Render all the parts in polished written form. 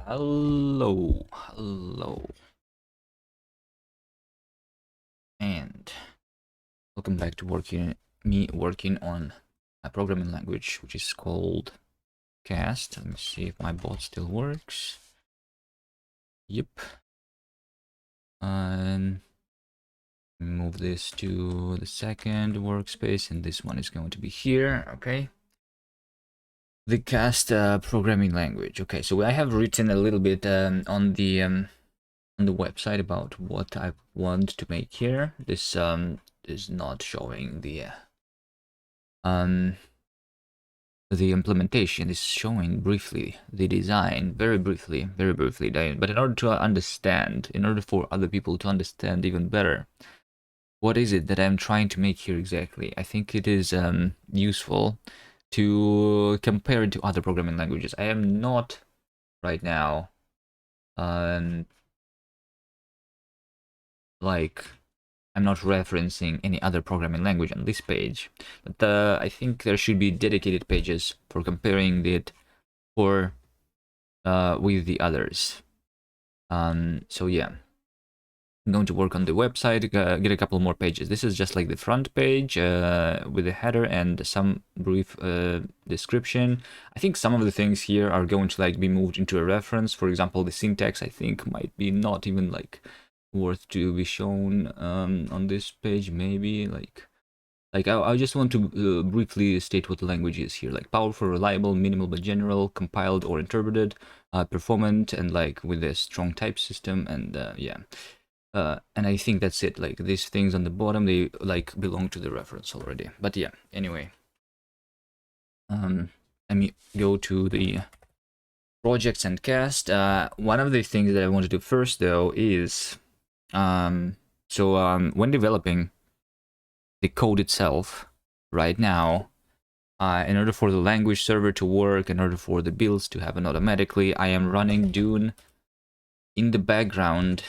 Hello, and welcome back to working on a programming language which is called Cast. Let me see if my bot still works. Yep. And move this to the second workspace, and this one is going to be here. Okay. The Cast programming language. Okay, so I have written a little bit on the website about what I want to make here. This is not showing um the implementation, is showing briefly the design, very briefly, but in order to understand, in order for other people to understand even better, what is it that I'm trying to make here exactly, I think it is useful to compare it to other programming languages. I am not right now like I'm not referencing any other programming language on this page, but I think there should be dedicated pages for comparing it for with the others. So yeah, I'm going to work on the website, get a couple more pages. This is just like the front page with the header and some brief description. I think some of the things here are going to like be moved into a reference. For example, the syntax I think might be not even like worth to be shown on this page. Maybe like I just want to briefly state what the language is here, like powerful, reliable, minimal but general, compiled or interpreted, performant, and like with a strong type system. And yeah, and I think that's it. Like these things on the bottom, they like belong to the reference already. But yeah, anyway, let me go to the projects and cast. One of the things that I want to do first though is when developing the code itself right now, in order for the language server to work, in order for the builds to happen automatically, I am running Dune in the background.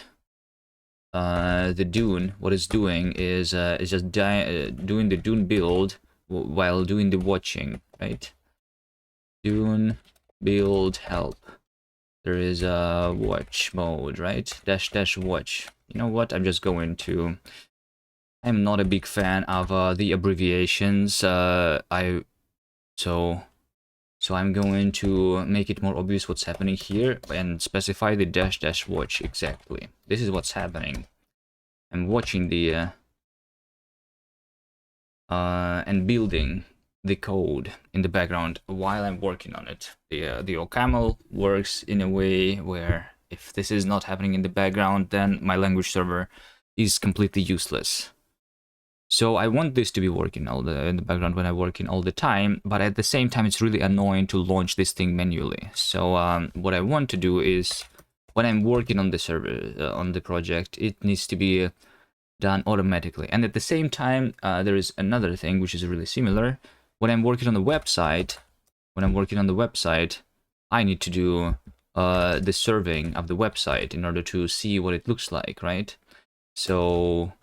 The Dune, what it's doing is just doing the Dune build while doing the watching, right? Dune build help. There is a watch mode, right? Dash watch. You know what? I'm not a big fan of the abbreviations. So I'm going to make it more obvious what's happening here and specify the dash watch exactly. This is what's happening. I'm watching the and building the code in the background while I'm working on it. The OCaml works in a way where if this is not happening in the background, then my language server is completely useless. So I want this to be working in the background when I'm working all the time, but at the same time, it's really annoying to launch this thing manually. So what I want to do is, when I'm working on the server, on the project, it needs to be done automatically. And at the same time, there is another thing which is really similar. When I'm working on the website, I need to do the serving of the website in order to see what it looks like, right? So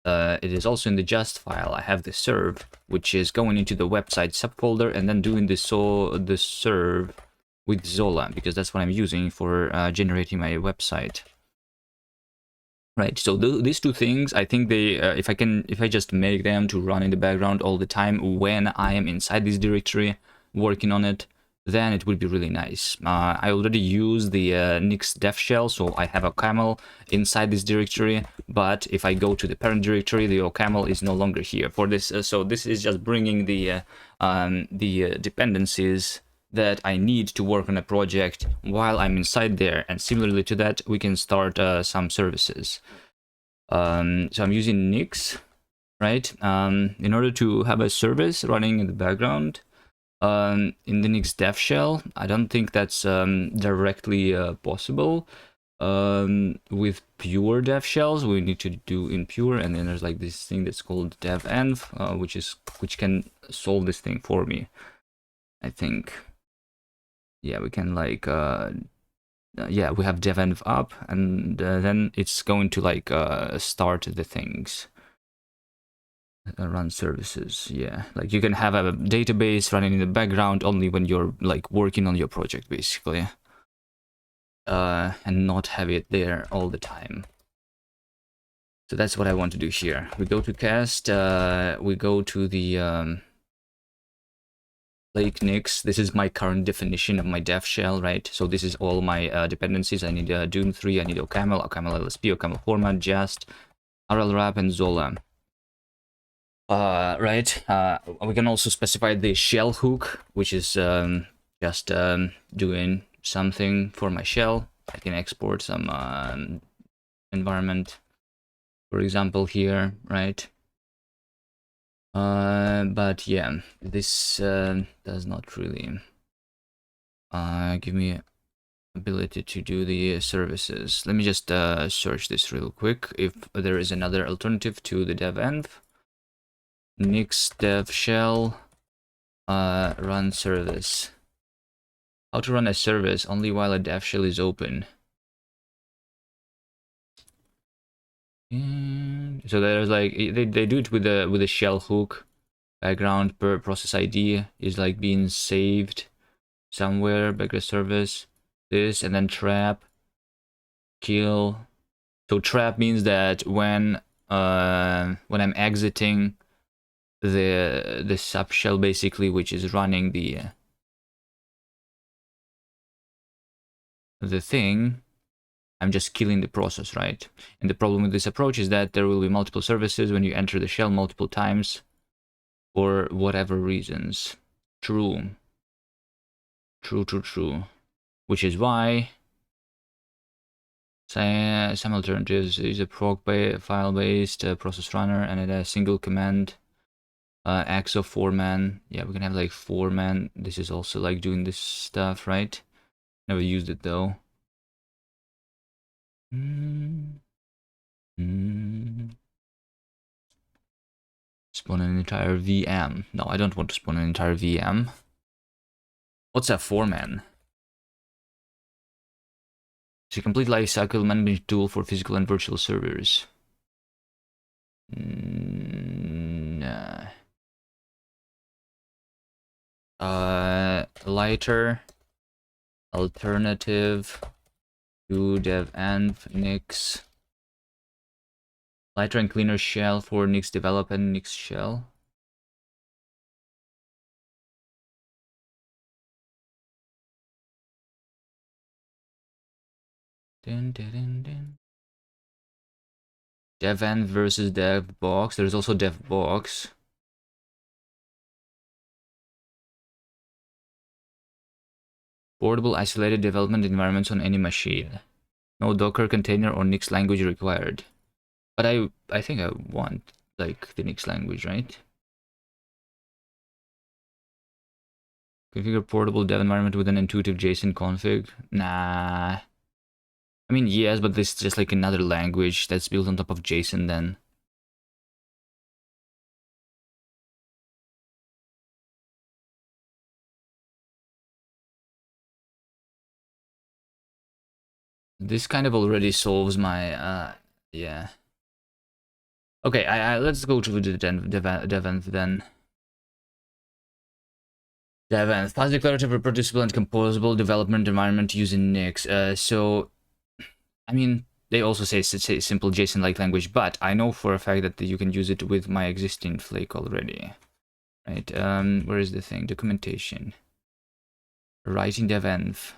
it is also in the just file. I have the serve, which is going into the website subfolder and then doing the serve with Zola, because that's what I'm using for generating my website. Right. So these two things, I think they, if I just make them to run in the background all the time when I am inside this directory working on it, then it would be really nice. I already use the Nix dev shell, so I have a OCaml inside this directory. But if I go to the parent directory, the OCaml is no longer here for this. So this is just bringing the dependencies that I need to work on a project while I'm inside there. And similarly to that, we can start some services. So I'm using Nix, right? In order to have a service running in the background in the Nix dev shell. I don't think that's directly possible. With pure dev shells, we need to do in pure, and then there's like this thing that's called devenv, which can solve this thing for me, I think. Yeah, we can like yeah, we have devenv up, and then it's going to like start the things. Run services, yeah, like you can have a database running in the background only when you're like working on your project, basically. and not have it there all the time. So that's what I want to do here. We go to cast, we go to the Flake Nix. This is my current definition of my dev shell, right? So this is all my dependencies. I need Doom 3, I need OCaml, OCaml LSP, OCaml format, Jest, RLWrap, and Zola. Right, we can also specify the shell hook, which is just doing something for my shell. I can export some environment, for example, here, right? But yeah, this does not really give me ability to do the services. Let me just search this real quick if there is another alternative to the devenv. Nix dev shell run service. How to run a service only while a dev shell is open. So there's like they do it with the shell hook. Background per process ID is like being saved somewhere. Background service. This and then trap. Kill. So trap means that when I'm exiting the subshell basically, which is running the thing, I'm just killing the process, right? And the problem with this approach is that there will be multiple services when you enter the shell multiple times for whatever reasons. True. True. Which is why some alternatives is a proc file-based process runner and a single command. Axo 4-man. Yeah, we can have like 4-man. This is also like doing this stuff, right? Never used it though. Spawn an entire VM. No, I don't want to spawn an entire VM. What's a 4-man? It's a complete lifecycle management tool for physical and virtual servers. Nah. Lighter alternative to devenv Nix. Lighter and cleaner shell for Nix development Nix shell. Devenv versus devbox. There's also devbox. Portable isolated development environments on any machine. No Docker container or Nix language required. But I think I want like the Nix language, right? Configure portable dev environment with an intuitive JSON config. Nah. I mean, yes, but this is just like another language that's built on top of JSON then. This kind of already solves my, yeah. Okay, let's go to the devenv then. Devenv, fast declarative, reproducible, and composable development environment using Nix. So, I mean, they also say simple JSON-like language, but I know for a fact that you can use it with my existing Flake already. Right, where is the thing? Documentation. Writing devenv.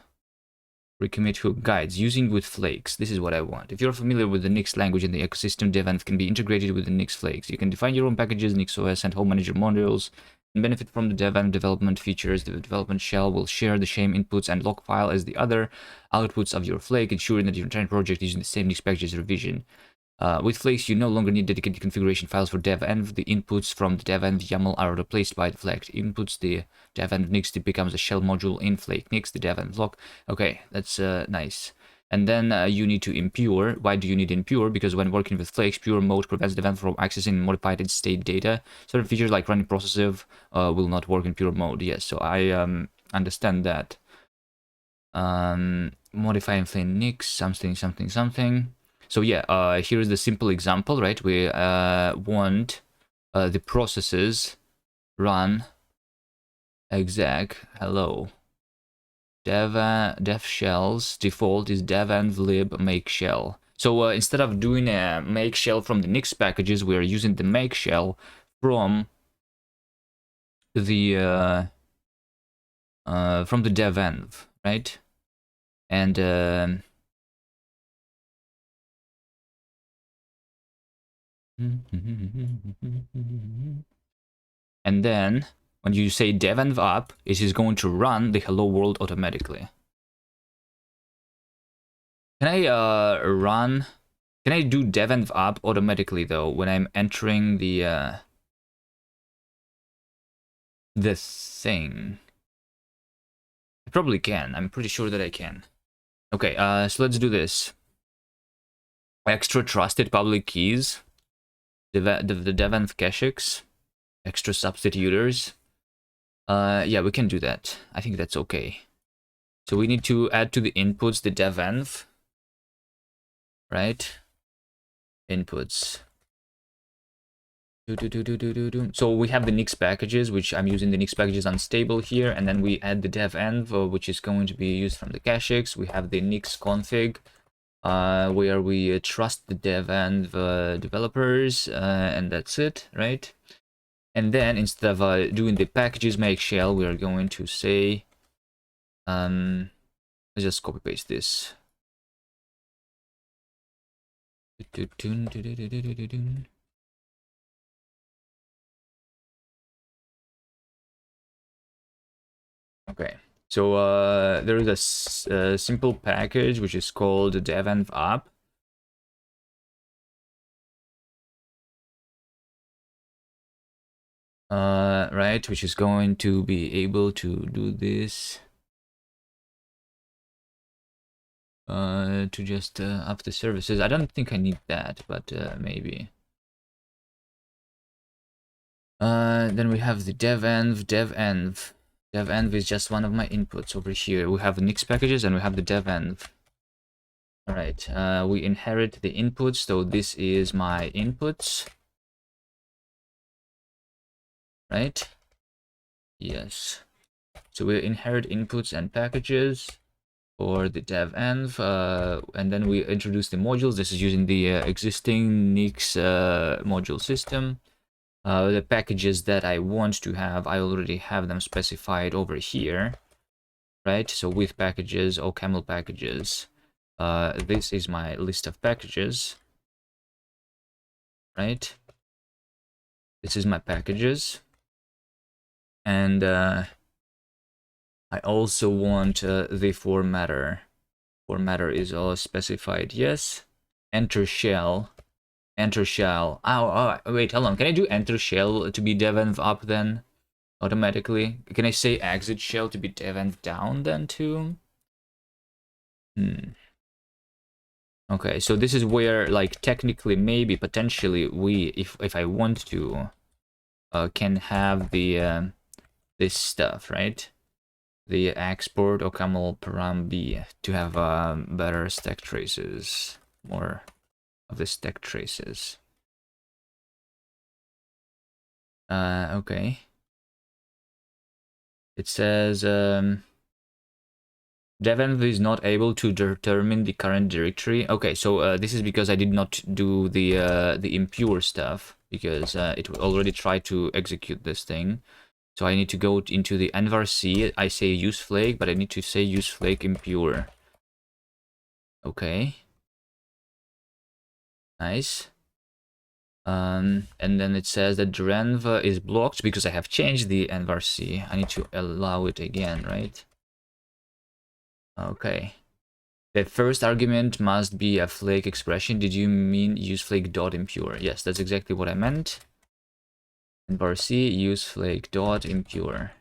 Recommit hook guides. Using with flakes. This is what I want. If you're familiar with the Nix language and the ecosystem, devenv can be integrated with the Nix flakes. You can define your own packages, NixOS, and home manager modules, and benefit from the devenv development features. The development shell will share the same inputs and log file as the other outputs of your flake, ensuring that your entire project is using the same Nix packages revision. With Flakes, you no longer need dedicated configuration files for devenv. The inputs from the devenv YAML are replaced by the flagged inputs. The devenv Nix becomes a shell module in Flake Nix, the devenv lock. Okay, that's nice. And then you need to impure. Why do you need impure? Because when working with Flakes, pure mode prevents devenv from accessing modified state data. Certain features like running processive will not work in pure mode. Yes, so I understand that. Modify Flake Nix, something. So yeah, here is the simple example, right? We want the processes run exec hello dev shells default is devenv lib make shell. So instead of doing a make shell from the Nix packages, we are using the make shell from the devenv, right? And and then when you say devenv up, it is going to run the hello world automatically. Can I run? Can I do devenv up automatically though when I'm entering the thing? I probably can. I'm pretty sure that I can. Okay, so let's do this. Extra trusted public keys, the devenv caches, extra substitutors. Yeah, we can do that. I think that's okay. So we need to add to the inputs the devenv, right? Inputs. So we have the Nix packages, which I'm using the Nix packages unstable here, and then we add the devenv, which is going to be used from the caches. We have the Nix config, where we trust the devenv developers, and that's it, right? And then instead of doing the packages make shell, we are going to say, let's just copy paste this. Okay, so there is a simple package which is called devenv up. Right, which is going to be able to do this. To just up the services. I don't think I need that, but maybe. Then we have the devenv. Devenv is just one of my inputs over here. We have the Nix packages and we have the devenv. All right, we inherit the inputs, so this is my inputs, right? Yes. So we inherit inputs and packages for the devenv, and then we introduce the modules. This is using the existing Nix module system. The packages that I want to have, I already have them specified over here, right? So with packages or camel packages, this is my list of packages, right? This is my packages, and I also want the formatter. Formatter is all specified, yes. Enter shell. Enter shell. Oh, wait, hold on. Can I do enter shell to be devenv up then? Automatically? Can I say exit shell to be devenv down then too? Okay, so this is where, like, technically, maybe, potentially, we, if I want to, can have the, this stuff, right? The export OCaml param b to have better stack traces, more of the stack traces. Okay. It says devenv is not able to determine the current directory. Okay, so this is because I did not do the impure stuff, because it already tried to execute this thing. So I need to go into the envarc. I say useflake, but I need to say useflake impure. Okay. Nice. And then it says that devenv is blocked because I have changed the envarc. I need to allow it again, right? Okay. The first argument must be a flake expression. Did you mean useflake dot impure? Yes, that's exactly what I meant. Envarc useflake dot impure.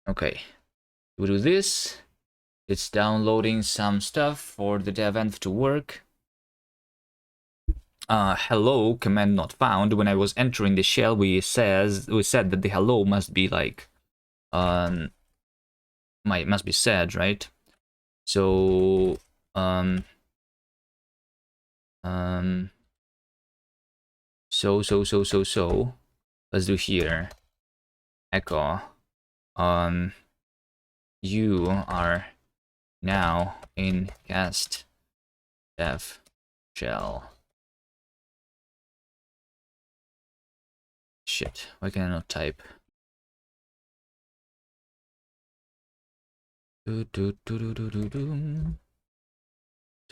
Okay. We do this. It's downloading some stuff for the devenv to work. Hello command not found. When I was entering the shell, we said that the hello must be like must be said, right? So so let's do here echo you are now in cast dev shell. Shit, why can I not type? So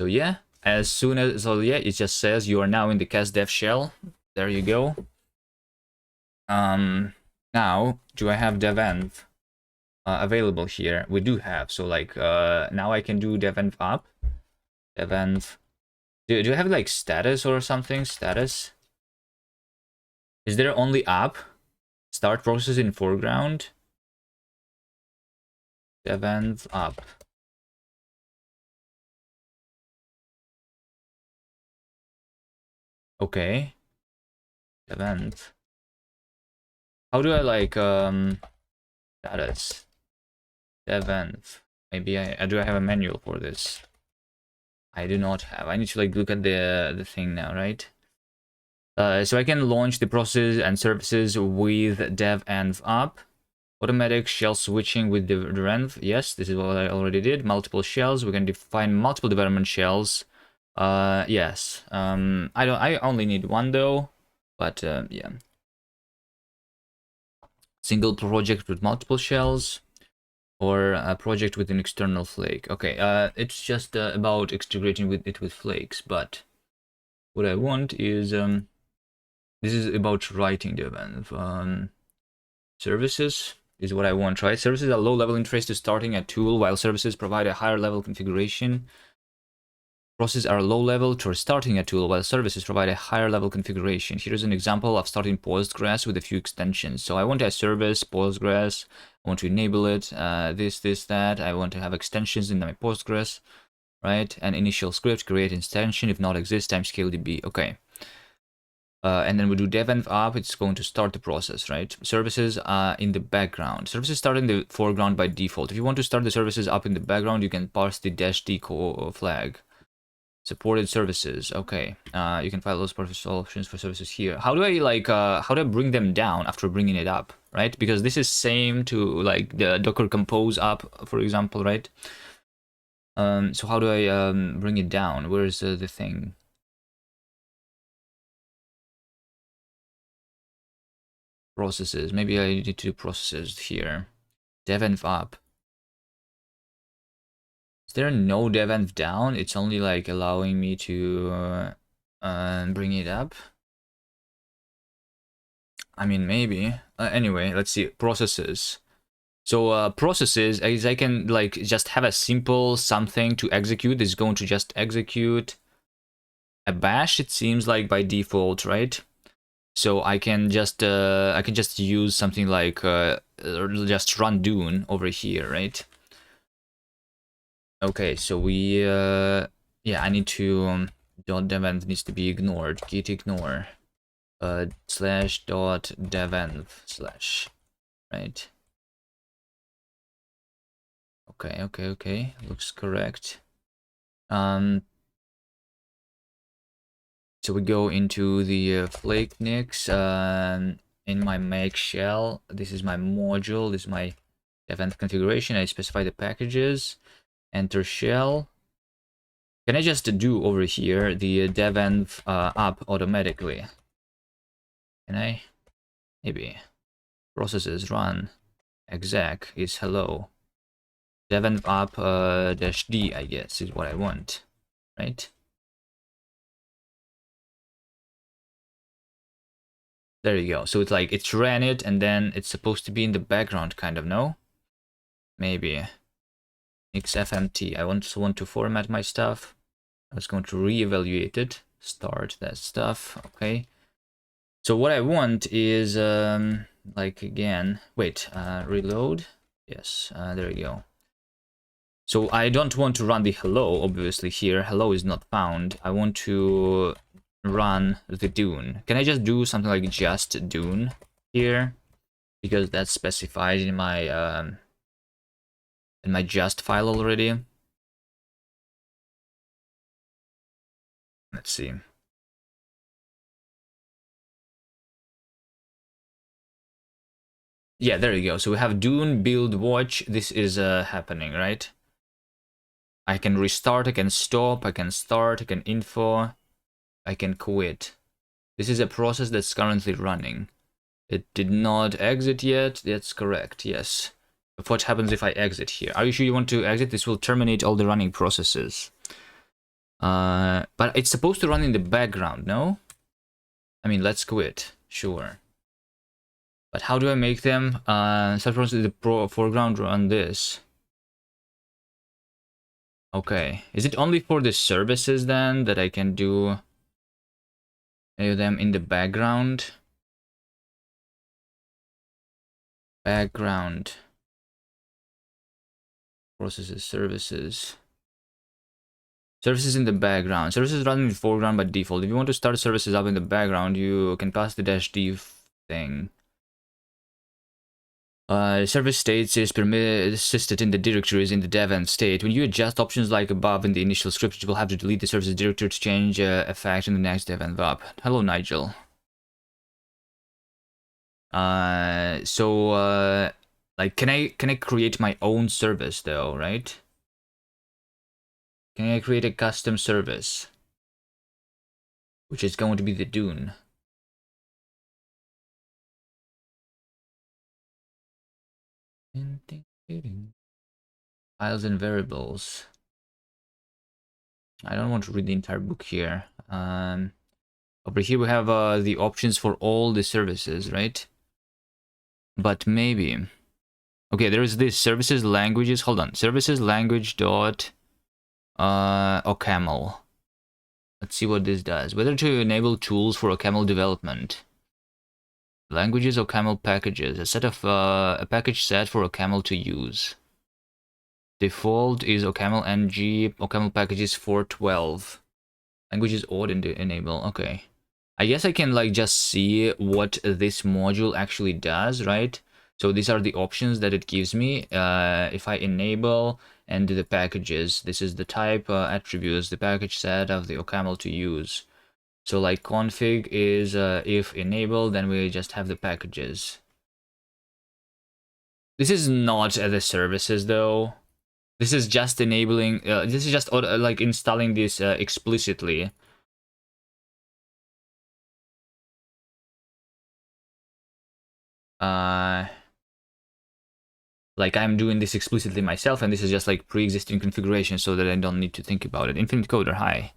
yeah, as soon as, so yeah, it just says you are now in the cast dev shell. There you go. Now, do I have devenv available here? We do have, so like, now I can do devenv up, devenv. Do I have like status or something? Status? Is there only up? Start process in foreground? Devenv up. Okay. Devenv. How do I like, status? Devenv. Maybe do I have a manual for this? I do not have. I need to like look at the thing now, right? So I can launch the process and services with devenv up. Automatic shell switching with the renv. Yes, this is what I already did. Multiple shells. We can define multiple development shells. Yes. I only need one though. But yeah. Single project with multiple shells, or a project with an external flake. Okay. It's just about integrating with it with flakes. But what I want is this is about writing devenv. Services is what I want, right? Services are low-level interface to starting a tool, while services provide a higher-level configuration. Processes are low-level to starting a tool, while services provide a higher-level configuration. Here's an example of starting Postgres with a few extensions. So I want a service, Postgres. I want to enable it, this, that. I want to have extensions in my Postgres, right? An initial script, create extension. If not exist, timescale db. Okay. And then we do devenv up, it's going to start the process, right? Services are in the background. Services start in the foreground by default. If you want to start the services up in the background, you can parse the -d flag. Supported services, okay. You can file those process options for services here. How do I like, how do I bring them down after bringing it up, right? Because this is same to like the Docker Compose up, for example, right? So how do I bring it down? Where's the thing? Processes. Maybe I need to do processes here. Devenv up. Is there no devenv down? It's only like allowing me to bring it up. I mean, maybe. Anyway, let's see. Processes. So processes is I can like just have a simple something to execute. It's going to just execute a bash. It seems like by default, right? So I can just use something like just run Dune over here, right? Okay, so we yeah, I need to .devenv needs to be ignored. Git ignore slash .devenv slash, right? Okay, looks correct. So we go into the flake nix in my make shell. This is my module. This is my devenv configuration. I specify the packages. Enter shell. Can I just do over here the devenv up automatically? Can I? Maybe. Processes run. Exec is hello. Devenv up -d, I guess, is what I want, right? There you go. So it's like it's ran it, and then it's supposed to be in the background, kind of. No? Maybe. xfmt. I also want to format my stuff. I was going to reevaluate it. Start that stuff. Okay. So what I want is like again. Wait. Reload. Yes. There we go. So I don't want to run the hello, obviously, here. Hello is not found. I want to run the Dune. Can I just do something like just Dune here? Because that's specified in my just file already. Let's see. Yeah, there you go. So we have Dune, build, watch. This is happening, right? I can restart, I can stop, I can start, I can info, I can quit. This is a process that's currently running. It did not exit yet. That's correct, yes. But what happens if I exit here? Are you sure you want to exit? This will terminate all the running processes. But it's supposed to run in the background, no? I mean, let's quit. Sure. But how do I make them? Suppose the foreground run this. Okay. Is it only for the services then that I can do any of them in the background? Background. Processes, services. Services in the background. Services run in the foreground by default. If you want to start services up in the background, you can pass the -d thing. Service states is persisted in the directories in the dev end state. When you adjust options like above in the initial script, you will have to delete the services directory to change effect in the next dev end up. Hello, Nigel. Like, can I create my own service though, right? Can I create a custom service? Which is going to be the Dune. Files and variables. I don't want to read the entire book here. Over here we have the options for all the services, right? But maybe. Okay, there is this services languages. Hold on. Services language dot OCaml. Let's see what this does. Whether to enable tools for OCaml development. Languages OCaml packages. A set of a package set for OCaml to use. Default is OCaml ng. OCaml packages 412. Languages odd and enable. Okay. I guess I can like just see what this module actually does, right? So these are the options that it gives me. If I enable and do the packages, this is the type attributes, the package set of the OCaml to use. So like config is if enable, then we just have the packages. This is not the services though. This is just enabling, this is just like installing this explicitly. Like I'm doing this explicitly myself, and this is just like pre-existing configuration so that I don't need to think about it. Infinite Coder, hi.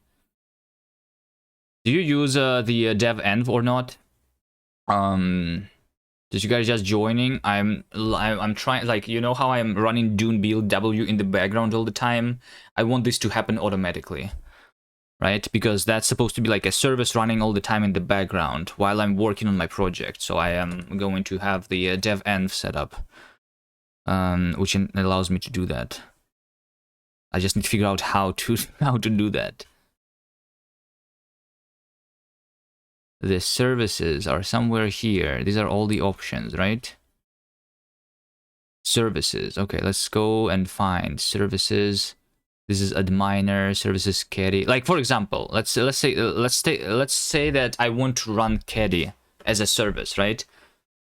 Do you use the dev env or not? Just you guys just joining. I'm trying, like, you know how I'm running Dune build W in the background all the time? I want this to happen automatically, right? Because that's supposed to be like a service running all the time in the background while I'm working on my project. So I am going to have the dev env set up. Which allows me to do that. I just need to figure out how to do that. The services are somewhere here. These are all the options, right? Services. Okay, let's go and find services. This is adminer, services caddy. Like for example, let's say that I want to run caddy as a service, right?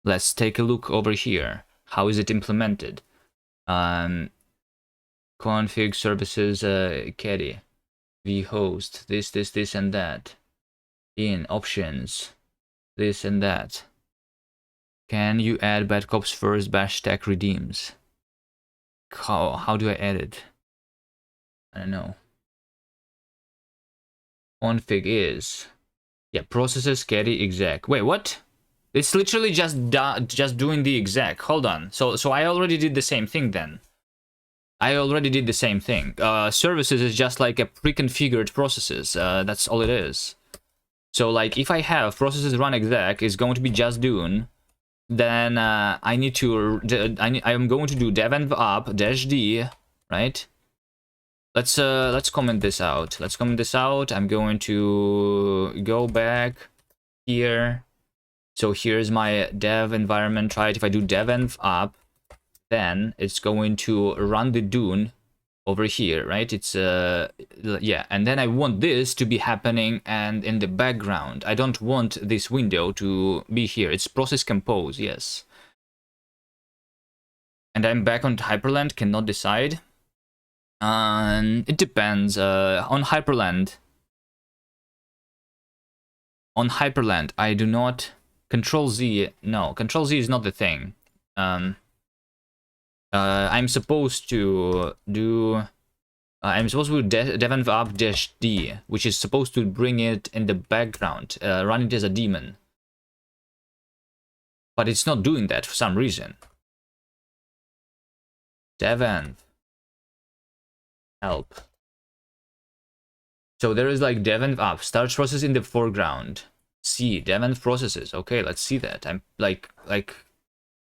Let's take a look over here. How is it implemented? Config services caddy, vhost, this, and that. In options, this and that. Can you add bad cops first bash stack redeems? How do I add it? I don't know. Config is, yeah, processes caddy exec. Wait, what? It's literally just doing the exec. Hold on. So I already did the same thing then. I already did the same thing. Services is just like a pre-configured processes. That's all it is. So like if I have processes run exec is going to be just Dune, then I am going to do dev env up -d, right? Let's comment this out. Let's comment this out. I'm going to go back here. So here's my dev environment, right? If I do dev env up, then it's going to run the Dune over here, right? It's yeah, and then I want this to be happening and in the background. I don't want this window to be here. It's process compose, yes. And I'm back on Hyperland, cannot decide. It depends. On Hyperland, I do not... Control Z, no, Control Z is not the thing. I'm supposed to do... I'm supposed to do dev up -d, which is supposed to bring it in the background, run it as a daemon. But it's not doing that for some reason. Dev help. So there is like dev up, starts process in the foreground. See, dev processes. Okay, let's see that. I'm like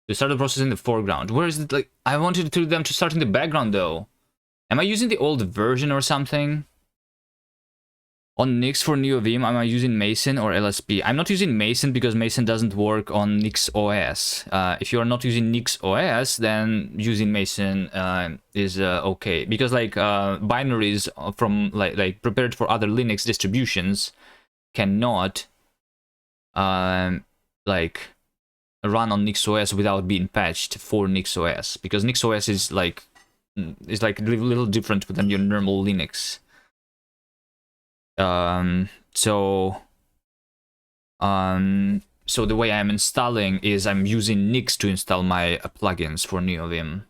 to start the process in the foreground. Where is it? Like, I wanted them to start in the background though. Am I using the old version or something? On Nix for NeoVim, am I using Mason or LSP? I'm not using Mason because Mason doesn't work on Nix OS. If you are not using Nix OS, then using Mason is okay. Because like binaries from like prepared for other Linux distributions cannot like run on Nix OS without being patched for Nix OS. Because Nix OS is like a little different than your normal Linux. So the way I'm installing is I'm using Nix to install my plugins for NeoVim.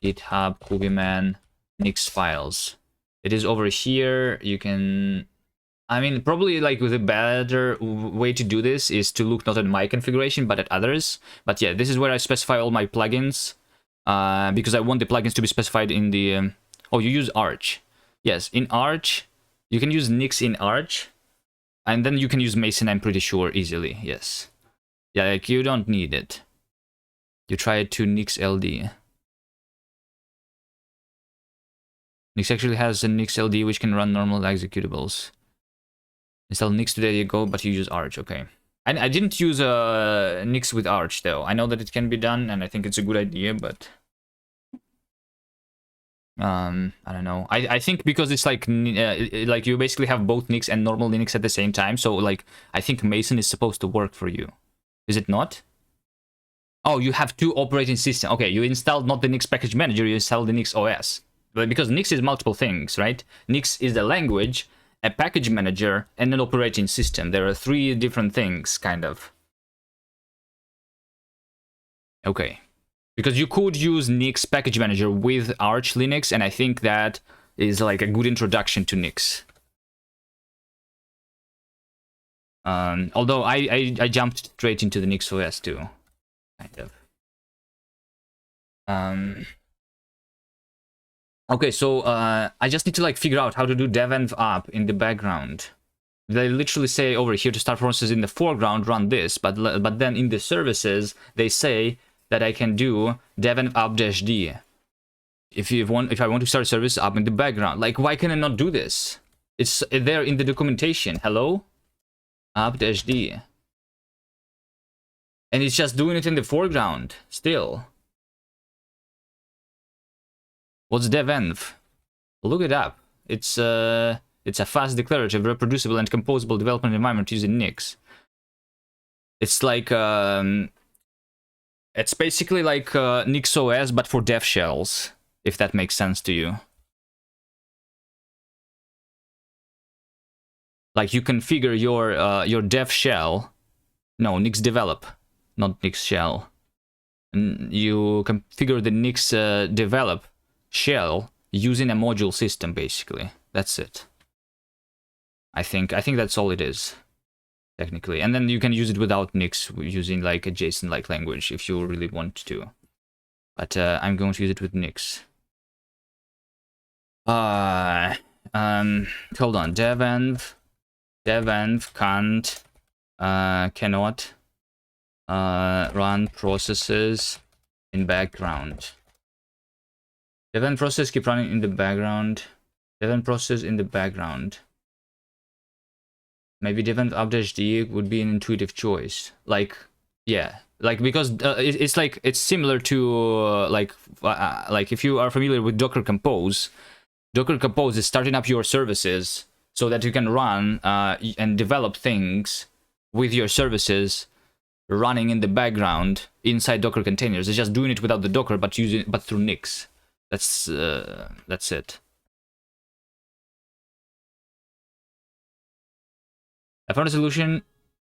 GitHub, Kubiman, Nix files. It is over here. You can... I mean, probably like with a better way to do this is to look not at my configuration, but at others. But yeah, this is where I specify all my plugins. Because I want the plugins to be specified in the... oh, you use Arch. Yes, in Arch... You can use Nix in Arch, and then you can use Mason, I'm pretty sure, easily, yes. Yeah, like, you don't need it. You try it to Nix LD. Nix actually has a Nix LD which can run normal executables. Install Nix to there you go, but you use Arch, okay. I didn't use Nix with Arch, though. I know that it can be done, and I think it's a good idea, but... I don't know. I think because it's like you basically have both Nix and normal Linux at the same time, so like I think Mason is supposed to work for you. Is it not? Oh, you have two operating systems. Okay, you installed not the Nix package manager, you installed the Nix OS. But because Nix is multiple things, right? Nix is the language, a package manager, and an operating system. There are three different things, kind of. Okay. Because you could use Nix package manager with Arch Linux, and I think that is like a good introduction to Nix. Although I jumped straight into the Nix OS too, kind of. Okay, so I just need to like figure out how to do dev up in the background. They literally say over here to start process in the foreground, run this, but then in the services they say that I can do dev up -d. If I want to start service up in the background, like why can I not do this? It's there in the documentation. Hello, up -d, and it's just doing it in the foreground still. What's devenv? Look it up. It's a fast, declarative, reproducible, and composable development environment using Nix. It's like it's basically like Nix OS, but for dev shells, if that makes sense to you. Like you configure your dev shell, no, Nix develop, not Nix shell. And you configure the Nix develop shell using a module system, basically. That's it. I think that's all it is, technically. And then you can use it without Nix, using like a JSON-like language if you really want to. But I'm going to use it with Nix. Hold on. Devenv can't cannot run processes in background. Devenv process keep running in the background. Devenv process in the background. Maybe devenv up -d would be an intuitive choice. Like, yeah, like because it's like it's similar to like if you are familiar with Docker Compose. Docker Compose is starting up your services so that you can run and develop things with your services running in the background inside Docker containers. It's just doing it without the Docker, but through Nix. That's it. I found a solution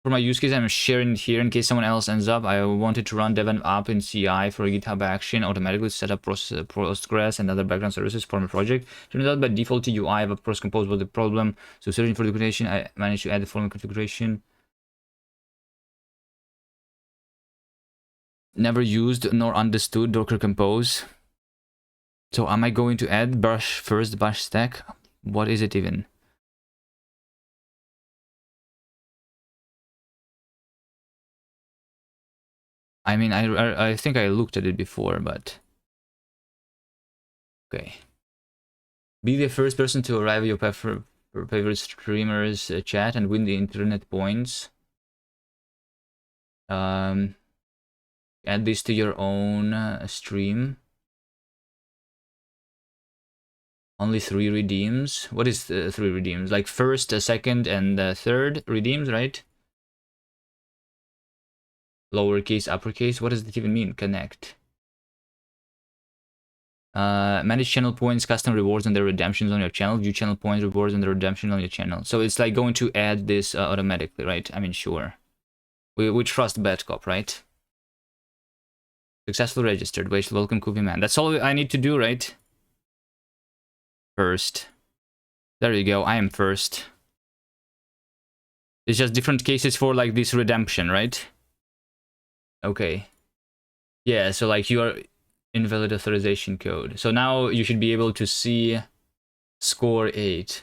for my use case. I'm sharing it here in case someone else ends up. I wanted to run dev app in CI for a GitHub action, automatically set up Postgres and other background services for my project. Turns out by default to UI, of course, compose was the problem. So searching for documentation, I managed to add the following configuration. Never used nor understood Docker Compose. So am I going to add bash first, bash stack? What is it even? I mean, I think I looked at it before, but okay. Be the first person to arrive at your favorite streamer's chat and win the internet points. Add this to your own stream. Only 3 redeems. What is 3 redeems? Like first, second, and third redeems, right? Lowercase, uppercase. What does that even mean? Connect. Manage channel points, custom rewards, and their redemptions on your channel. View channel points, rewards, and the redemption on your channel. So it's like going to add this automatically, right? I mean, sure. We trust Badcop, right? Successfully registered. Wait, welcome, Koopy Man. That's all I need to do, right? First. There you go. I am first. It's just different cases for like this redemption, right? Okay. Yeah, so like your invalid authorization code. So now you should be able to see score 8.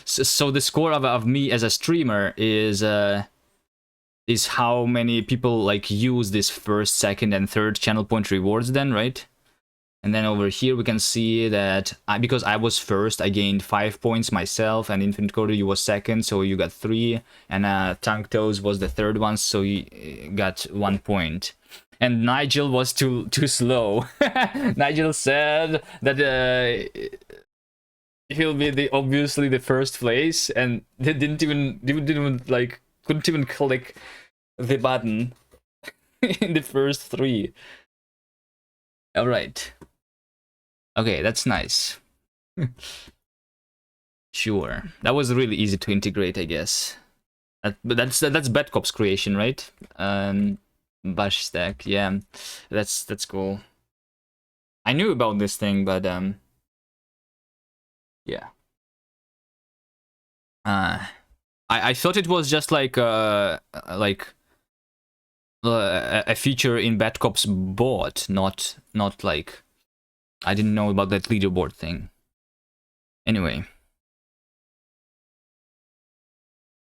So the score of me as a streamer is how many people like use this first, second, and third channel point rewards then, right? And then over here we can see that because I was first, I gained 5 points myself, and Infinite Coder, you was second, so you got 3, and Tank Toes was the third one, so you got 1 point. And Nigel was too slow. Nigel said that he'll be obviously the first place, and they didn't even like couldn't even click the button in the first 3. All right. Okay, that's nice. Sure, that was really easy to integrate, I guess. But that's Badcop's creation, right? Bash stack, yeah, that's cool. I knew about this thing, but yeah. I thought it was just like a feature in Badcop's bot, not like. I didn't know about that leaderboard thing. Anyway.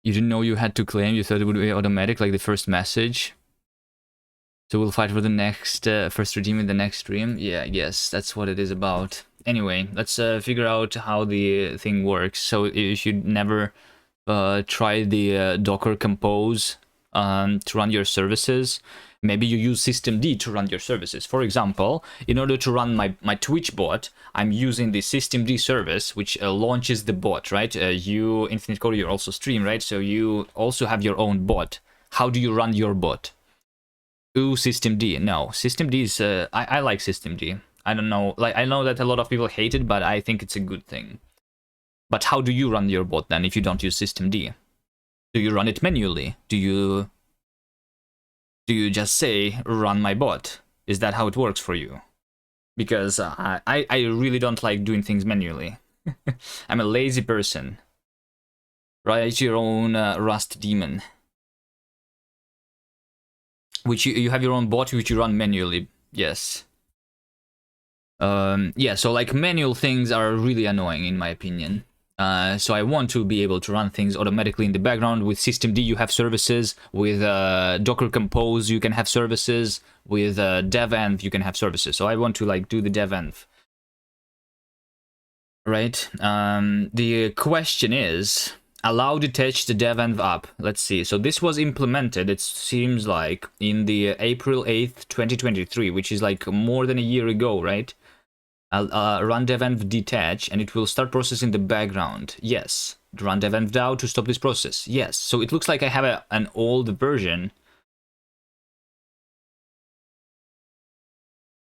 You didn't know you had to claim, you thought it would be automatic, like the first message. So we'll fight for the next first redeem in the next stream. Yeah, I guess that's what it is about. Anyway, let's figure out how the thing works. So you should never try the Docker Compose to run your services. Maybe you use systemd to run your services. For example, in order to run my Twitch bot, I'm using the systemd service, which launches the bot, right? You, Infinite Coder, you also stream, right? So you also have your own bot. How do you run your bot? Ooh, systemd. No, systemd is... I like systemd. I don't know. Like, I know that a lot of people hate it, but I think it's a good thing. But how do you run your bot then if you don't use systemd? Do you run it manually? Do you just say, run my bot? Is that how it works for you? Because I really don't like doing things manually. I'm a lazy person. Write your own Rust daemon. Which you have your own bot, which you run manually. Yes. Yeah, so like manual things are really annoying in my opinion. So I want to be able to run things automatically in the background. With systemd you have services, with Docker Compose you can have services, with devenv you can have services. So I want to like do the devenv. Right? The question is, allow detached devenv up. Let's see. So this was implemented, it seems like, in the April 8th, 2023, which is like more than a year ago, right? I'll run devenv detach and it will start processing the background. Yes. Run devenv down to stop this process. Yes. So it looks like I have an old version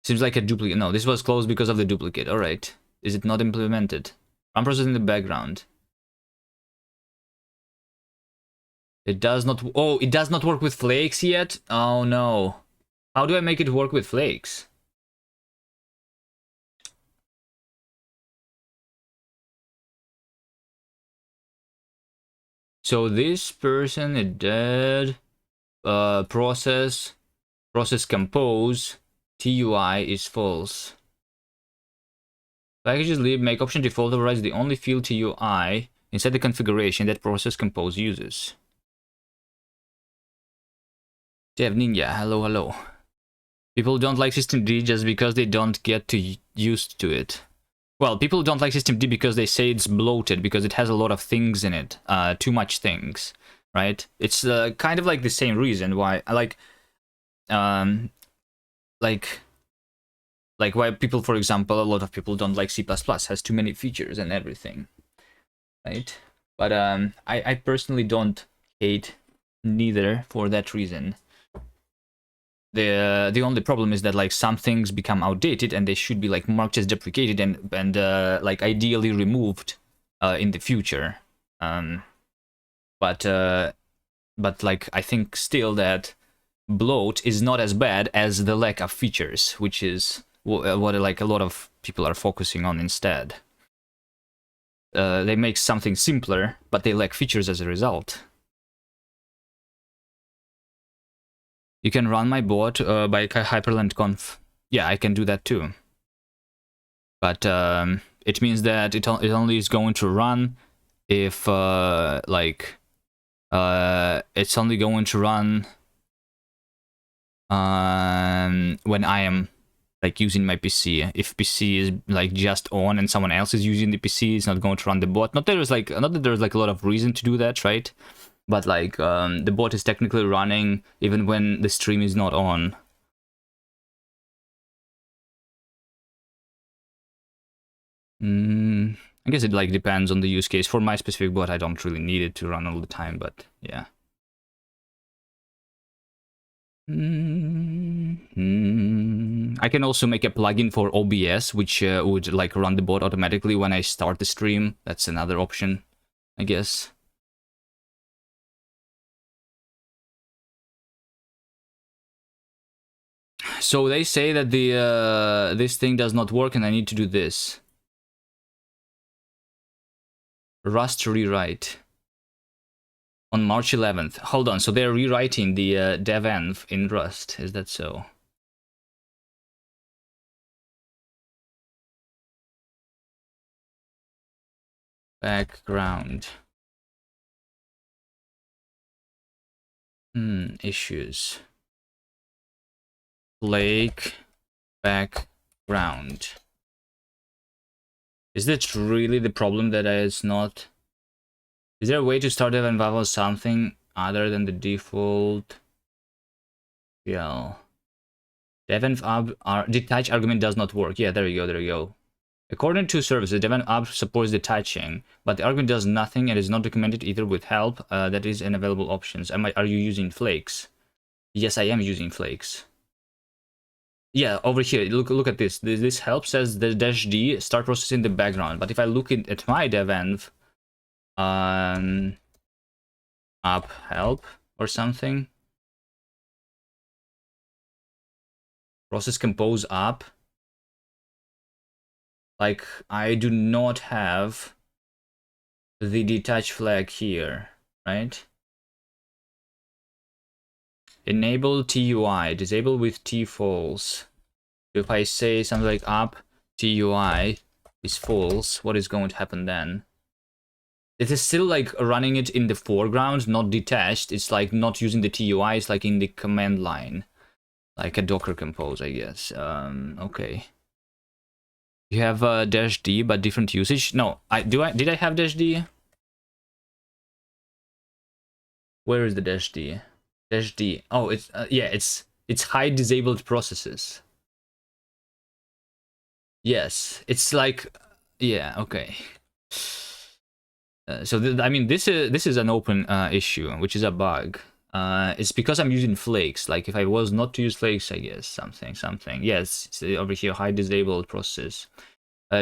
Seems like a duplicate. No, this was closed because of the duplicate. All right. Is it not implemented? Run process in the background. It does not. Oh, it does not work with flakes yet? Oh no. How do I make it work with flakes? So this person, it did process compose, TUI is false. Packages leave make option default overrides the only field TUI inside the configuration that process compose uses. Dev Ninja, hello. People don't like systemd just because they don't get used to it. Well, people don't like systemd because they say it's bloated because it has a lot of things in it, too much things, right? It's kind of like the same reason why I like why people, for example, a lot of people don't like C++, has too many features and everything, right? But I personally don't hate neither for that reason. The only problem is that like some things become outdated and they should be like marked as deprecated and like ideally removed in the future. But like I think still that bloat is not as bad as the lack of features, which is what like a lot of people are focusing on instead. They make something simpler, but they lack features as a result. You can run my bot by hyperlent conf. Yeah, I can do that too. But it means that it only is going to run if it's only going to run when I am like using my PC. If PC is like just on and someone else is using the PC, it's not going to run the bot. Not that there's like a lot of reason to do that, right? But like the bot is technically running even when the stream is not on. I guess it like depends on the use case. For my specific bot, I don't really need it to run all the time, but yeah. I can also make a plugin for OBS, which would like run the bot automatically when I start the stream. That's another option, I guess. So they say that the this thing does not work and I need to do this. Rust rewrite. On March 11th. Hold on, so they're rewriting the devenv in Rust. Is that so? Background. Issues. Flake background. Is that really the problem that it's not? Is there a way to start devenv or something other than the default? Yeah. Devenv detach argument does not work. Yeah, there you go. According to services, devenv supports detaching, but the argument does nothing and is not documented either with help. That is an available options. Are you using flakes? Yes, I am using flakes. Yeah, over here, look at this. This help says the -d start process in the background. But if I look at my devenv, up help or something, process compose up. Like I do not have the detach flag here, right? Enable TUI, disable with T false. If I say something like up TUI is false, what is going to happen then? It is still like running it in the foreground, not detached. It's like not using the TUI, it's like in the command line. Like a Docker compose, I guess. Okay. You have -d, but different usage. No, did I have -d? Where is the -d? -d. Oh, it's yeah, it's hide disabled processes. Yes, it's like yeah, okay. So I mean, this is an open issue, which is a bug. It's because I'm using flakes. Like if I was not to use flakes, I guess something. Yes, it's over here, hide disabled process.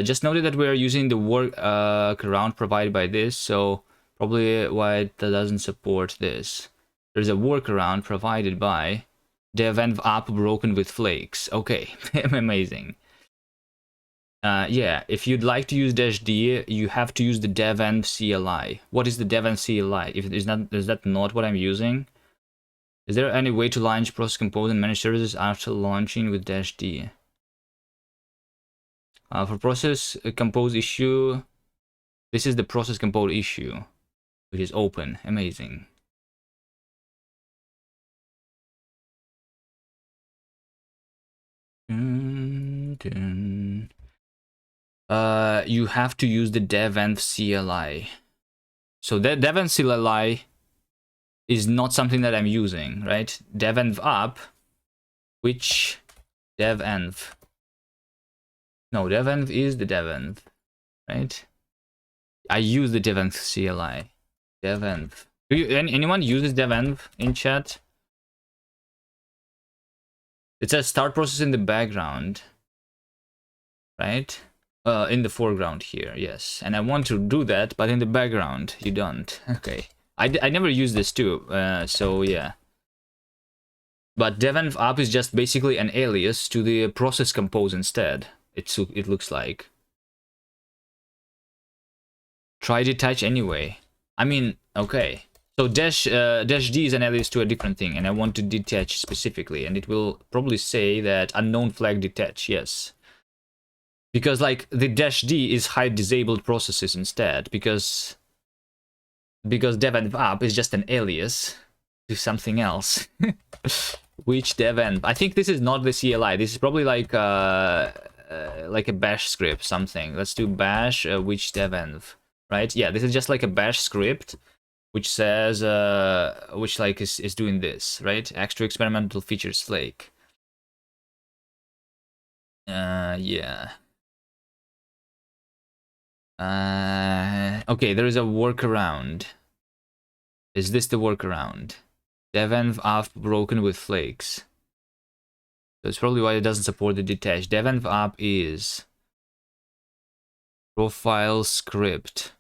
Just noted that we are using the workaround provided by this, so probably why it doesn't support this. There's a workaround provided by devenv app broken with flakes. Okay, amazing. Yeah, if you'd like to use -d, you have to use the devenv CLI. What is the devenv CLI? Is that not what I'm using? Is there any way to launch process compose and manage services after launching with -d? For process compose issue, this is the process compose issue, which is open. Amazing. You have to use the devenv CLI. So the devenv CLI is not something that I'm using, right? Devenv app, which devenv. No, devenv is the devenv, right? I use the devenv CLI. Devenv. Anyone uses devenv in chat? It says start process in the background, right? In the foreground here, yes. And I want to do that, but in the background, you don't. Okay. I never use this too, so yeah. But devenv app is just basically an alias to the process compose instead. It looks like. Try detach anyway. I mean, okay. So -d is an alias to a different thing, and I want to detach specifically, and it will probably say that unknown flag detach, yes. Because like the -d is hide disabled processes instead, because devenv app is just an alias to something else. Which devenv? I think this is not the CLI. This is probably like a bash script, something. Let's do bash which devenv, right? Yeah, this is just like a bash script, which says which like is doing this, right? Extra experimental features flake. Yeah. Okay, there is a workaround. Is this the workaround? Devenv app broken with flakes. That's probably why it doesn't support the detach. Devenv app is profile script.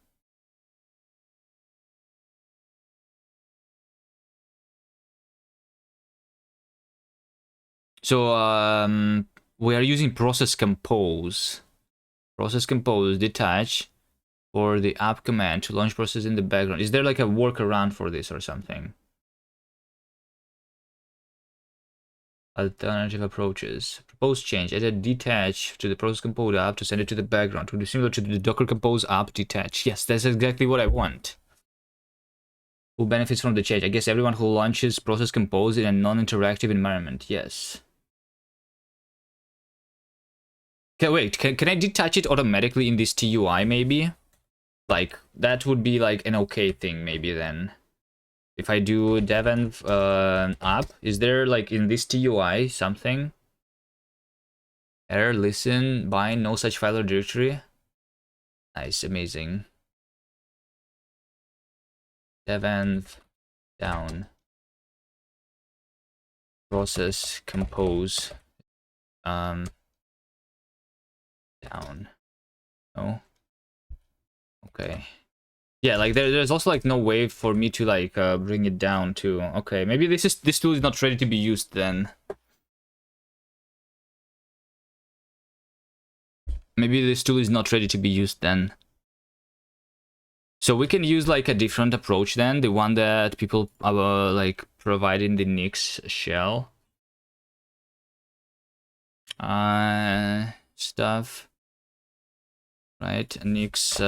So we are using process compose. Process compose detach for the app command to launch process in the background. Is there like a workaround for this or something? Alternative approaches. Propose change. Add a detach to the process compose app to send it to the background. To be similar to the Docker compose app detach. Yes, that's exactly what I want. Who benefits from the change? I guess everyone who launches process compose in a non-interactive environment. Yes. Okay, wait. Can I detach it automatically in this TUI maybe? Like, that would be like an okay thing maybe then. If I do devenv app, is there like in this TUI something? Error, listen, bind, no such file or directory. Nice, amazing. Devenv down. Process compose. Down. No. Okay. Yeah, like there's also like no way for me to like bring it down too. Okay, maybe this tool is not ready to be used then. Maybe this tool is not ready to be used then. So we can use like a different approach then, the one that people like provide in the Nix shell stuff, right? Nix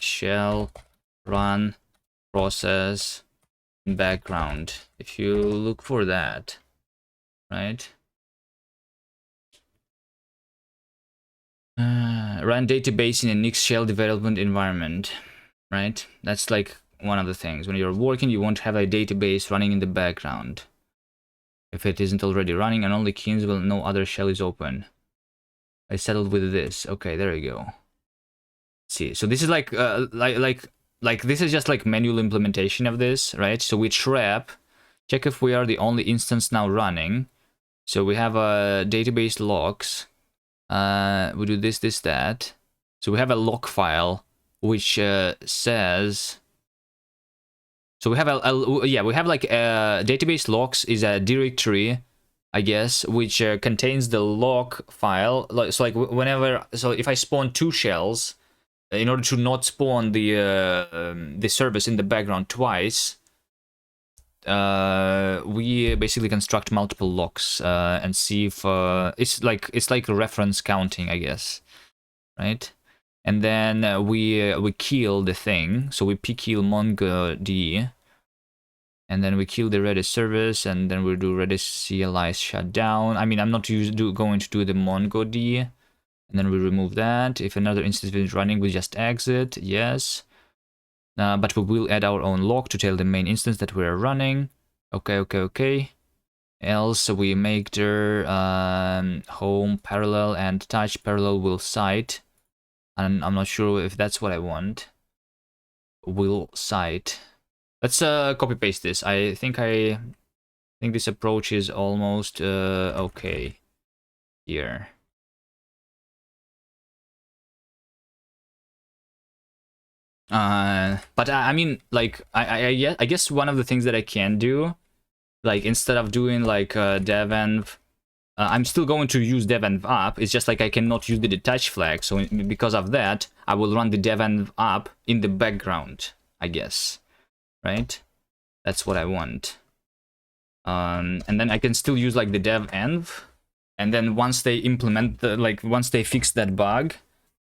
shell run process background. If you look for that, right? Run database in a Nix shell development environment, right? That's like one of the things. When you're working, you won't have a database running in the background. If it isn't already running, and only keys will know other shell is open. I settled with this. Okay, there we go. Let's see, so this is like like this is just like manual implementation of this, right? So we trap, check if we are the only instance now running. So we have a database logs. We do this, that. So we have a log file which says. So we have we have like database logs is a directory, I guess, which contains the log file. So like whenever, so if I spawn 2 shells, in order to not spawn the service in the background twice, we basically construct multiple logs and see if it's like reference counting, I guess, right? And then we kill the thing. So we pkill mongod, and then we kill the Redis service, and then we'll do Redis CLI shutdown. I mean, I'm not going to do the mongod, and then we remove that. If another instance is running, we just exit. Yes. But we will add our own log to tell the main instance that we're running. Okay. Else we make their home parallel and touch parallel will site. And I'm not sure if that's what I want. Will site. Let's copy paste this. I think this approach is almost okay here. But I mean, like, I guess one of the things that I can do, like, instead of doing like devenv, I'm still going to use devenv up. It's just like I cannot use the detach flag. So because of that, I will run the devenv up in the background, I guess, right? That's what I want. And then I can still use like the devenv, and then once they implement once they fix that bug,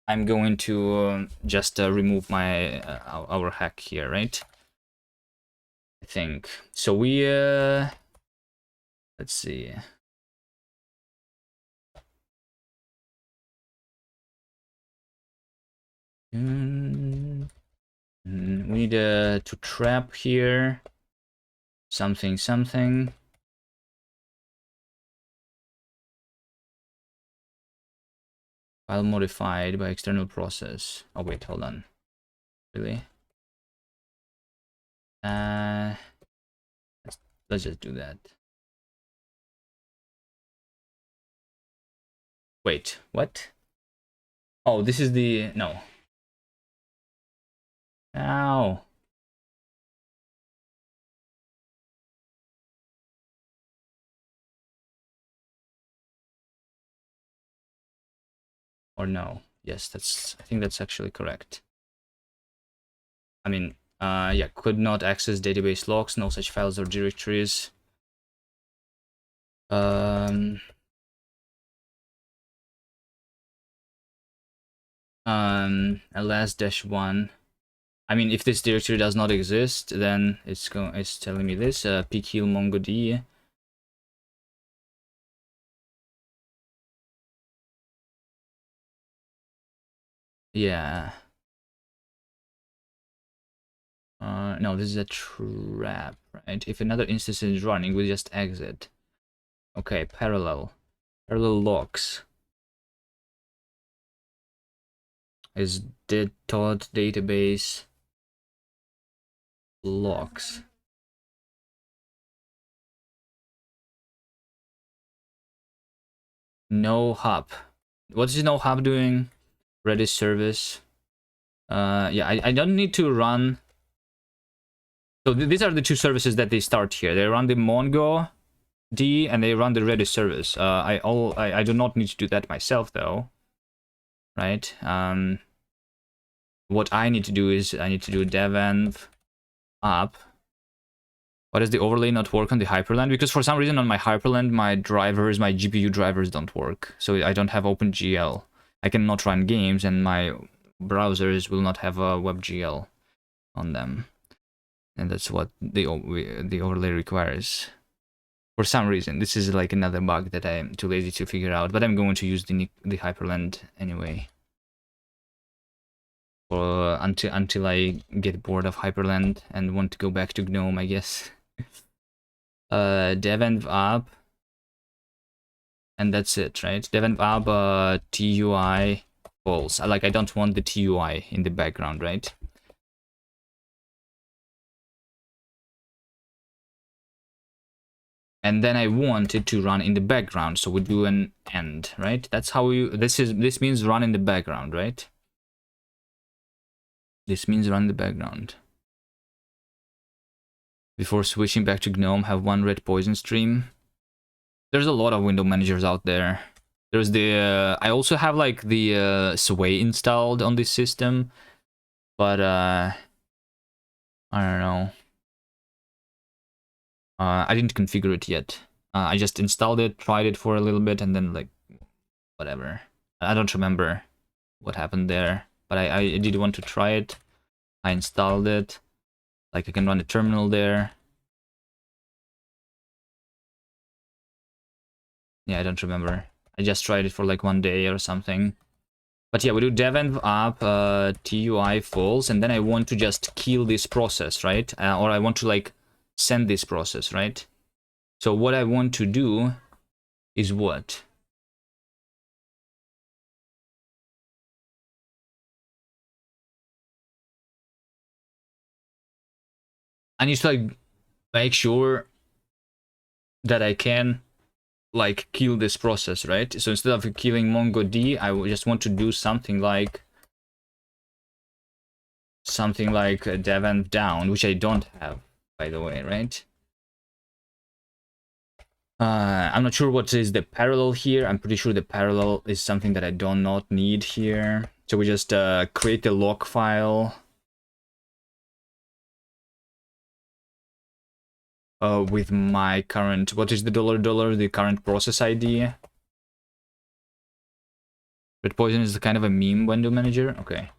I'm going to just remove my our hack here, right? I think so. We let's see. We need to trap here something. File modified by external process. Oh wait, hold on. Really? Let's just do that. Wait, what? Oh, this is the no. Ow. Or no. Yes, I think that's actually correct. I mean, yeah, could not access database logs, no such files or directories. ls-1. I mean, if this directory does not exist, then it's telling me this, pkill mongod. Yeah. No, this is a trap, right? If another instance is running, we just exit. Okay, parallel logs is did taught database logs. No hub. What is no hub doing? Redis service. Yeah, I don't need to run. So these are the 2 services that they start here. They run the mongod and they run the Redis service. I do not need to do that myself though, right? What I need to do is I need to do devenv up. Why does the overlay not work on the hyperland? Because for some reason on my hyperland, my GPU drivers don't work. So I don't have OpenGL. I cannot run games, and my browsers will not have a WebGL on them. And that's what the overlay requires. For some reason, this is like another bug that I'm too lazy to figure out, but I'm going to use the hyperland anyway. Or until I get bored of hyperland and want to go back to GNOME, I guess. Devenv up, and that's it, right? Devenv up, TUI false. I don't want the TUI in the background, right? and then I want it to run in the background, so we do an end, right? That's how you, this means run in the background, right? This means run in the background. Before switching back to GNOME, have one red poison stream. There's a lot of window managers out there. There's the, I also have like the Sway installed on this system, but I don't know. I didn't configure it yet. I just installed it, tried it for a little bit, and then like, whatever. I don't remember what happened there, but I did want to try it. I installed it. Like I can run the terminal there. Yeah, I don't remember. I just tried it for like 1 day or something. But yeah, we do dev env up TUI false, and then I want to just kill this process, right? Or I want to like send this process, right? So what I want to do is what? I need to like make sure that I can like kill this process, right? So instead of killing MongoD, I just want to do something like dev env down, which I don't have, by the way, right? I'm not sure what is the parallel here. I'm pretty sure the parallel is something that I do not need here. So we just create a log file with my current, what is the $, the current process ID. Red Poison is kind of a meme window manager. Okay.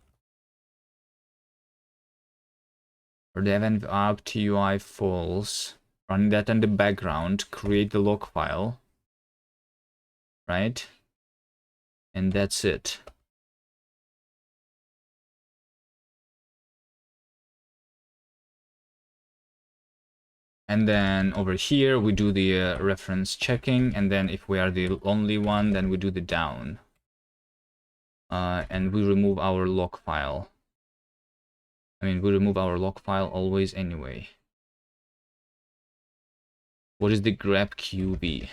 Or dev env up TUI false. Running that in the background, create the log file, right? And that's it. And then over here, we do the reference checking. And then if we are the only one, then we do the down. And we remove our log file. I mean, we remove our log file always anyway. What is the grep QB?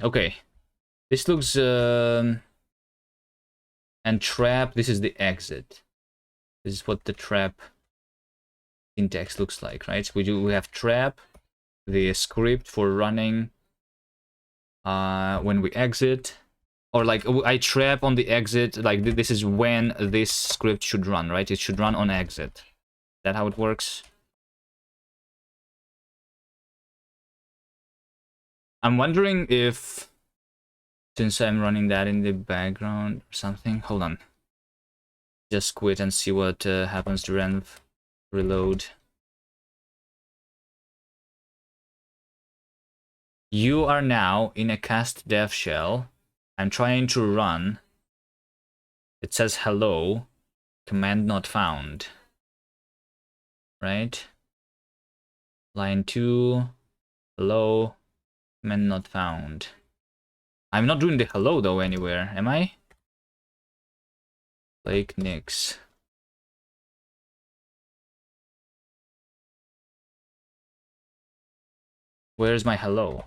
Okay. This looks... and trap, this is the exit. This is what the trap syntax looks like, right? We have trap, the script for running when we exit, or like I trap on the exit, like this is when this script should run, right? It should run on exit. Is that how it works? I'm wondering if, since I'm running that in the background or something, hold on. Just quit and see what happens to renv reload. You are now in a cast dev shell. I'm trying to run. It says hello, command not found. Right? Line 2, hello, command not found. I'm not doing the hello though anywhere, am I? Like Nix. Where's my hello?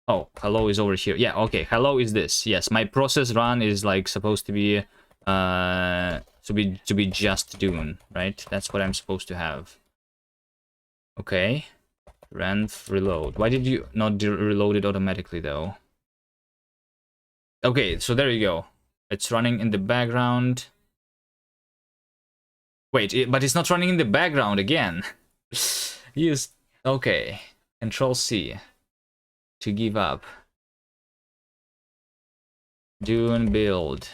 Oh, hello is over here. Yeah, okay, hello is this. Yes, my process run is like supposed to be to be just doing, right? That's what I'm supposed to have. Okay. Renv reload. Why did you not reload it automatically though? Okay, so there you go. It's running in the background. Wait, but it's not running in the background again. Use, okay. Control C to give up. Dune build.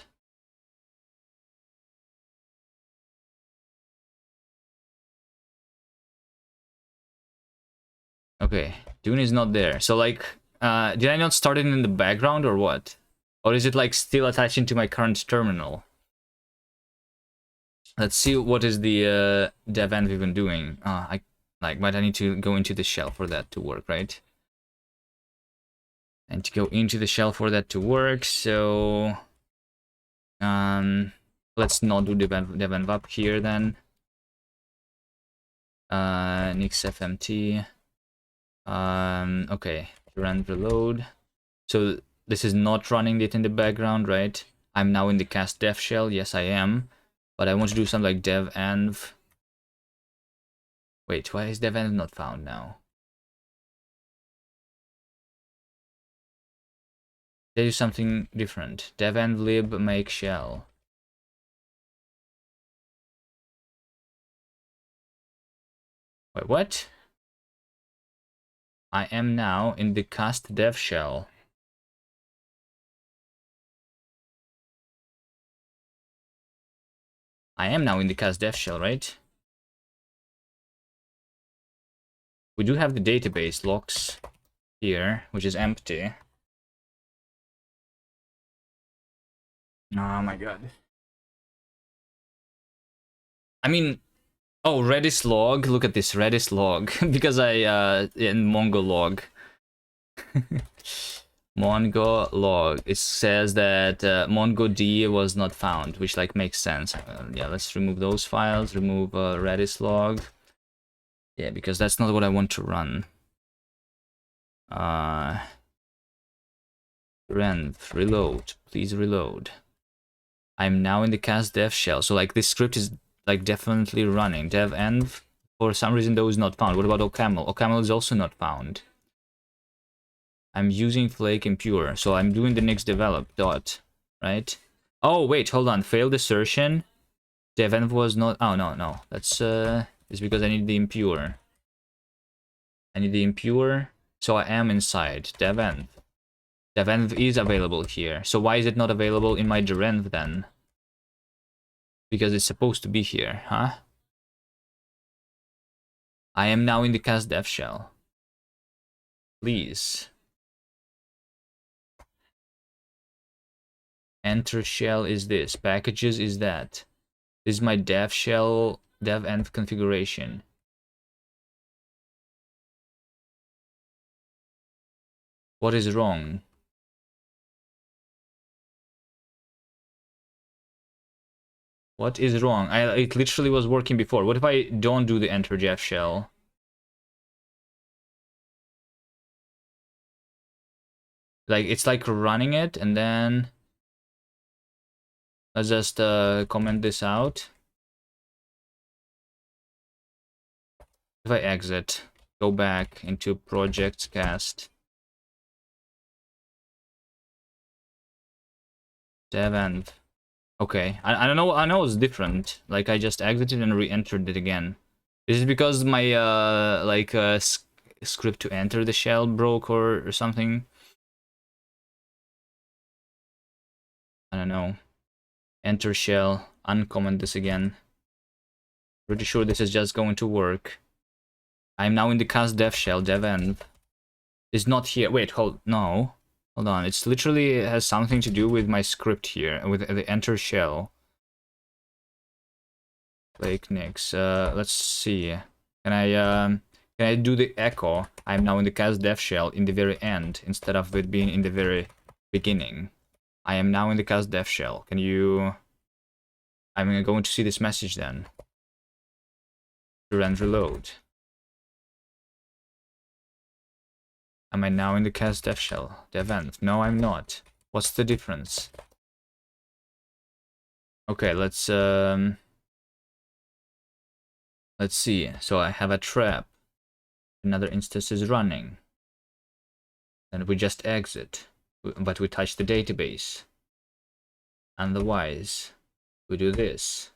Okay, Dune is not there. So like, did I not start it in the background or what? Or is it like still attaching to my current terminal? Let's see what is the dev env even doing. But I need to go into the shell for that to work, right? And to go into the shell for that to work, so let's not do dev env up here then. Nix fmt. Okay, run reload. So this is not running it in the background, right? I'm now in the cast dev shell. Yes, I am. But I want to do something like dev env. Wait, why is dev env not found now? They do something different. Dev env lib make shell. Wait, what? I am now in the cast dev shell. I am now in the cast dev shell, right? We do have the database logs here, which is empty. Oh my god. I mean, oh, Redis log. Look at this Redis log because I in Mongo log. Mongo log. It says that MongoD was not found, which like makes sense. Yeah, let's remove those files. Remove Redis log. Yeah, because that's not what I want to run. Renv, reload. Please reload. I'm now in the cast dev shell. So like this script is like definitely running. Dev env. For some reason those not found. What about OCaml? OCaml is also not found. I'm using flake impure. So I'm doing the Nix develop dot, right? Oh wait, hold on. Failed assertion. Dev env was not. Oh no. That's it's because I need the impure. I need the impure. So I am inside dev env. Dev env is available here. So why is it not available in my derenv then? Because it's supposed to be here, huh? I am now in the cast dev shell. Please. Enter shell is this. Packages is that. This is my dev shell, dev env configuration. What is wrong? What is wrong? It literally was working before. What if I don't do the enter dev shell? Like, it's like running it, and then... Let's just comment this out. If I exit, go back into projects cast. Dev env. Okay, I don't know. I know it's different. Like I just exited and re-entered it again. Is it because my script to enter the shell broke or something? I don't know. Enter shell. Uncomment this again. Pretty sure this is just going to work. I'm now in the cast dev shell. Dev env is not here. Wait, hold on. It's literally has something to do with my script here with the enter shell. Like Nix. Let's see. Can I do the echo? I'm now in the cast dev shell in the very end instead of it being in the very beginning. I am now in the cast dev shell. Can you? I'm going to see this message then. Run reload. Am I now in the cast dev shell? Dev env? No, I'm not. What's the difference? Okay, let's see. So I have a trap. Another instance is running. And we just exit. But we touch the database. Otherwise, we do this.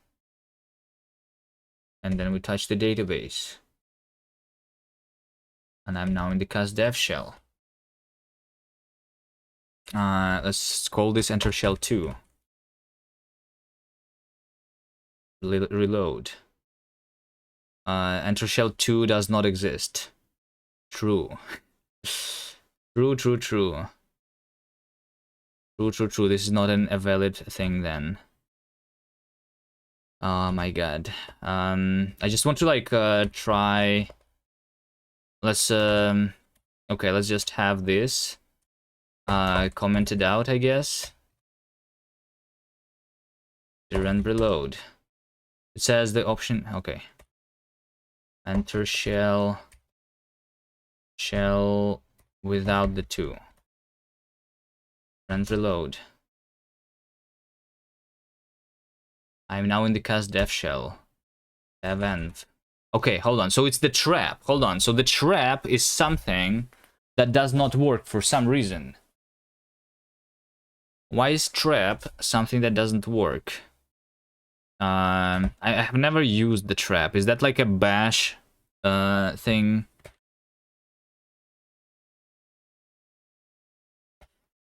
And then we touch the database. And I'm now in the cast dev shell. Let's call this enter shell 2. Reload. Enter shell 2 does not exist. True. True. True. This is not a valid thing then. Oh my god. I just want to like try. Let's okay, let's just have this commented out, I guess. Run reload. It says the option. Okay. Enter shell without the 2. And reload. I'm now in the cast dev shell. Dev env. Okay, hold on. So it's the trap. Hold on. So the trap is something that does not work for some reason. Why is trap something that doesn't work? I have never used the trap. Is that like a bash thing?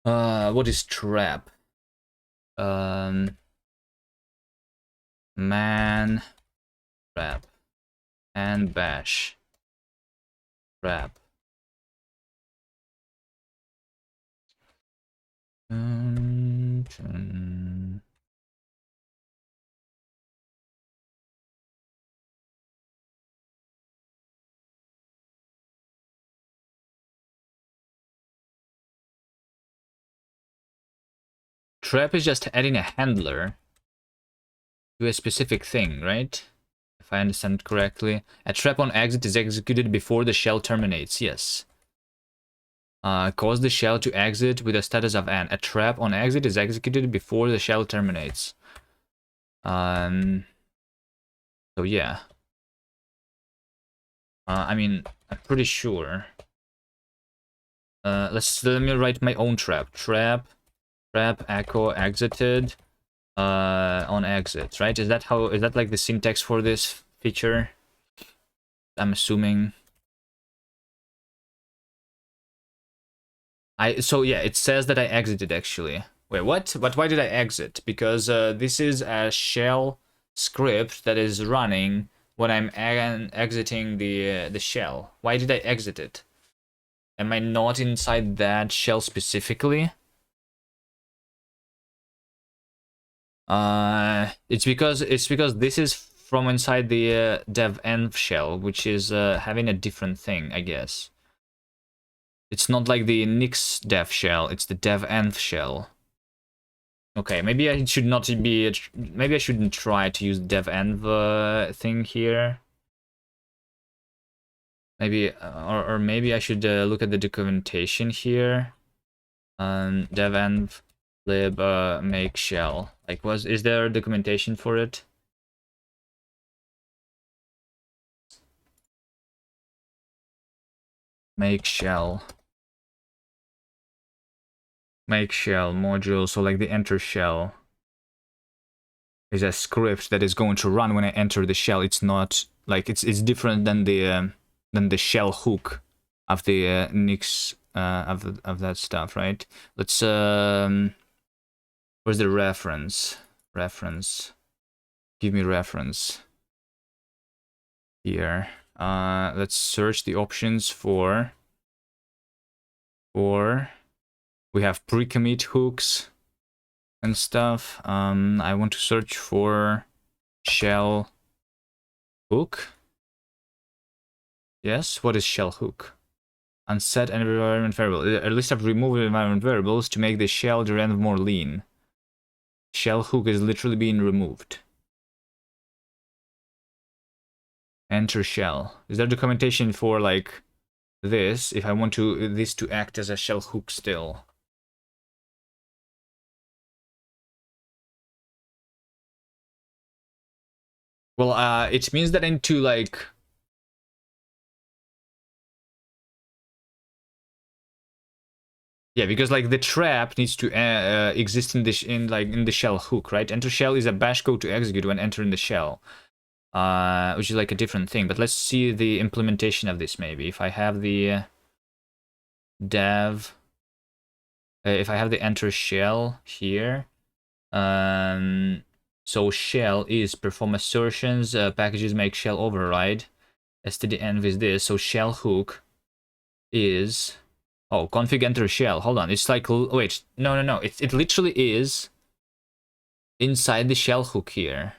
What is trap? Man trap and bash trap. Trap is just adding a handler to a specific thing, right? If I understand correctly. A trap on exit is executed before the shell terminates, yes. Cause the shell to exit with a status of N. A trap on exit is executed before the shell terminates. So yeah. I mean, I'm pretty sure. Let me write my own trap. Trap echo exited on exit, right? Is that like the syntax for this feature? I'm assuming. So yeah, it says that I exited actually. Wait, what? But why did I exit? Because this is a shell script that is running when I'm exiting the shell. Why did I exit it? Am I not inside that shell specifically? It's because this is from inside the dev env shell, which is having a different thing, I guess. It's not like the Nix dev shell, it's the dev env shell. Okay, maybe I should not be. Maybe I shouldn't try to use dev env thing here. Maybe, or maybe I should look at the documentation here. Dev env lib make shell. Like, is there documentation for it? Make shell module. So like the enter shell is a script that is going to run when I enter the shell. It's not like it's different than the shell hook of the Nix of that stuff, right? Let's where's the reference? Give me reference here. Let's search the options for we have pre-commit hooks and stuff. I want to search for shell hook. Yes, what is shell hook? Unset environment variable. A list of removed environment variables to make the shell env more lean. Shell hook is literally being removed. Enter shell. Is there documentation for like this if I want this to act as a shell hook still? Well, it means that I need to like yeah, because like the trap needs to exist in the shell hook, right? Enter shell is a bash code to execute when entering the shell, which is like a different thing. But let's see the implementation of this maybe. If I have the dev, if I have the enter shell here, so shell is perform assertions, packages make shell override, std-env is this, so shell hook is. Oh, config enter shell. Hold on. It's like, wait, no. It literally is inside the shell hook here.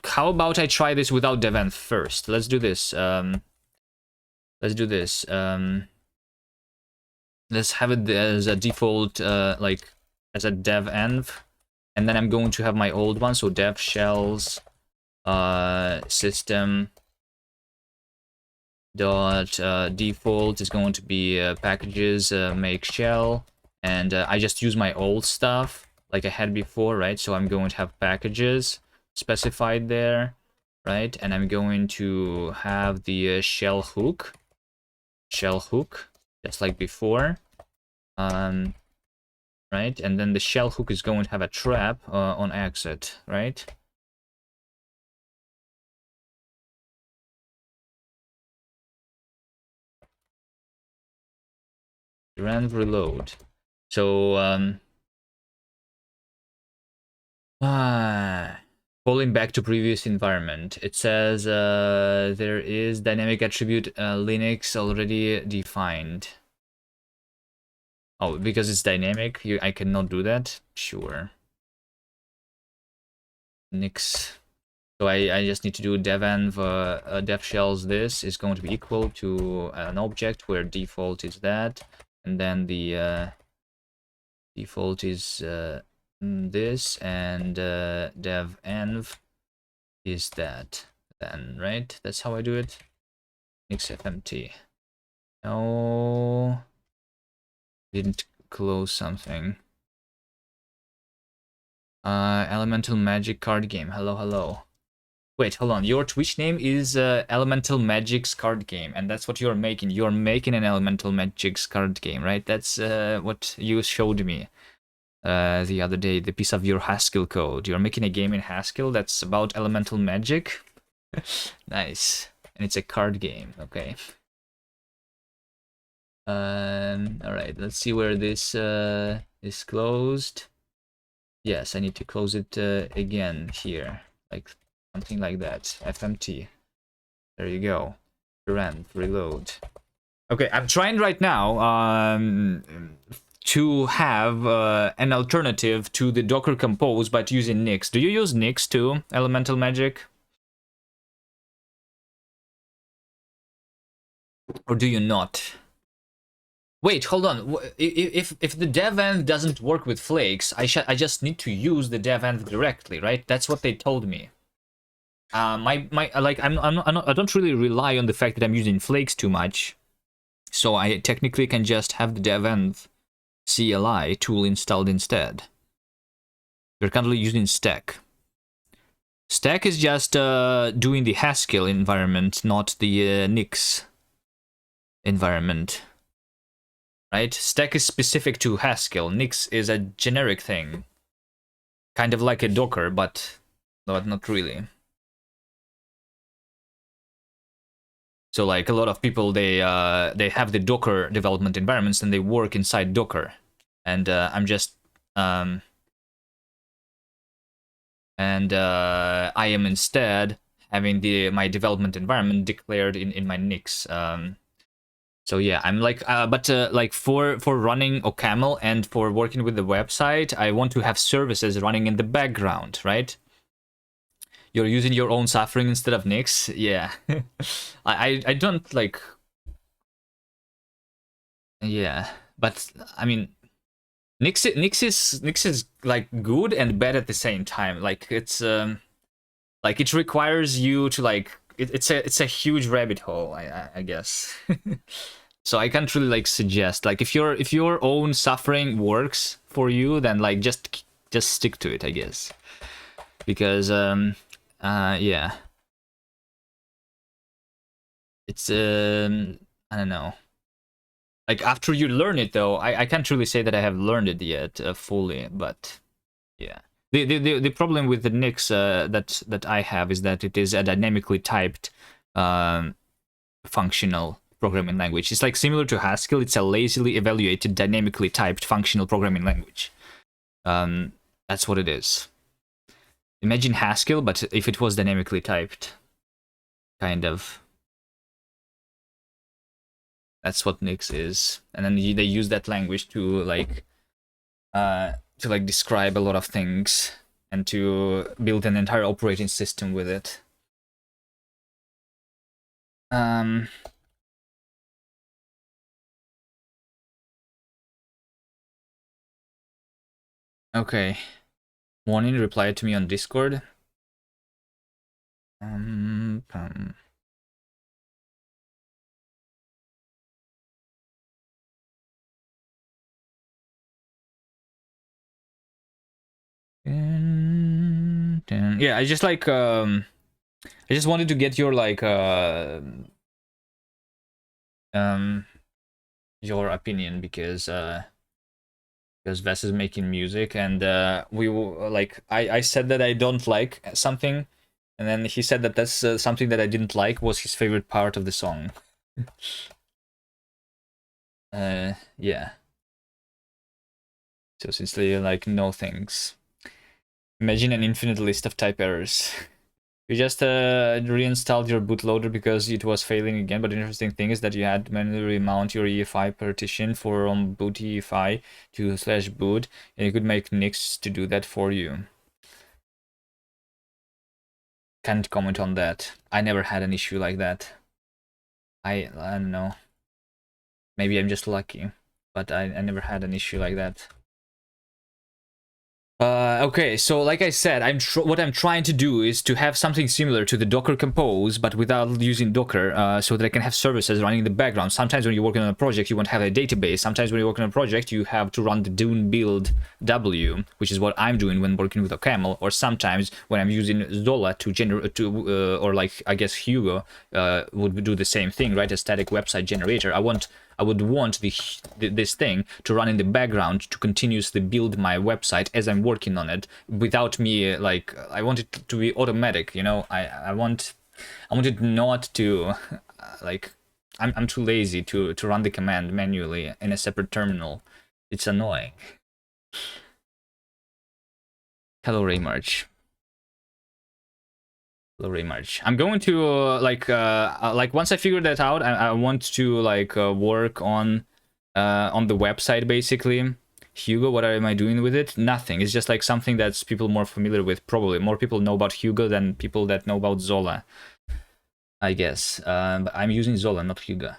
How about I try this without devenv first? Let's do this. Let's do this. Let's have it as a default, like as a devenv, and then I'm going to have my old one. So dev shells system dot default is going to be packages make shell, and I just use my old stuff like I had before, right? So I'm going to have packages specified there, right? And I'm going to have the shell hook just like before, right? And then the shell hook is going to have a trap on exit, right? Run reload. So falling back to previous environment, it says there is dynamic attribute Linux already defined. Oh, because it's dynamic, I cannot do that? Sure. Nix. So I just need to do devenv def shells. This is going to be equal to an object where default is that, and then the default is this, and dev env is that. Then, right? That's how I do it. Nix fmt. No, didn't close something. Elemental Magic card game. Hello, hello. Wait, hold on. Your Twitch name is Elemental Magic's card game, and that's what you're making. You're making an Elemental Magic's card game, right? That's what you showed me the other day, the piece of your Haskell code. You're making a game in Haskell that's about Elemental Magic? Nice. And it's a card game, okay. Alright, let's see where this is closed. Yes, I need to close it again here, like something like that. FMT. There you go. Run, reload. Okay, I'm trying right now to have an alternative to the Docker Compose, but using Nix. Do you use Nix too, Elemental Magic? Or do you not? Wait, hold on. If the devenv doesn't work with flakes, I just need to use the devenv directly, right? That's what they told me. Like I don't really rely on the fact that I'm using flakes too much, so I technically can just have the devenv CLI tool installed instead. We're currently using Stack. Stack is just doing the Haskell environment, not the Nix environment. Right? Stack is specific to Haskell. Nix is a generic thing. Kind of like a Docker, but not really. So like a lot of people, they have the Docker development environments and they work inside Docker. And I'm just I am instead having my development environment declared in my Nix. So yeah, I'm like, but like for running OCaml and for working with the website, I want to have services running in the background, right? You're using your own suffering instead of Nix, yeah. I don't like, yeah, but I mean, Nix is like good and bad at the same time. Like it's like it requires you to like it's a huge rabbit hole, I guess. So I can't really like suggest, like if your own suffering works for you, then like just stick to it, I guess. Because yeah. It's I don't know. Like after you learn it though, I can't really say that I have learned it yet fully, but yeah. The problem with the Nix that I have is that it is a dynamically typed functional programming language. It's like similar to Haskell. It's a lazily evaluated, dynamically typed functional programming language. That's what it is. Imagine Haskell, but if it was dynamically typed, kind of. That's what Nix is, and then they use that language to like describe a lot of things and to build an entire operating system with it. Okay. Morning replied to me on Discord. Pum. Yeah, I just like I just wanted to get your like um your opinion because Vess is making music and we like I said that I don't like something and then he said that that's something that I didn't like was his favorite part of the song. Yeah. So sincerely like no thanks. Imagine an infinite list of type errors. You just reinstalled your bootloader because it was failing again, but the interesting thing is that you had to manually mount your EFI partition from boot EFI to /boot, and you could make Nix to do that for you. Can't comment on that. I never had an issue like that. I don't know. Maybe I'm just lucky, but I never had an issue like that. Okay, so like I said, what I'm trying to do is to have something similar to the Docker Compose, but without using Docker, so that I can have services running in the background. Sometimes when you're working on a project, you won't have a database. Sometimes when you're working on a project, you have to run the Dune build W, which is what I'm doing when working with OCaml, or sometimes when I'm using Zola to generate, or like I guess Hugo would do the same thing, right? A static website generator. I would want this thing to run in the background to continuously build my website as I'm working on it without me like I want it to be automatic, you know. I want it not to like I'm too lazy to run the command manually in a separate terminal. It's annoying. Hello Raymarch. March. I'm going to like once I figure that out, I want to like work on the website basically. Hugo, what am I doing with it? Nothing. It's just like something that's people more familiar with. Probably more people know about Hugo than people that know about Zola, I guess. But I'm using Zola, not Hugo.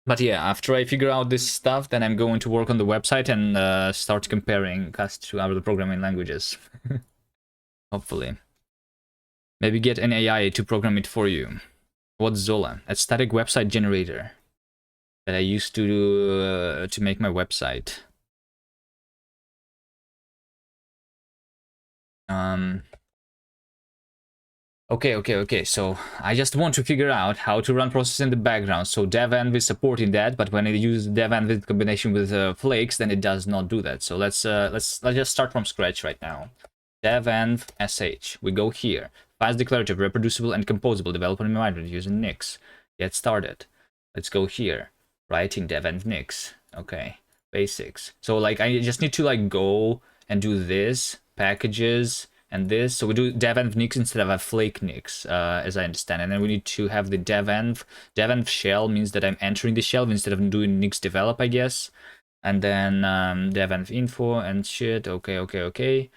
But yeah, after I figure out this stuff, then I'm going to work on the website and start comparing us to other programming languages. Hopefully. Maybe get an AI to program it for you. What's Zola? A static website generator that I used to make my website. Okay. So I just want to figure out how to run processes in the background. So devenv is supporting that, but when I use devenv in combination with flakes, then it does not do that. So let's just start from scratch right now. Devenv sh. We go here. Fast declarative, reproducible, and composable development environment using Nix. Get started. Let's go here. Writing devenv Nix. Okay. Basics. So like I just need to like go and do this packages and this. So we do devenv Nix instead of a flake Nix, as I understand. And then we need to have the devenv. Devenv shell means that I'm entering the shell instead of doing Nix develop, I guess. And then devenv info and shit. Okay.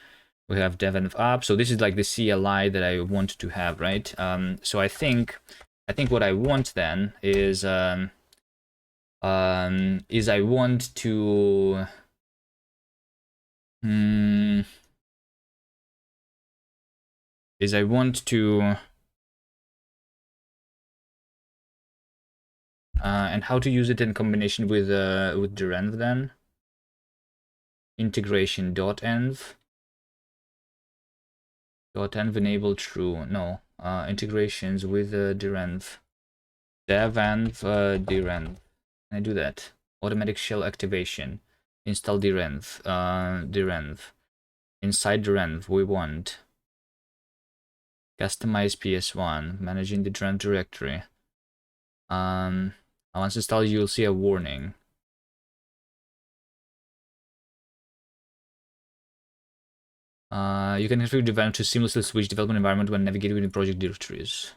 We have devenv up. So this is like the CLI that I want to have, right? So I think what I want then is I want to and how to use it in combination with derenv then. Integration .env enable true. No, integrations with derenv. Devenv derenv. Can I do that? Automatic shell activation. Install derenv. Derenv. Inside derenv, we want customize PS1, managing the derenv directory. Once installed, you'll see a warning. You can configure develop to seamlessly switch development environment when navigating within project directories.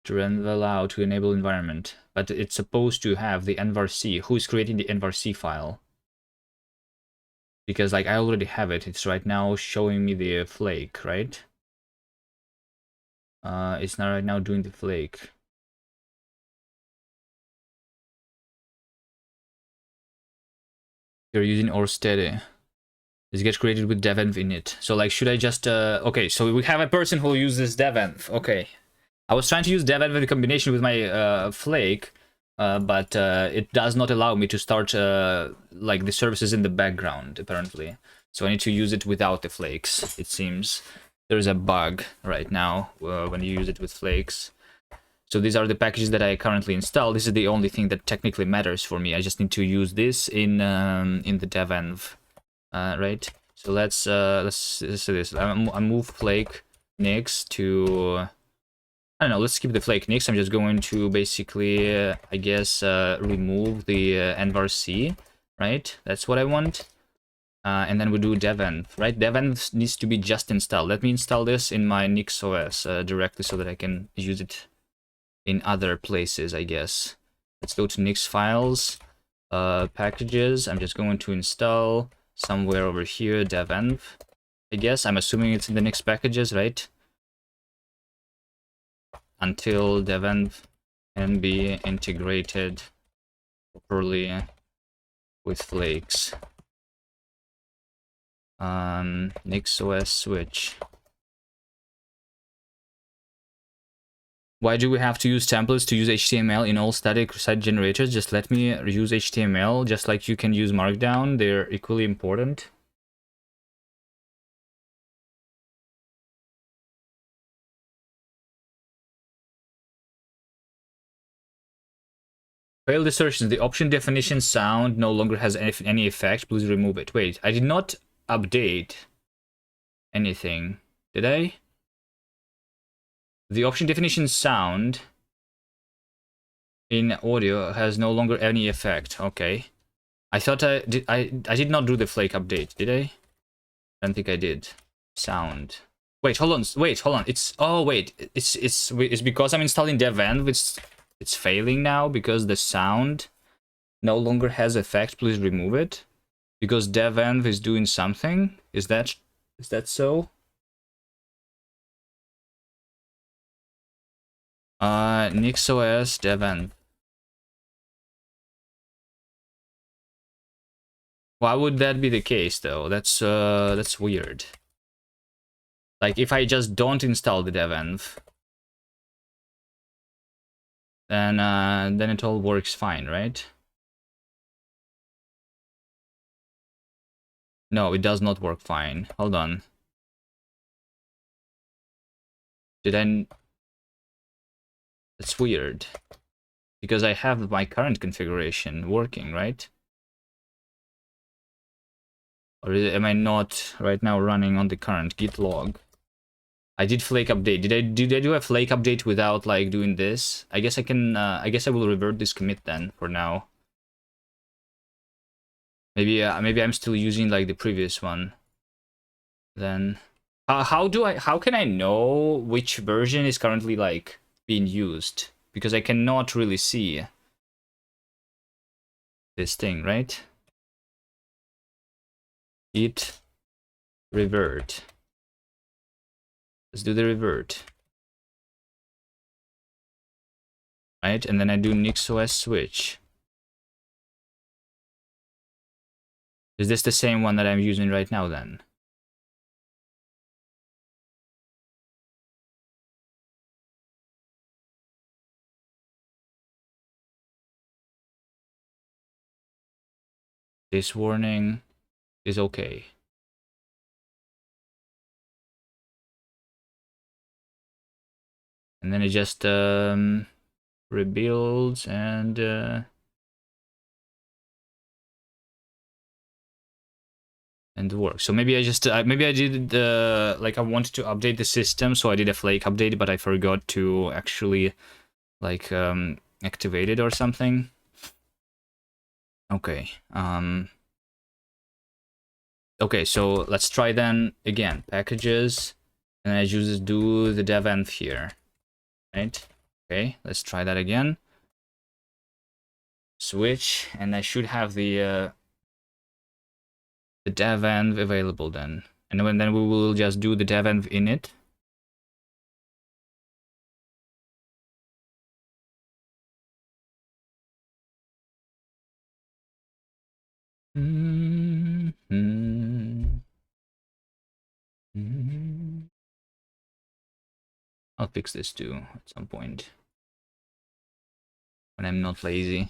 Derenv allow to enable environment, but it's supposed to have the envarc. Who is creating the envarc file? Because like I already have it. It's right now showing me the flake, right? It's not right now doing the flake. You're using or steady. This gets created with devenv init. So like, should I just okay? So we have a person who uses devenv. Okay, I was trying to use devenv in combination with my flake, but it does not allow me to start like the services in the background apparently. So I need to use it without the flakes. It seems there's a bug right now when you use it with flakes. So these are the packages that I currently installed. This is the only thing that technically matters for me. I just need to use this in the devenv, right? So let's do this. I move flake nix to, I don't know. Let's keep the flake nix. I'm just going to basically, I guess, remove the nvarc, right? That's what I want. And then we do devenv, right? Devenv needs to be just installed. Let me install this in my NixOS directly so that I can use it in other places, I guess. Let's go to Nix files, packages. I'm just going to install somewhere over here devenv. I guess I'm assuming it's in the Nix packages, right? Until devenv can be integrated properly with flakes. NixOS switch. Why do we have to use templates to use HTML in all static site generators? Just let me use HTML, just like you can use Markdown. They're equally important. Failed assertions. The option definition sound no longer has any effect. Please remove it. Wait, I did not update anything. Did I? The option definition sound in audio has no longer any effect. Okay. I thought I did not do the flake update, did I? I don't think I did. Sound. Wait, hold on. Wait, hold on. It's, oh wait, it's because I'm installing devenv. It's failing now because the sound no longer has effect. Please remove it because devenv is doing something. Is that so? NixOS devenv. Why would that be the case though? That's weird. Like if I just don't install the devenv, then it all works fine, right? No, it does not work fine. Hold on. Did I? That's weird. Because I have my current configuration working, right? Or am I not right now running on the current git log? I did flake update. Did I do a flake update without like doing this? I guess I can. I guess I will revert this commit then for now. Maybe maybe I'm still using like the previous one. Then how can I know which version is currently like being used? Because I cannot really see this thing, right? Git revert. Let's do the revert. Right, and then I do NixOS switch. Is this the same one that I'm using right now then? This warning is okay. And then it just rebuilds and works. So maybe I just maybe I did like I wanted to update the system, so I did a flake update, but I forgot to actually like activate it or something. Okay. Okay, so let's try then again. Packages, and I just do the devenv here, right? Okay, let's try that again. Switch, and I should have the devenv available then. And then we will just do the devenv init. I'll fix this too at some point when I'm not lazy.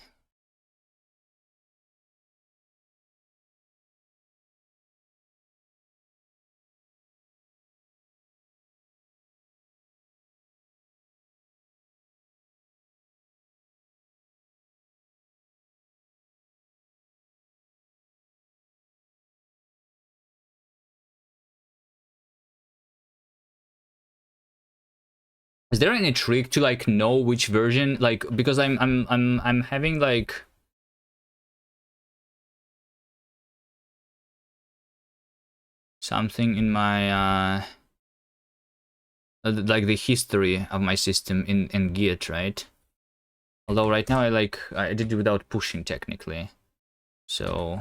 Is there any trick to like know which version? Like, because I'm having like something in my like the history of my system in Git, right? Although right now I did it without pushing technically. So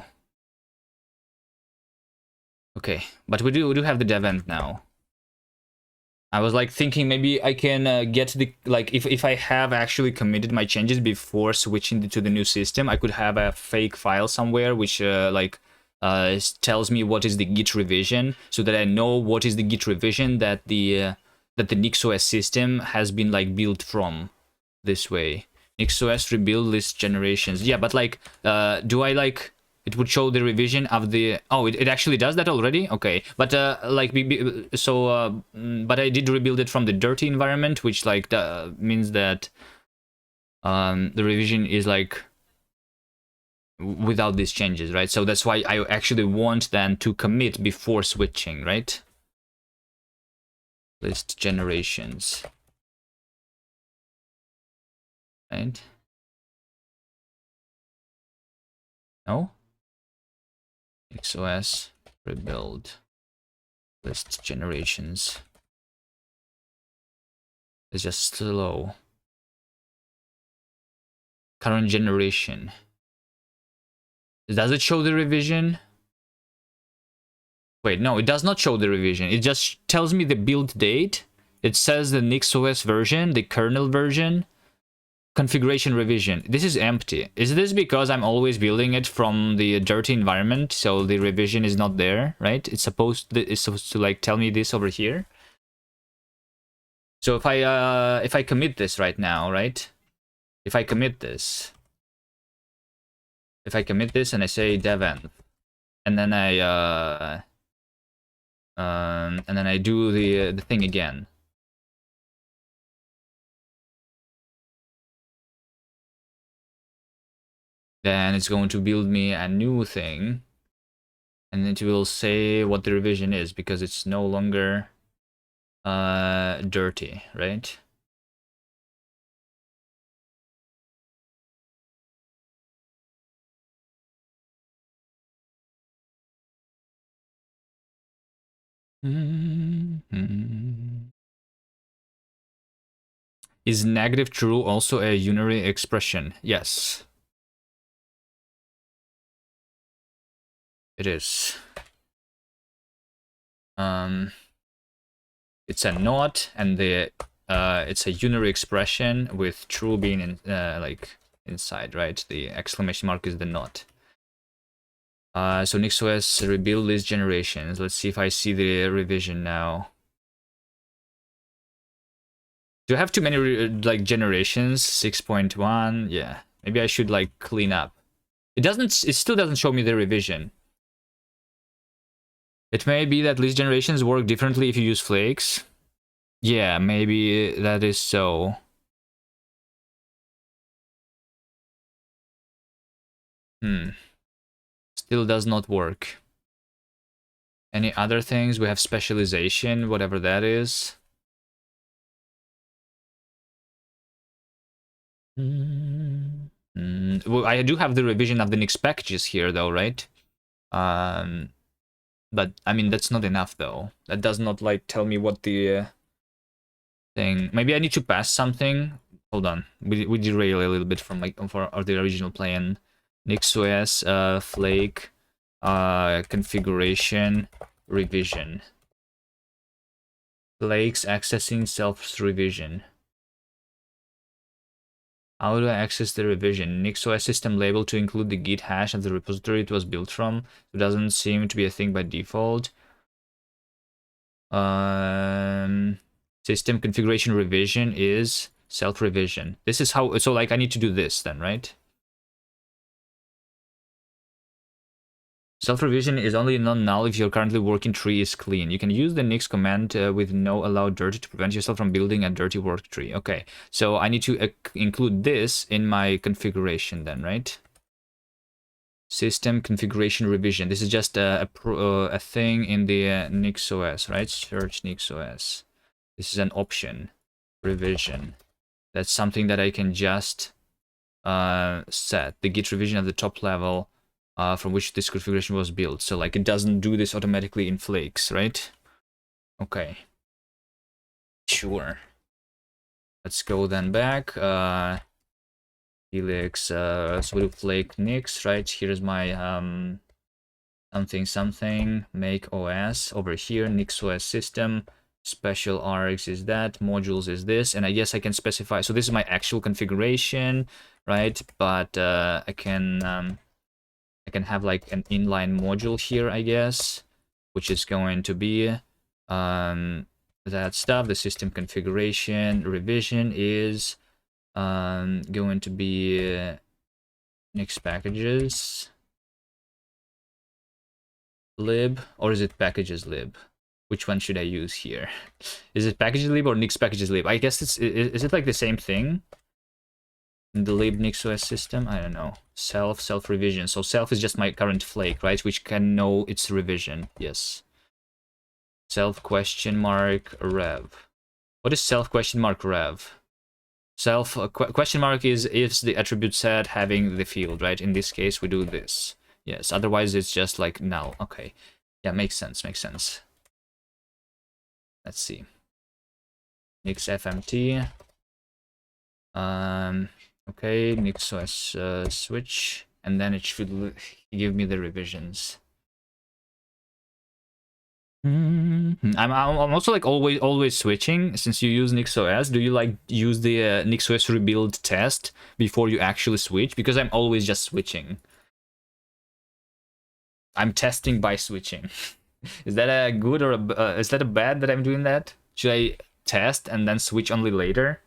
okay, but we do have the dev end now. I was like thinking maybe I can get the like if I have actually committed my changes before switching to the new system, I could have a fake file somewhere which tells me what is the Git revision, so that I know what is the Git revision that the NixOS system has been like built from. This way, NixOS rebuild list generations. Yeah, but like, do I like? It would show the revision of the... Oh, it actually does that already? Okay. But, like, but I did rebuild it from the dirty environment, which, like, means that the revision is, like, without these changes, right? So that's why I actually want then to commit before switching, right? List generations. Right? No? XOS rebuild list generations. It's just slow. Current generation. Does it show the revision? Wait, no, it does not show the revision. It just tells me the build date. It says the NixOS version, the kernel version, configuration revision. This is empty. Is this because I'm always building it from the dirty environment, so the revision is not there, right? It's supposed to like tell me this over here. So if I commit this right now, right? If I commit this and I say dev-env, and then I do the thing again. Then it's going to build me a new thing, and it will say what the revision is because it's no longer dirty, right? Is negative true also a unary expression? Yes. It is. It's a not, and it's a unary expression with true being in like inside, right? The exclamation mark is the not. So NixOS rebuild list generations. Let's see if I see the revision now. Do I have too many like generations? 6.1. Yeah, maybe I should like clean up. It still doesn't show me the revision. It may be that list generations work differently if you use flakes. Yeah, maybe that is so. Still does not work. Any other things? We have specialization, whatever that is. Well, I do have the revision of the Nix packages here, though, right? But I mean that's not enough, though. That does not like tell me what the thing. Maybe I need to pass something. Hold on, we derail a little bit from like for the original plan. NixOS flake configuration revision. Flakes accessing self revision. How do I access the revision? NixOS system label to include the git hash of the repository it was built from. It doesn't seem to be a thing by default. System configuration revision is self-revision. This is how, so like I need to do this then, right? Self-revision is only non-null if your currently working tree is clean. You can use the nix command with no allow dirty to prevent yourself from building a dirty work tree. Okay, so I need to include this in my configuration then, right? System configuration revision. This is just a thing in the NixOS, right? Search NixOS. This is an option. Revision. That's something that I can just set. The git revision at the top level from which this configuration was built. So like it doesn't do this automatically in flakes, right? Okay. Sure. Let's go then back. Helix, so we do flake nix, right? Here's my something make OS over here, NixOS system. Special args is that, modules is this, and I guess I can specify. So this is my actual configuration, right? But I can have like an inline module here, I guess, which is going to be that stuff. The system configuration revision is going to be Nix packages lib, or is it packages lib? Which one should I use here? Is it packages lib or Nix packages lib? I guess it's, is it like the same thing? In the lib NixOS system? I don't know. Self revision. So self is just my current flake, right? Which can know its revision. Yes. Self question mark rev. What is self question mark rev? Self question mark is the attribute set having the field, right? In this case, we do this. Yes. Otherwise, it's just like null. Okay. Yeah, makes sense. Makes sense. Let's see. Nix fmt. Okay, NixOS switch, and then it should give me the revisions. I'm also like always switching since you use NixOS. Do you like use the NixOS rebuild test before you actually switch? Because I'm always just switching. I'm testing by switching. Is that a good or is that a bad that I'm doing that? Should I test and then switch only later?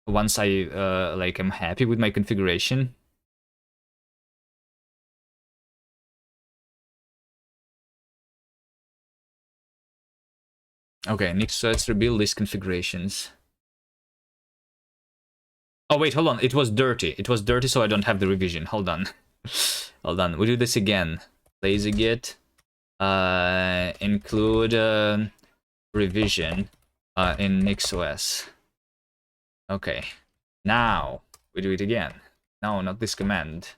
Once I like am happy with my configuration. Okay, next, so let's rebuild these configurations. Oh wait, hold on. It was dirty. It was dirty, so I don't have the revision. Hold on. Hold on. We do this again. Lazy git. Include revision in NixOS. Okay. Now we do it again. No, not this command.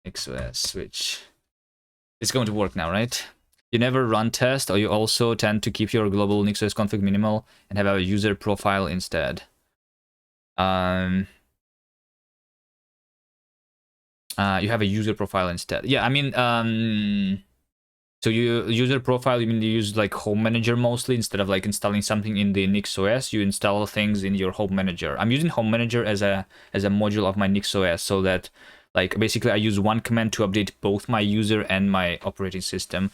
NixOS switch. It's going to work now, right? You never run test, or you also tend to keep your global NixOS config minimal and have a user profile instead. You have a user profile instead. Yeah, I mean, so you user profile, you mean you use like home manager mostly instead of like installing something in the NixOS. You install things in your home manager. I'm using home manager as a module of my NixOS, so that like basically I use one command to update both my user and my operating system.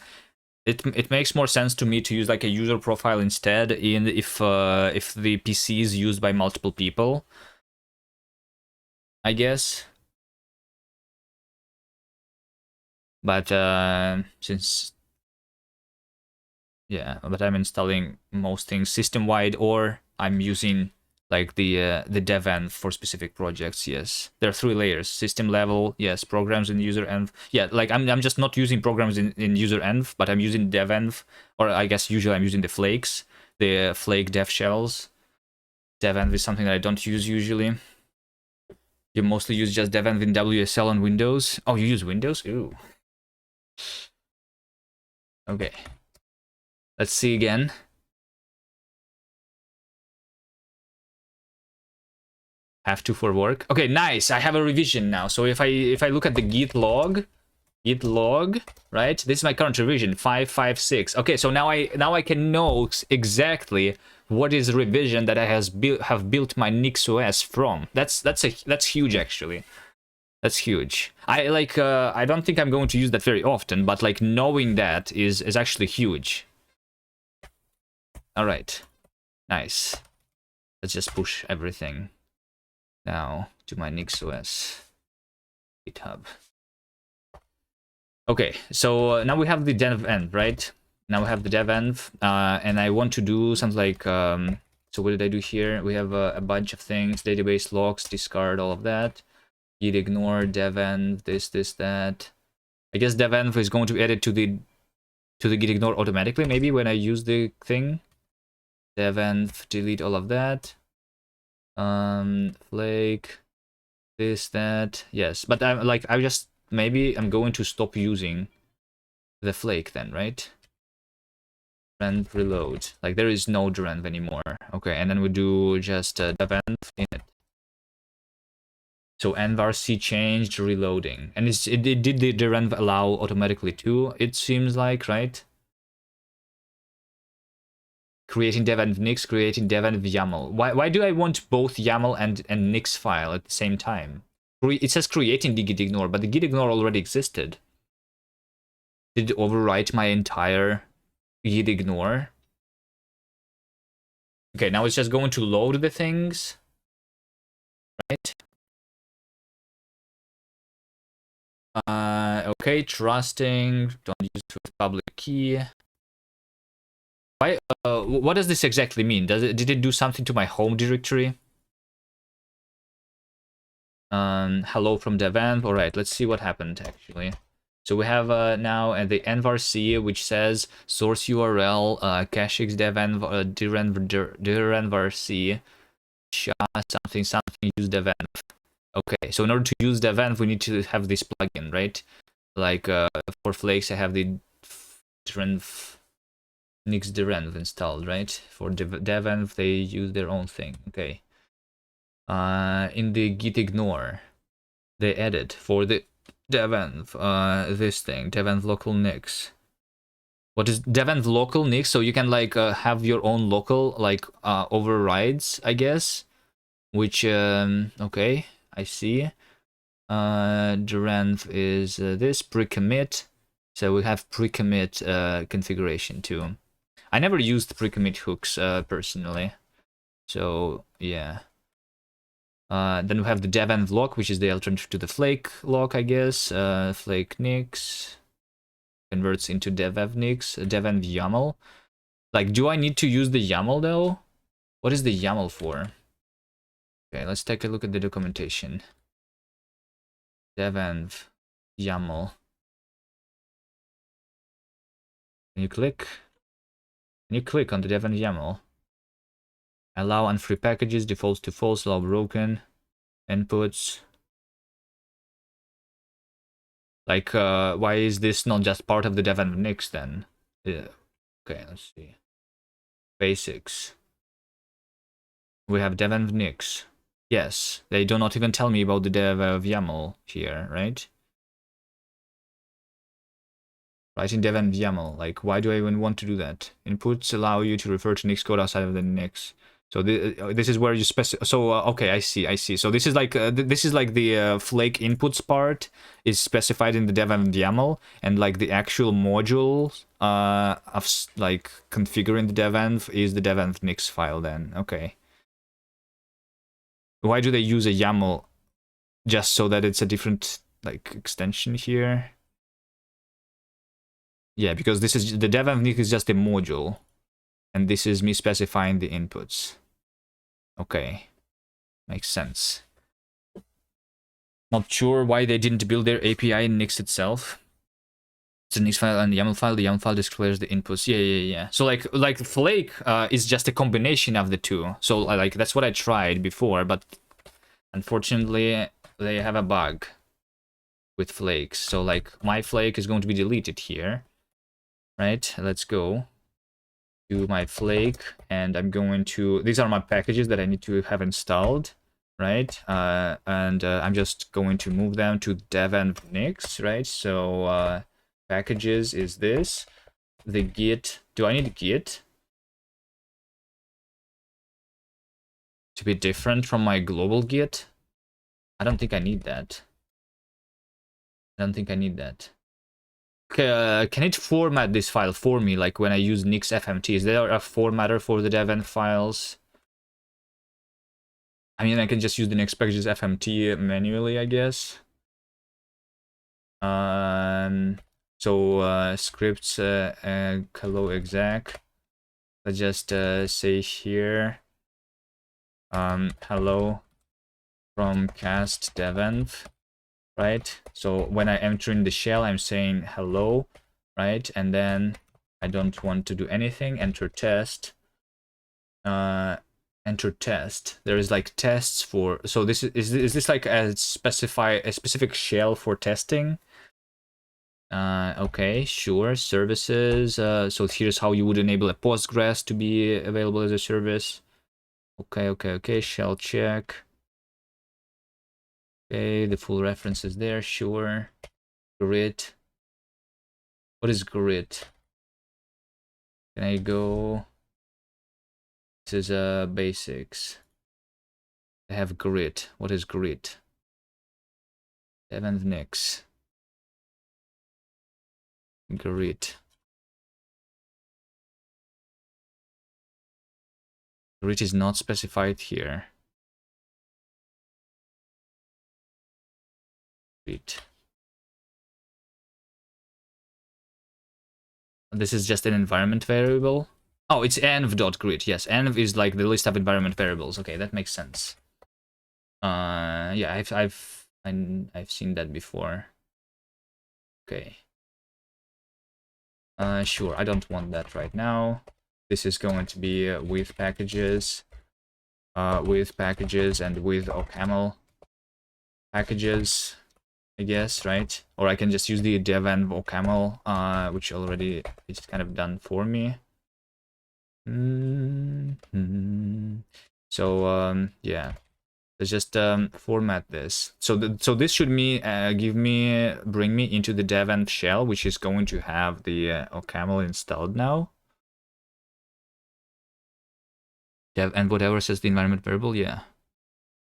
It makes more sense to me to use like a user profile instead if the PC is used by multiple people, I guess. But since yeah, but I'm installing most things system-wide, or I'm using like the devenv for specific projects. Yes, there are 3 layers: system level, yes, programs in user env. Yeah, like I'm just not using programs in user env, but I'm using devenv, or I guess usually I'm using the flakes, the flake dev shells. Devenv is something that I don't use usually. You mostly use just devenv in WSL on Windows. Oh, you use Windows? Ooh. Okay. Let's see again. Have to for work. Okay, nice. I have a revision now. So if I look at the git log, right? This is my current revision 556. Okay, so now I can know exactly what is revision that I have built my NixOS from. That's huge actually. That's huge. I don't think I'm going to use that very often, but like knowing that is actually huge. All right. Nice. Let's just push everything now to my NixOS GitHub. Okay, so now we have the dev env, right? Now we have the dev env, and I want to do something like, so what did I do here? We have a bunch of things, database logs, discard, all of that. Git ignore, dev env, this, that. I guess dev env is going to add it to the git ignore automatically, maybe when I use the thing. Dev env, delete all of that. Flake, this, that, yes. But I'm like, maybe I'm going to stop using the flake then, right? Devenv reload. Like there is no devenv anymore. Okay, and then we do just devenv init. So envrc changed reloading, and it did the devenv allow automatically too. It seems like, right? Creating devenv nix, creating devenv YAML. Why do I want both YAML and nix file at the same time? It says creating the git ignore, but the git ignore already existed. Did it overwrite my entire git ignore? Okay, now it's just going to load the things, right? Okay, trusting, don't use public key. Why? What does this exactly mean? Did it do something to my home directory? Hello from devenv. All right, let's see what happened actually. So we have now the envrc, which says source URL cachix devenv devenvrc something use devenv. Okay, so in order to use devenv, we need to have this plugin, right? Like for flakes, I have the devenv nix devenv installed, right? For devenv, they use their own thing. Okay. In the git ignore, they added for the devenv this thing, devenv local nix. What is devenv local nix? So you can like have your own local like overrides, I guess. Which okay, I see. Devenv is this pre-commit. So we have pre-commit configuration too. I never used pre-commit hooks personally. So yeah. Then we have the devenv lock, which is the alternative to the flake lock, I guess. Flake nix converts into devenv nix, devenv YAML. Like, do I need to use the YAML though? What is the YAML for? Okay, let's take a look at the documentation. Devenv YAML. Can you click? Can you click on the devenv YAML? Allow unfree packages, defaults to false, allow broken inputs. Like, why is this not just part of the devenv nix then? Yeah. Okay, let's see. Basics. We have devenv nix. Yes, they do not even tell me about the devenv YAML here, right? Writing devenv YAML, like, why do I even want to do that? Inputs allow you to refer to nix code outside of the nix. So this is where you specify. So okay, I see. So this is like the flake inputs part is specified in the devenv YAML, and like the actual module of like configuring the devenv is the devenv nix file. Then okay. Why do they use a YAML just so that it's a different like extension here? Yeah, because this is the devenv nix is just a module, and this is me specifying the inputs. Okay, makes sense. Not sure why they didn't build their API in Nix itself. It's a Nix file and the YAML file. The YAML file declares the inputs. Yeah. So like Flake is just a combination of the two. So like that's what I tried before, but unfortunately they have a bug with flakes. So like my flake is going to be deleted here, right? Let's go to my flake, and I'm going to. These are my packages that I need to have installed. Right, and I'm just going to move them to devenv nix, right? So packages is this. The git. Do I need git to be different from my global git? I don't think I need that. can it format this file for me, like when I use nixfmt? Is there a formatter for the devenv files? I mean, I can just use the nix packages fmt manually, I guess. So scripts hello exec. Let's just say here hello from cast devenv, right? So when I enter in the shell, I'm saying hello, right? And then I don't want to do anything. Enter test. Enter test. There is like tests for. So this is this like a specific shell for testing? Okay, sure. Services. So here's how you would enable a Postgres to be available as a service. Okay. Shell check. Okay, the full reference is there. Sure. Grid. What is grid? Can I go? This is basics. I have grid. What is grid? Devenv nix. Grid. Grid is not specified here. Grid. This is just an environment variable. Oh, it's env.grid. Yes, env is like the list of environment variables. Okay, that makes sense. Yeah, I've seen that before. Okay. Sure, I don't want that right now. This is going to be with packages, and with OCaml packages, I guess, right? Or I can just use the devenv OCaml, which already is kind of done for me. So yeah, let's just format this. So this should bring me into the devenv shell, which is going to have the OCaml installed now. Dev and whatever says the environment variable, yeah.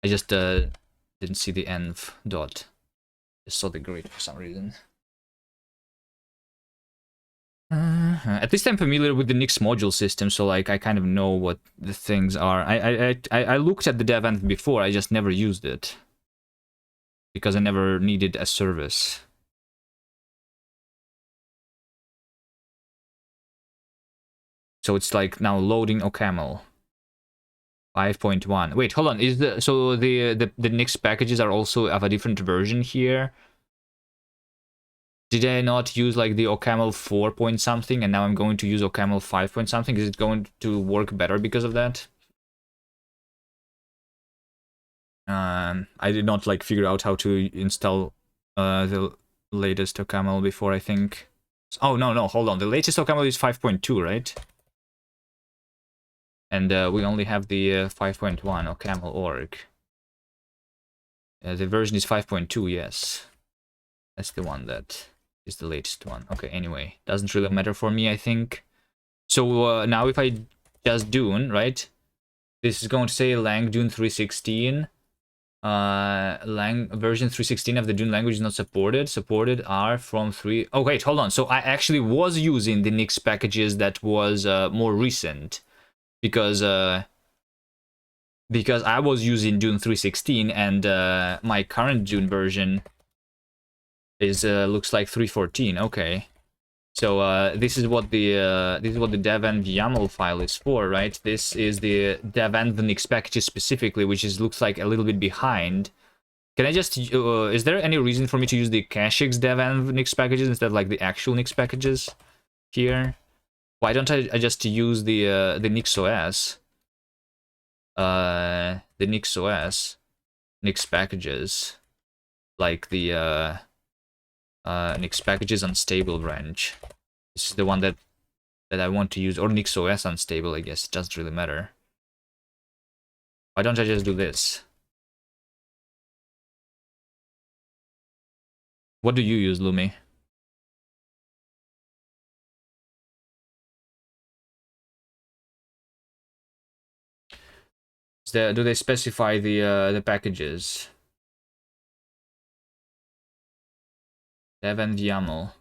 I just didn't see the env dot. Just saw the grid for some reason. At least I'm familiar with the Nix module system, so like I kind of know what the things are. I looked at the devenv before, I just never used it because I never needed a service. So it's like now loading OCaml 5.1. Wait, hold on. Is the Nix packages are also of a different version here? Did I not use like the OCaml 4 point something and now I'm going to use OCaml 5 point something? Is it going to work better because of that? I did not like figure out how to install the latest OCaml before, I think. Oh, no, hold on. The latest OCaml is 5.2, right? And we only have the 5.1 OCaml org. The version is 5.2, yes. That's the one that is the latest one. Okay, anyway, doesn't really matter for me, I think. So now if I just Dune, right? This is going to say lang Dune 316. Version 316 of the Dune language is not supported. Supported are from 3. Oh, wait, hold on. So I actually was using the Nix packages that was more recent. Because I was using Dune 316 and my current Dune version is looks like 314. Okay, so this is what the devenv YAML file is for, right? This is the devenv Nix packages specifically, which looks like a little bit behind. Can I just is there any reason for me to use the cachix devenv Nix packages instead of like the actual Nix packages here? Why don't I just use the NixOS? The NixOS Nix packages, like the Nix packages unstable branch. This is the one that I want to use, or NixOS unstable, I guess. It doesn't really matter. Why don't I just do this? What do you use, Lumi? Do they specify the packages? Dev and YAML.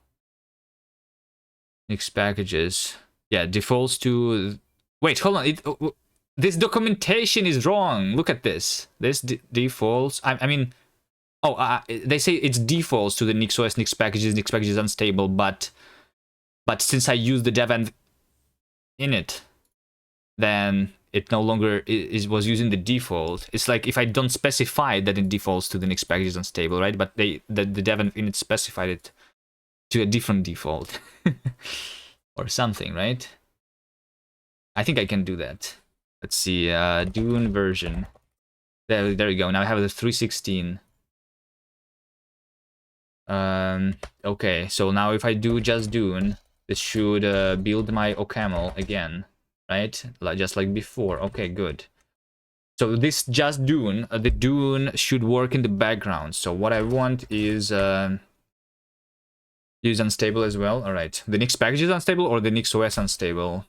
Nix packages. Yeah, defaults to. Wait, hold on. This documentation is wrong. Look at this. This defaults. I mean, oh, they say it's defaults to the NixOS Nix packages unstable, but since I use the dev in it, then it no longer was using the default. It's like if I don't specify that it defaults to the Nix packages unstable, right? But the dev init specified it to a different default or something, right? I think I can do that. Let's see, Dune version. There we go. Now I have the 3.16. Okay, so now if I do just Dune, this should build my OCaml again, right? Just like before. Okay, good. So this just Dune, the Dune should work in the background. So what I want is use unstable as well. All right, the Nix package is unstable or the NixOS unstable.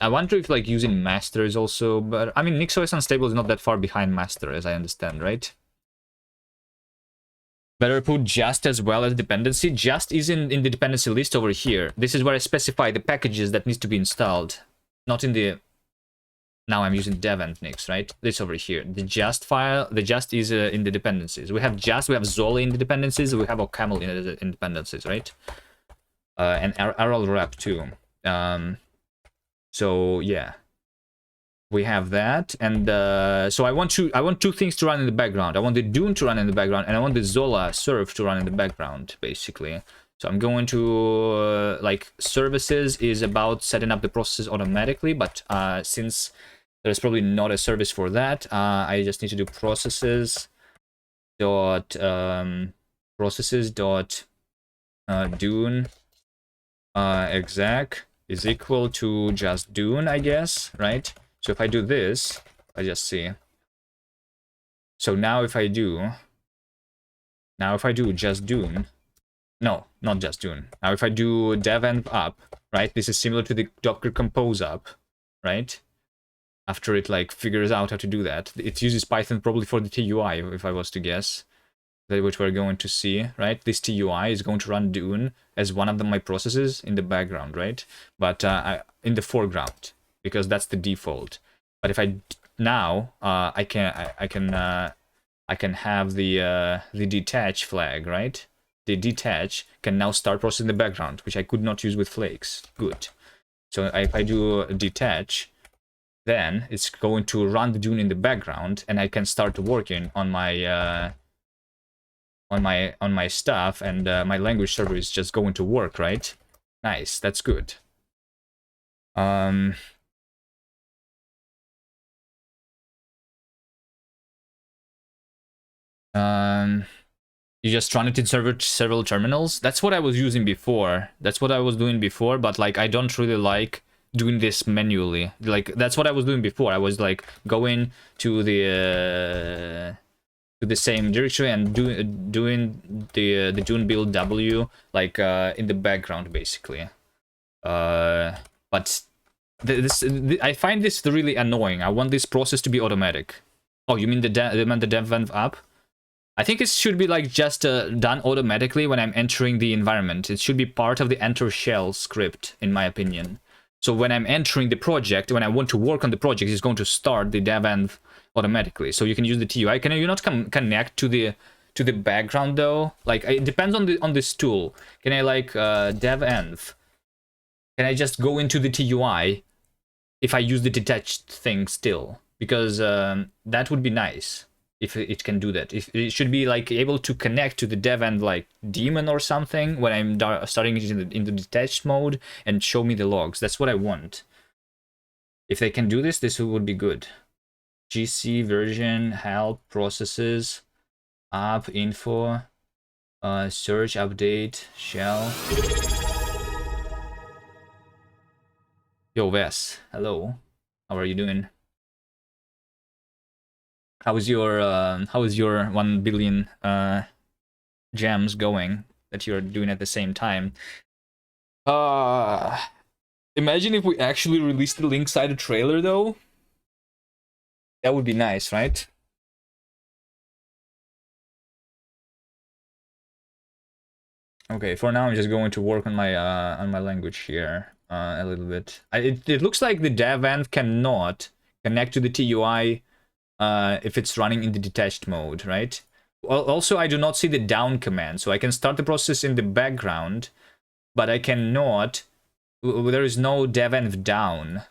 I wonder if like using master is also, but I mean NixOS unstable is not that far behind master as I understand, right? Better put just as well as dependency. Just is in the dependency list over here. This is where I specify the packages that needs to be installed, not in the. Now I'm using dev and Nix, right? This over here. The just file, the just is in the dependencies. We have just, we have Zola in the dependencies, we have OCaml in the dependencies, right? And RL rep too. So yeah, we have that, and so I want two things to run in the background. I want the Dune to run in the background, and I want the Zola serve to run in the background, basically. So I'm going to like services is about setting up the processes automatically, but since there's probably not a service for that, I just need to do processes dot Dune exec is equal to just Dune, I guess, right? So if I do this, I just see. So now if I do just Dune, no, not just Dune. Now if I do dev env up, right? This is similar to the Docker compose up, right? After it like figures out how to do that, it uses Python probably for the TUI, if I was to guess. Which we're going to see, right? This TUI is going to run Dune as one of my processes in the background, right? But in the foreground, because that's the default. But if I now I can have the detach flag, right? The detach can now start processing the background, which I could not use with flakes. Good. So if I do detach, then it's going to run the Dune in the background, and I can start working on my on my stuff, and my language server is just going to work, right? Nice, that's good. You just run it in several terminals. That's what I was using before. That's what I was doing before, but like I don't really like doing this manually. Like that's what I was doing before. I was like going to the same directory and doing the Dune build W like in the background basically. But I find this really annoying. I want this process to be automatic. Oh, you mean the dev env app? I think it should be like just done automatically when I'm entering the environment. It should be part of the enter shell script, in my opinion. So when I'm entering the project, when I want to work on the project, it's going to start the dev env automatically. So you can use the TUI. Can you not connect to the background though? Like it depends on this tool. Can I like dev env? Can I just go into the TUI if I use the detached thing still? Because that would be nice if it can do that. If it should be like able to connect to the dev env like daemon or something when I'm starting it in the detached mode and show me the logs. That's what I want. If they can do this, this would be good. GC version help processes app info search update shell. Yo Wes, hello, how are you doing? How is your 1 billion gems going that you're doing at the same time? Imagine if we actually released the link-sided trailer though. That would be nice, right? Okay, for now I'm just going to work on my language here a little bit. It looks like the dev env cannot connect to the TUI if it's running in the detached mode, right? Well, also I do not see the down command, so I can start the process in the background, but I cannot. There is no dev env down,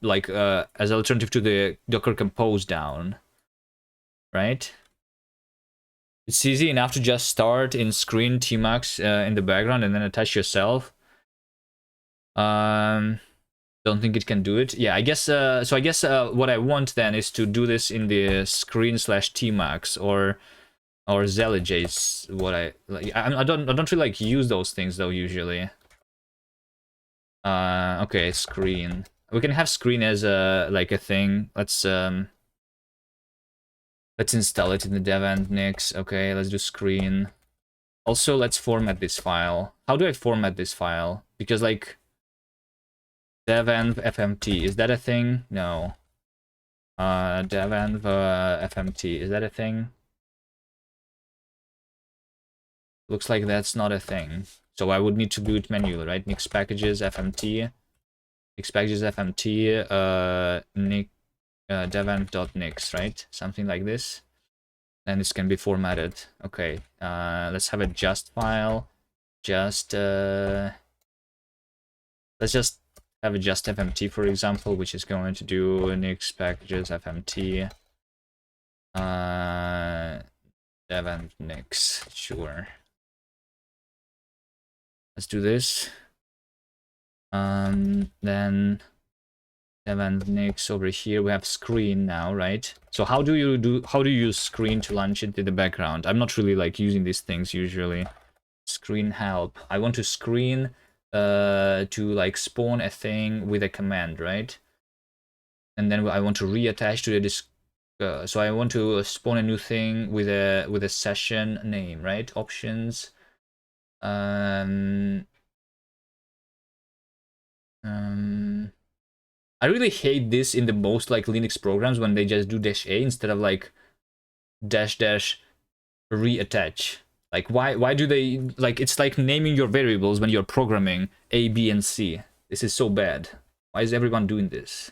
like as alternative to the Docker compose down, right? It's easy enough to just start in screen tmax in the background and then attach yourself. Don't think it can do it. Yeah, I guess. So I guess what I want then is to do this in the screen slash tmax or Zelij is what I like. I don't really like use those things though usually. Okay, screen. We can have screen as a like a thing. Let's install it in the dev and Nix. Okay, let's do screen. Also, let's format this file. How do I format this file? Because like devenv fmt, is that a thing? No. Devenv fmt, is that a thing? Looks like that's not a thing. So I would need to do it manually, right? Nix packages fmt, nix packages fmt, devenv.nix, right? Something like this. And this can be formatted. Okay. Let's have a just file. Just let's just have a just fmt, for example, which is going to do nix packages fmt devenv nix. Sure. Let's do this. Then devenv nix over here. We have screen now, right? So how do you use screen to launch into the background? I'm not really like using these things usually. Screen help. I want to screen to like spawn a thing with a command, right? And then I want to reattach to the disk. So I want to spawn a new thing with a session name, right? Options. I really hate this in the most like Linux programs when they just do -a instead of like dash dash reattach. Like why do they like it's like naming your variables when you're programming A, B, and C. This is so bad. Why is everyone doing this?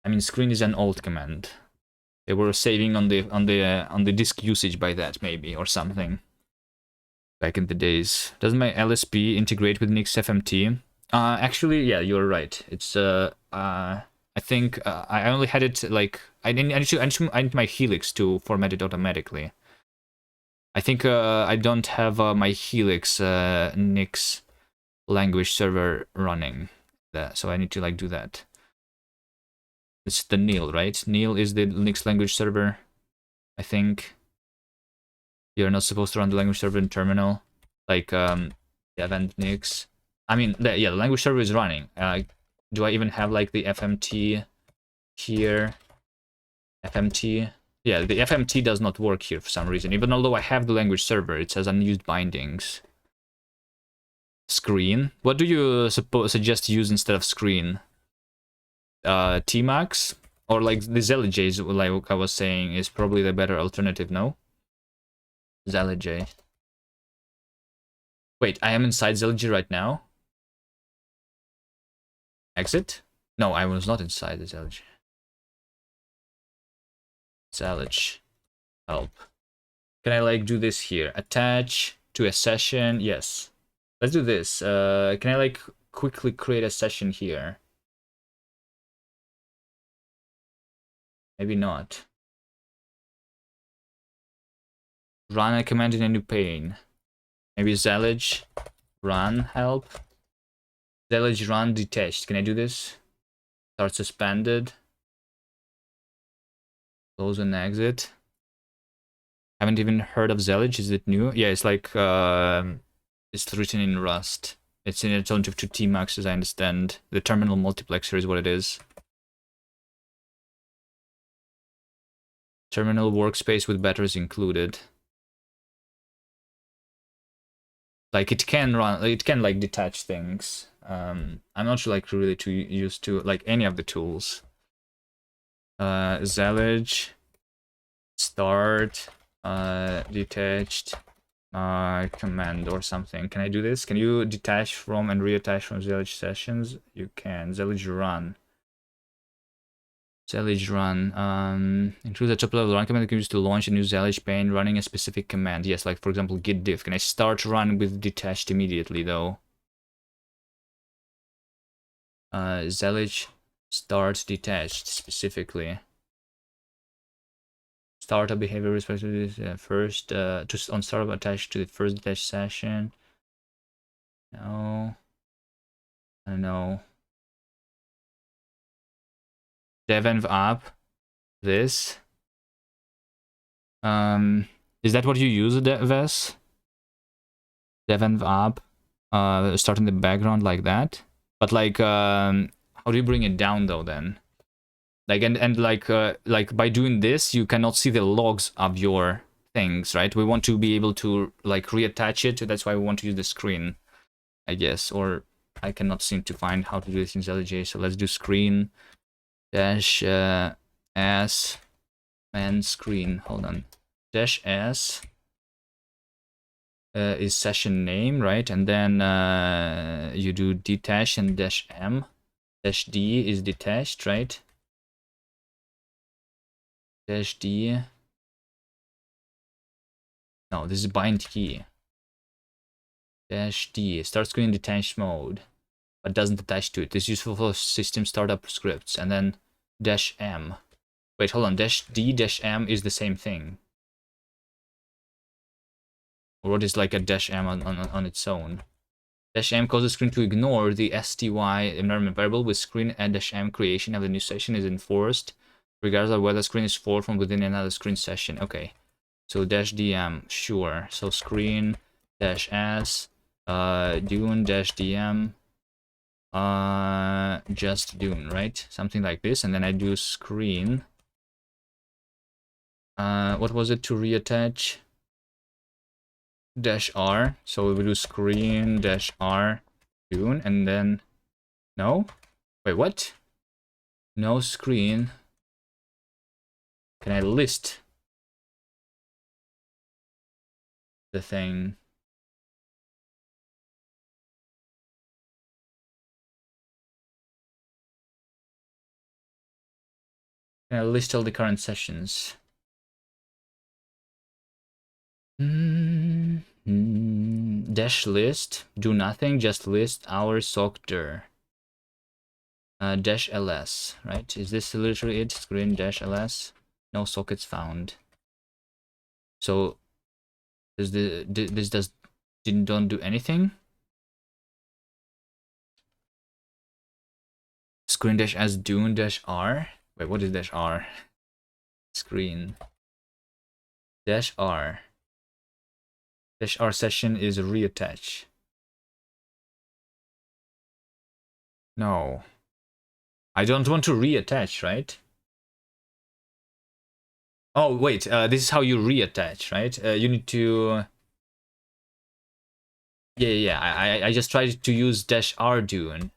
I mean, screen is an old command. They were saving on the disk usage by that maybe or something. Back in the days. Doesn't my LSP integrate with Nix FMT? Actually, yeah, you're right. It's I think I only had it like I need my Helix to format it automatically. I think I don't have my Helix Nix language server running, so I need to like do that. It's the Neil, right? Neil is the Nix language server, I think. You're not supposed to run the language server in terminal, like dev and Nix. I mean, yeah, the language server is running. Do I even have like the FMT here? FMT? Yeah, the FMT does not work here for some reason. Even although I have the language server, it says unused bindings. Screen? What do you suggest to use instead of screen? Tmax? Or like the Zelij, like I was saying, is probably the better alternative, no? Zelij. Wait, I am inside Zelij right now? Exit? No, I was not inside the Zelij. Zelij. Help. Can I like do this here? Attach to a session? Yes. Let's do this. Can I like quickly create a session here? Maybe not. Run a command in a new pane. Maybe Zelij run help. Zelij run detached. Can I do this? Start suspended. Close and exit. Haven't even heard of Zelij. Is it new? Yeah, it's like it's written in Rust. It's in alternative to Tmax, as I understand. The terminal multiplexer is what it is. Terminal workspace with batteries included. Like it can run, it can like detach things. I'm not like really too used to like any of the tools. Zelij start detached command or something. Can I do this? Can you detach from and reattach from Zelige sessions? You can. Zelige run. Zelige run. Include a top level run command that can be used to launch a new Zelige pane running a specific command. Yes, like for example git diff. Can I start run with detached immediately though? Zelige start detached specifically. Startup behavior respectively first just on startup attached to the first detached session. No. I don't know. Devenv app. This. Is that what you use, Ves? Devenv app. Start in the background like that. But like, how do you bring it down though then? Like and like by doing this, you cannot see the logs of your things, right? We want to be able to like reattach it. That's why we want to use the screen, I guess. Or I cannot seem to find how to do this in ZLJ. So let's do screen dash s and screen. Hold on. Dash s is session name, right? And then you do detach and dash m. Dash d is detached, right? Dash d. No, this is bind key. Dash d. Start screen in detached mode, but doesn't attach to it. This is useful for system startup scripts. And then dash m. Wait, hold on. Dash d dash m is the same thing. Or what is like a dash m on its own? Dash m causes the screen to ignore the sty environment variable with screen and dash m creation of the new session is enforced, regardless of whether the screen is formed from within another screen session. Okay, so dash dm, sure. So screen dash s, dune dash dm, just dune, right? Something like this, and then I do screen. What was it to reattach? Dash r. So we do screen dash r dune, and then no. Wait, what? No screen. Can I list the thing? Can I list all the current sessions? Dash list. Do nothing. Just list our sockter. Dash ls. Right? Is this literally it? Screen dash ls. No sockets found. So don't do anything. Screen dash as dune dash r. Wait, what is dash r? Screen dash r. Dash r session is reattach. No. I don't want to reattach, right? Oh, wait, this is how you reattach, right? You need to... Yeah, I just tried to use dash r dune.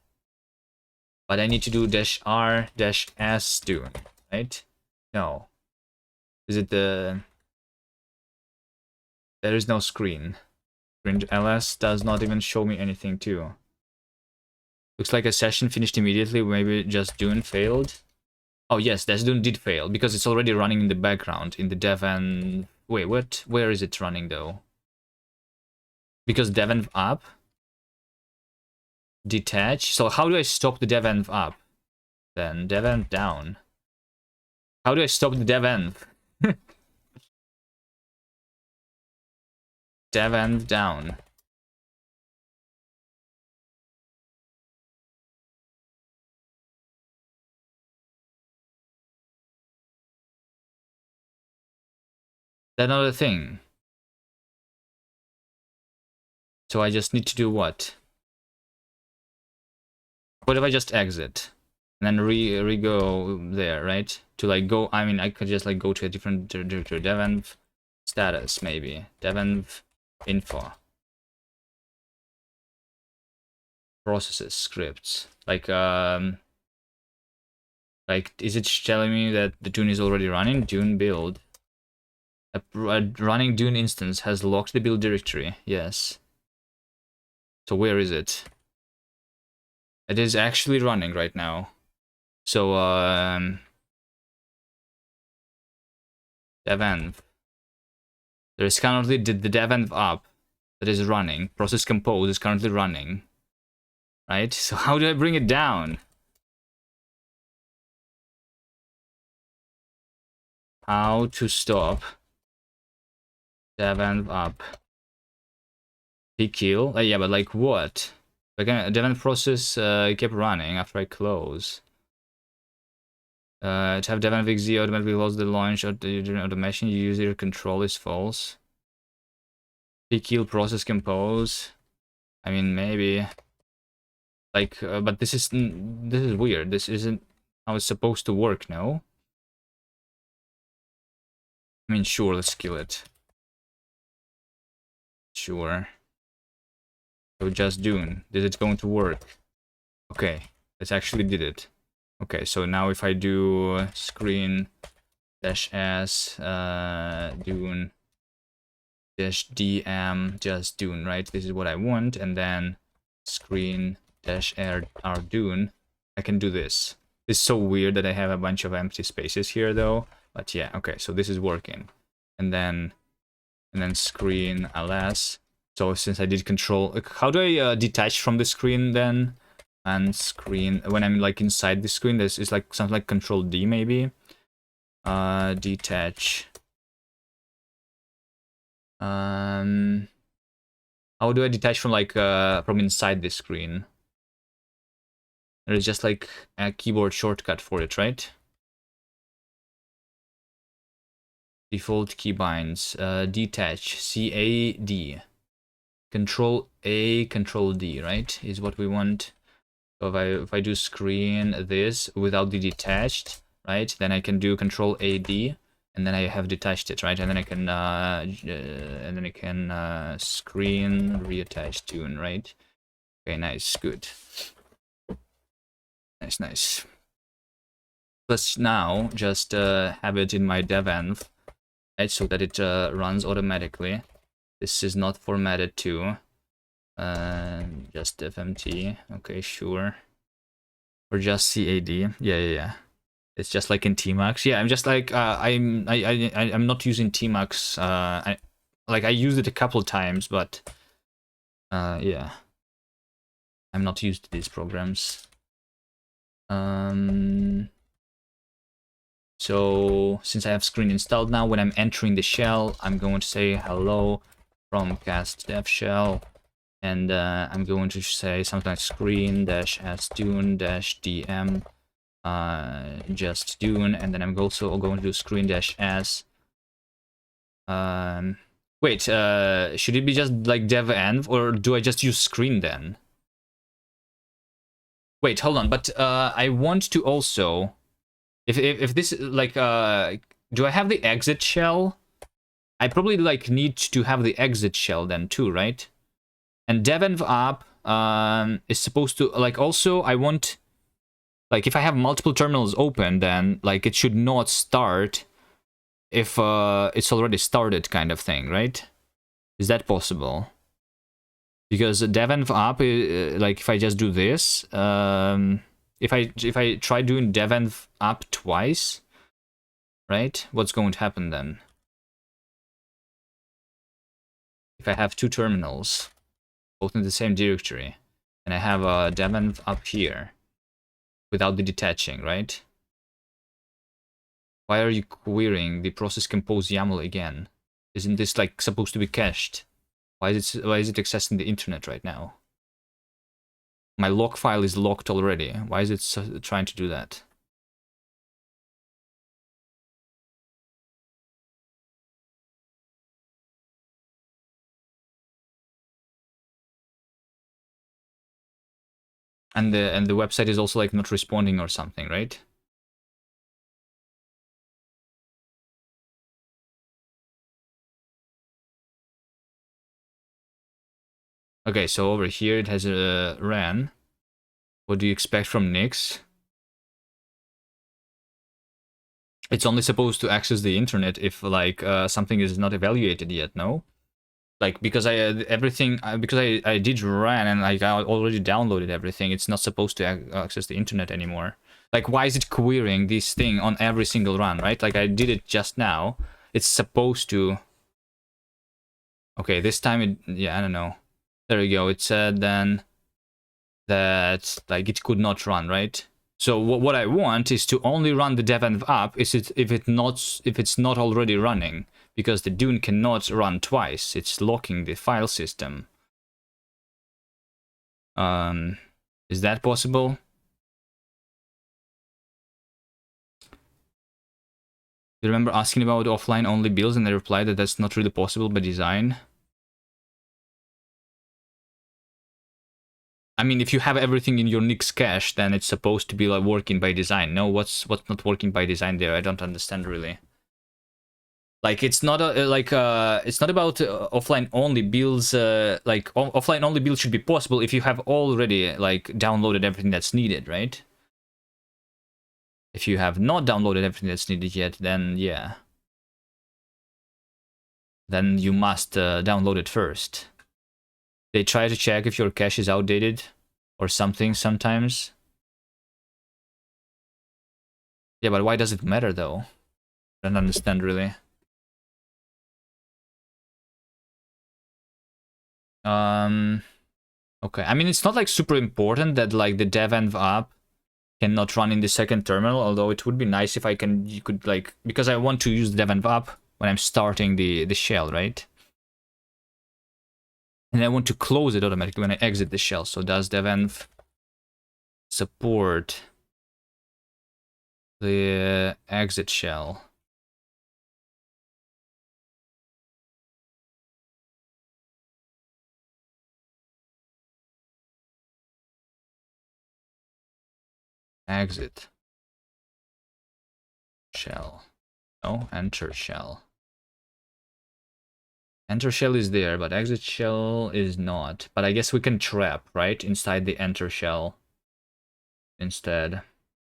But I need to do dash r dash s dune, right? No. Is it the... There is no screen. Screen ls does not even show me anything too. Looks like a session finished immediately, maybe just dune failed. Oh yes, dash dune did fail, because it's already running in the background, in the dev and... Wait, what? Where is it running though? Because devenv up, detach. So how do I stop the devenv up? Then devenv down. How do I stop the devenv? Devenv down. That's another thing. So I just need to do what? What if I just exit? And then re-go there, right? To like go, I mean, I could just like go to a different directory. Devenv status, maybe. Devenv info. Processes, scripts. Like, is it telling me that the tune is already running? Tune build. A running Dune instance has locked the build directory. Yes. So where is it? It is actually running right now. So devenv. There is currently the devenv up that is running. Process compose is currently running. Right? So how do I bring it down? How to stop devenv up. Kill. Yeah, but like what? Again, devenv process kept running after I close. To have devenv XZ automatically close the launch of the during automation, you user control is false. Kill process compose. I mean, maybe. Like, but this is weird. This isn't how it's supposed to work, no? I mean, sure, let's kill it. Sure. So just Dune. Is it going to work? Okay, it actually did it. Okay, so now if I do screen dash s Dune dash dm just Dune, right? This is what I want, and then screen dash r Dune. I can do this. It's so weird that I have a bunch of empty spaces here, though. But yeah, okay, so this is working, and then screen ls. So since I did control, how do I detach from the screen then? And screen, when I'm like inside the screen, this is like something like control D maybe. Detach. How do I detach from like from inside the screen? There is just like a keyboard shortcut for it, right? Default keybinds. Detach. CAD. Control A, Control D, right? Is what we want. So if I do screen this without the detached, right? Then I can do Control AD, and then I have detached it, right? And then I can screen reattach Dune, right? Okay, nice, good. Nice. Let's now just have it in my devenv, right? So that it runs automatically. This is not formatted too. Just fmt. Okay, sure. Or just CAD. Yeah. It's just like in Tmux. Yeah, I'm just like I'm not using Tmux. I used it a couple times, but yeah, I'm not used to these programs. So since I have screen installed now, when I'm entering the shell, I'm going to say hello from cast dev shell, and I'm going to say something like screen dash as dune dash dm just Dune, and then I'm also going to do screen dash as wait, should it be just like devenv, or do I just use screen then? Wait, hold on, but I want to also, if this like do I have the exit shell? I probably like need to have the exit shell then too, right? And devenv up is supposed to like, also I want, like, if I have multiple terminals open, then like it should not start if it's already started, kind of thing, right? Is that possible? Because devenv up, like if I just do this, if I try doing devenv up twice, right? What's going to happen then? If I have two terminals, both in the same directory, and I have a devenv up here, without the detaching, right? Why are you querying the process compose YAML again? Isn't this like supposed to be cached? Why is it accessing the internet right now? My log file is locked already. Why is it trying to do that? And the website is also like not responding or something, right? Okay, so over here it has a ran. What do you expect from Nix? It's only supposed to access the internet if like something is not evaluated yet, no? Like because I did run and like I already downloaded everything, it's not supposed to access the internet anymore. Like why is it querying this thing on every single run, right? Like I did it just now. It's supposed to. Okay, this time it, yeah, I don't know. There we go. It said then that like it could not run, right? So what I want is to only run the devenv app if it's not already running, because the Dune cannot run twice. It's locking the file system. Is that possible? You remember asking about offline only builds and I replied that that's not really possible by design. I mean, if you have everything in your Nix cache, then it's supposed to be like working by design. No, what's not working by design there? I don't understand really. Like it's not it's not about offline only builds. Like offline only builds should be possible if you have already like downloaded everything that's needed, right? If you have not downloaded everything that's needed yet, then yeah, then you must download it first. They try to check if your cache is outdated or something sometimes. Yeah, but why does it matter though? I don't understand really. Okay. I mean, it's not like super important that like the devenv app cannot run in the second terminal, although it would be nice if you could like, because I want to use the devenv app when I'm starting the shell, right? And I want to close it automatically when I exit the shell. So does devenv support the exit shell? Exit shell. No, enter shell. Enter shell is there, but exit shell is not. But I guess we can trap, right? Inside the enter shell instead.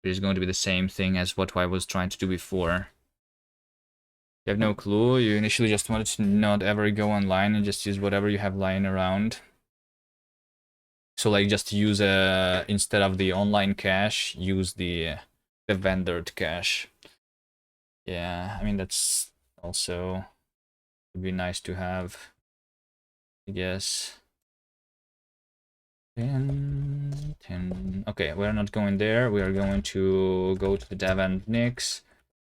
It is going to be the same thing as what I was trying to do before. You have no clue. You initially just wanted to not ever go online and just use whatever you have lying around. So like just use instead of the online cache, use the vendored cache. Yeah, I mean that's also would be nice to have, I guess. 10. Okay, we're not going there. We are going to go to the dev and Nix.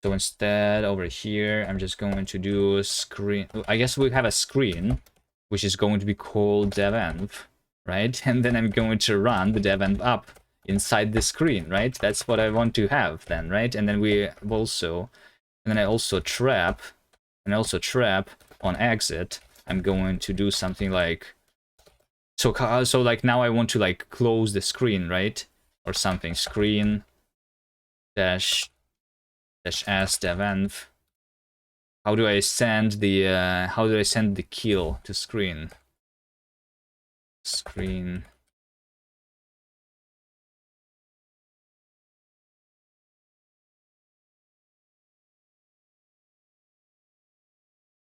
So instead, over here, I'm just going to do a screen. I guess we have a screen, which is going to be called devenv, right? And then I'm going to run the devenv app inside the screen, right? That's what I want to have then, right? And then I also trap, on exit. I'm going to do something like, so like now I want to like close the screen, right? Or something, screen dash s devenv. How do I send the kill to screen? Screen.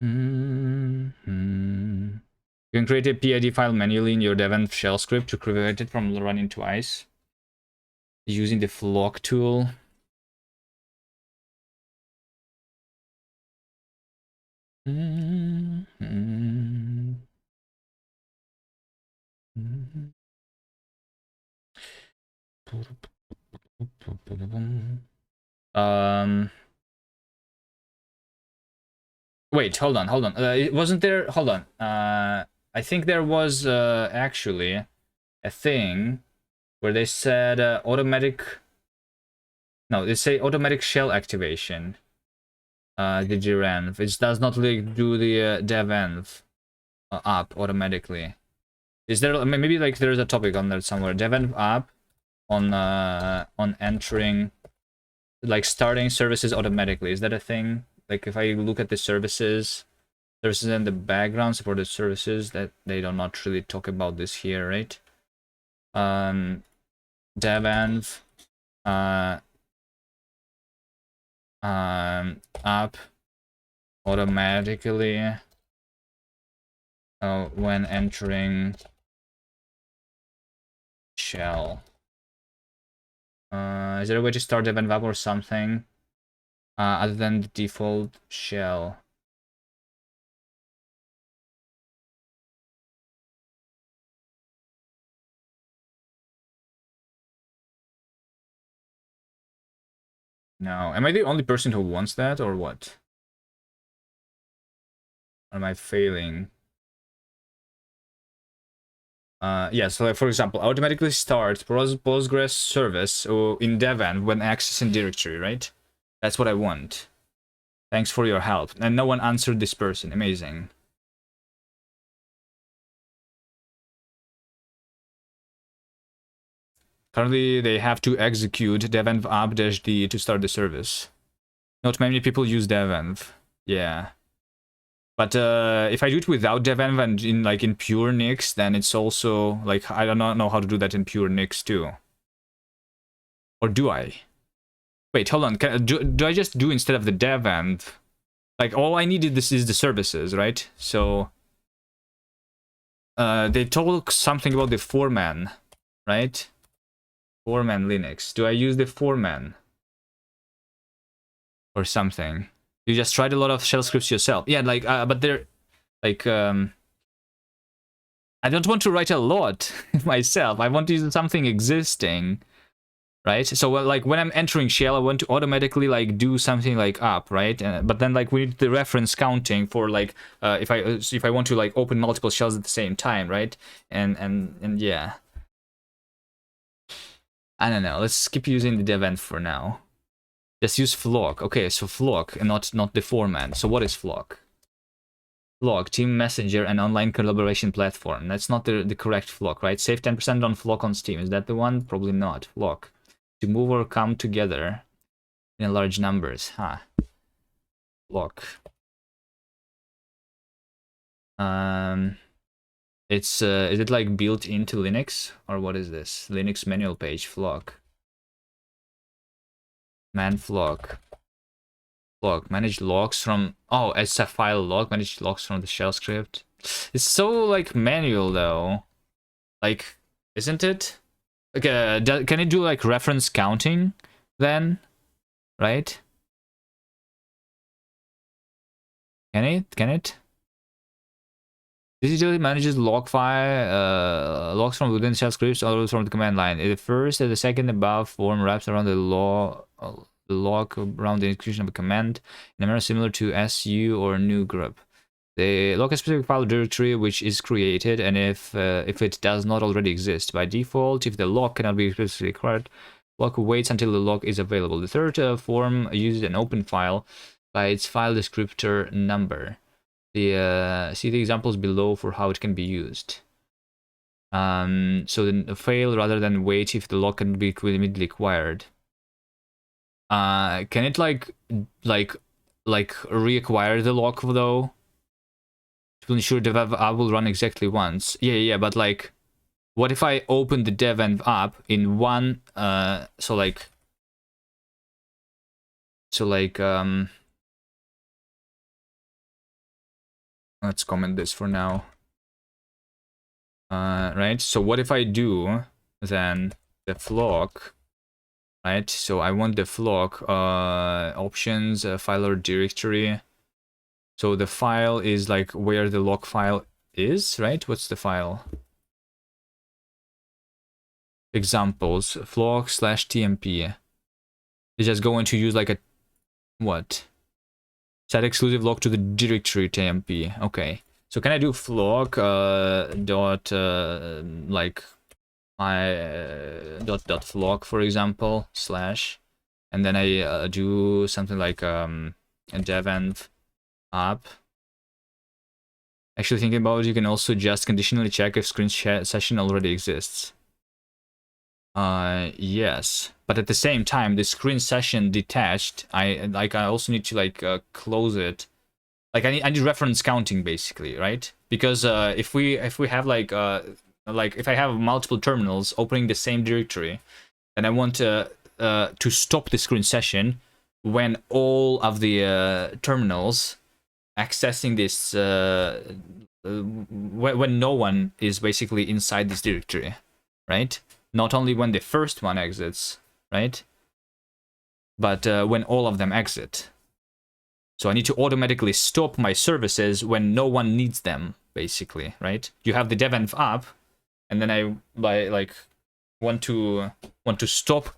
You can create a PID file manually in your devenv shell script to prevent it from running twice using the flock tool. Wait, hold on. Wasn't there? Hold on. I think there was actually a thing where they said automatic. No, they say automatic shell activation. The devenv. It does not like do the devenv app automatically. Is there maybe like there's a topic on there somewhere? Devenv app on entering, like starting services automatically. Is that a thing? Like if I look at the services in the background, supported services, that they do not really talk about this here, right? Devenv up automatically when entering shell. Is there a way to start the event or something other than the default shell? No. Am I the only person who wants that, or what? Or am I failing? Yeah, so like, for example, automatically start Postgres service in dev-env when accessing directory, right? That's what I want. Thanks for your help. And no one answered this person. Amazing. Currently, they have to execute devenv app-d to start the service. Not many people use devenv. Yeah. But if I do it without devenv and in pure Nix, then it's also like I don't know how to do that in pure Nix too. Or do I? Wait, hold on. Do I just do instead of the devenv? Like all I needed this is the services, right? So they told something about the 4-man, right? 4-man Linux. Do I use the 4-man? Or something? You just tried a lot of shell scripts yourself. Yeah, like, but they're, like, I don't want to write a lot myself. I want to use something existing, right? So, like, when I'm entering shell, I want to automatically, like, do something like up, right? But then, like, we need the reference counting for, like, if I want to, like, open multiple shells at the same time, right? And yeah. I don't know. Let's keep using the devenv for now. Just use Flock. Okay, so Flock and not the 4-man. So what is Flock? Flock, team messenger and online collaboration platform. That's not the correct Flock, right? Save 10% on Flock on Steam. Is that the one? Probably not. Flock. To move or come together in large numbers. Huh. Flock. Is it like built into Linux? Or what is this? Linux manual page, Flock. Man Flock. Flock, manage logs from... Oh, it's a file log, manage logs from the shell script. It's so, like, manual, though. Like, isn't it? Like, can it do, like, reference counting, then? Right? Can it? Can it? This usually manages log file, logs from within shell scripts, or from the command line. The first and the second above form wraps around the log around the execution of a command in a manner similar to su or new group. They lock a specific file directory which is created, and if it does not already exist. By default, if the lock cannot be explicitly required, lock waits until the lock is available. The third form uses an open file by its file descriptor number. See the examples below for how it can be used. So then fail rather than wait if the lock can be immediately acquired. Can it like reacquire the lock though? To ensure the dev app will run exactly once. Yeah, but like, what if I open the devenv app in one? Let's comment this for now. Right. So what if I do then the flock? Right. So I want the flock options file or directory. So the file is like where the log file is, right? What's the file? Examples, flock/tmp. It's just going to use like a, what? Set exclusive log to the directory tmp. Okay. So can I do flock dot like my dot flock, for example, slash, and then I do something like a devenv app. Actually thinking about it, you can also just conditionally check if screen session already exists. Yes, but at the same time, the screen session detached, I also need to like close it. Like I need reference counting basically, right? Because if we have like if I have multiple terminals opening the same directory, and I want to stop the screen session, when all of the terminals accessing this, when no one is basically inside this directory, right? Not only when the first one exits, right? But when all of them exit. So I need to automatically stop my services when no one needs them, basically, right? You have the devenv up, and then I want to stop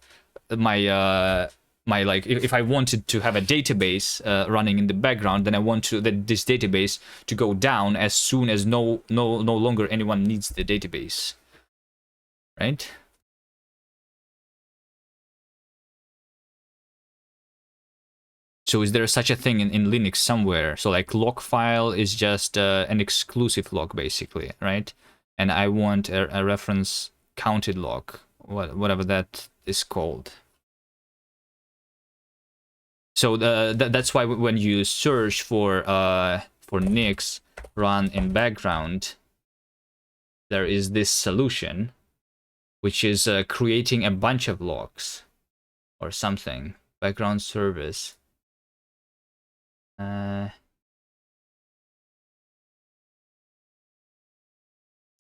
my my like if I wanted to have a database running in the background, then I want to this database to go down as soon as no longer anyone needs the database, right? So is there such a thing in Linux somewhere? So like log file is just an exclusive log basically, right? And I want a reference counted log, whatever that is called. So that's why when you search for Nix run in background, there is this solution, which is creating a bunch of logs or something. Background service.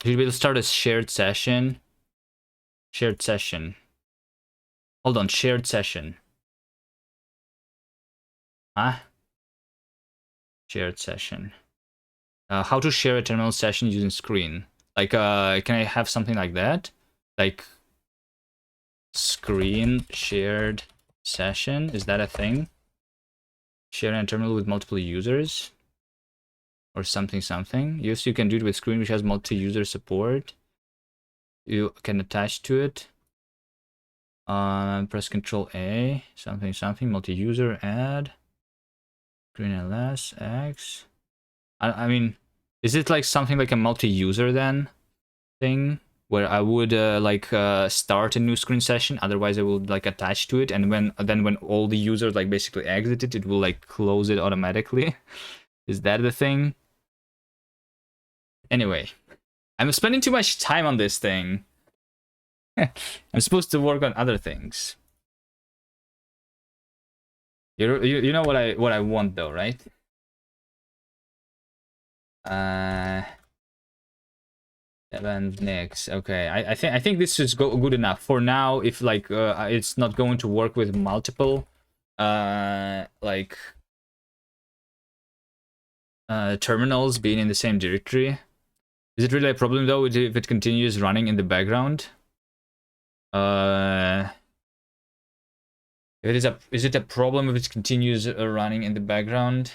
Should we start a shared session? Shared session. Hold on, shared session. Huh? Shared session. How to share a terminal session using screen? Like, can I have something like that? Like, screen shared session? Is that a thing? Share a terminal with multiple users? Or something. Yes, you can do it with screen which has multi-user support. You can attach to it. Press Control A. Something. Multi-user add. Screen ls x. I mean, is it like something like a multi-user then thing where I would start a new screen session, otherwise I will like attach to it, and when all the users like basically exit it will like close it automatically? Is that the thing? Anyway, I'm spending too much time on this thing. I'm supposed to work on other things. You know what I want though, right? Devenv Nix. Okay, I think this is good enough for now. If like it's not going to work with multiple terminals being in the same directory. Is it really a problem though if it continues running in the background? Is it a problem if it continues running in the background?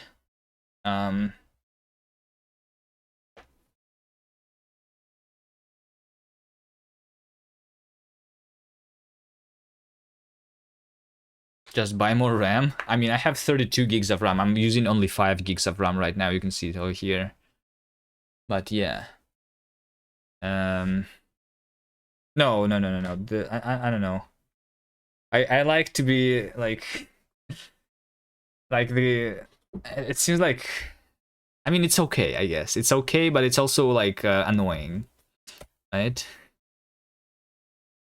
Just buy more RAM? I mean, I have 32 gigs of RAM. I'm using only 5 gigs of RAM right now. You can see it over here. But yeah. No. I don't know. I like to be like it seems like, I mean, it's okay, I guess. It's okay, but it's also like annoying, right?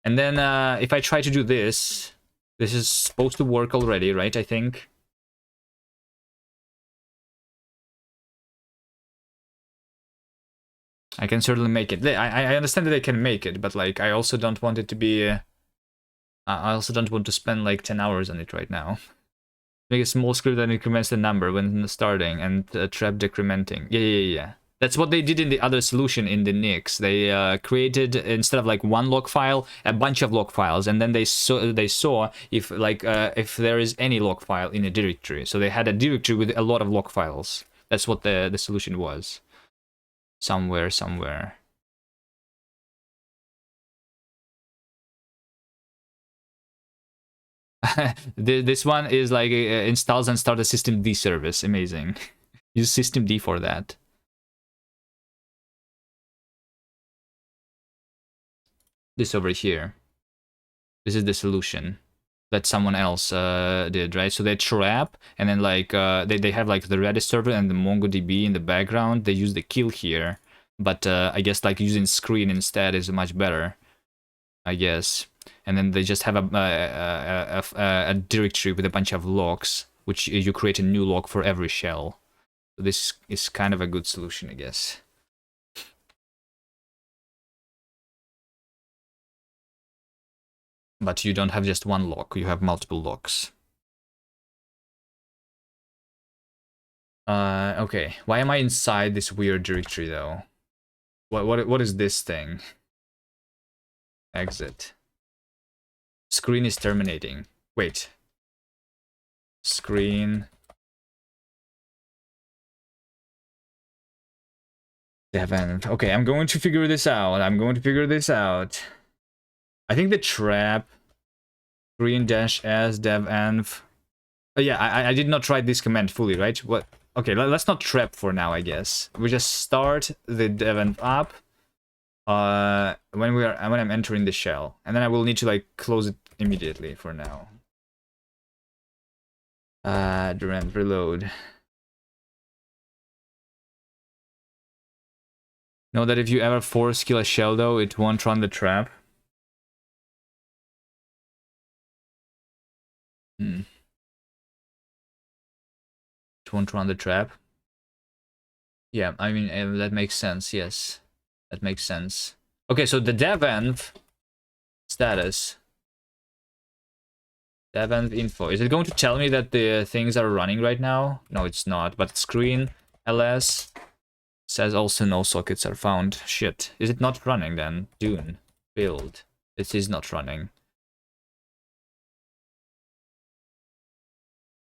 And then if I try to do this is supposed to work already, right? I think. I can certainly make it. I understand that I can make it, but like I also don't want it to be. I also don't want to spend like 10 hours on it right now. Make a small script that increments the number when starting and trap decrementing. Yeah. That's what they did in the other solution in the Nix. They created, instead of like one log file, a bunch of log files, and then they saw if if there is any log file in a directory. So they had a directory with a lot of log files. That's what the solution was. Somewhere. This one is like installs and start a systemd service. Amazing. Use systemd for that. This over here. This is the solution that someone else did, right? So they trap, and then like they have like the Redis server and the MongoDB in the background. They use the kill here, but I guess like using screen instead is much better, I guess. and then they just have a directory with a bunch of logs, which you create a new log for every shell. So this is kind of a good solution, I guess. But you don't have just one log, you have multiple logs. Okay. Why am I inside this weird directory though? What is this thing? Exit. Screen is terminating. Wait. Screen. Devon. Okay, I'm going to figure this out. I think the trap. Screen-s devenv. Oh, yeah, I did not try this command fully, right? What? Okay, let's not trap for now, I guess. We just start the devenv up when I'm entering the shell, and then I will need to like close it immediately for now. Devenv reload. Know that if you ever force kill a shell though, it won't run the trap. It won't run the trap. Yeah, I mean, that makes sense, yes. That makes sense. Okay, so the devenv status. Devenv info. Is it going to tell me that the things are running right now? No, it's not. But screen ls says also no sockets are found. Shit. Is it not running then? Dune. Build. It is not running.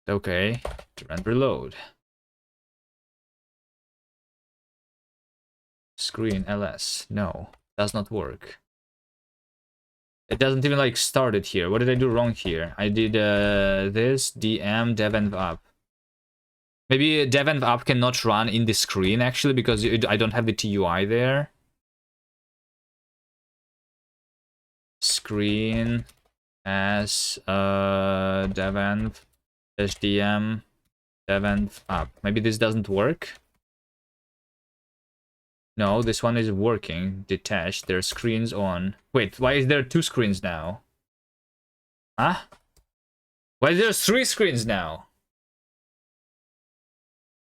Okay. Run reload. Screen ls. No. Does not work. It doesn't even like start it here. What did I do wrong here? I did this dm devenv up. Maybe devenv up cannot run in the screen actually because I don't have the TUI there. Screen as devenv dm devenv up. Maybe this doesn't work. No, this one is working. Detached. There are screens on. Wait, why is there 2 screens now? Huh? Why is there 3 screens now?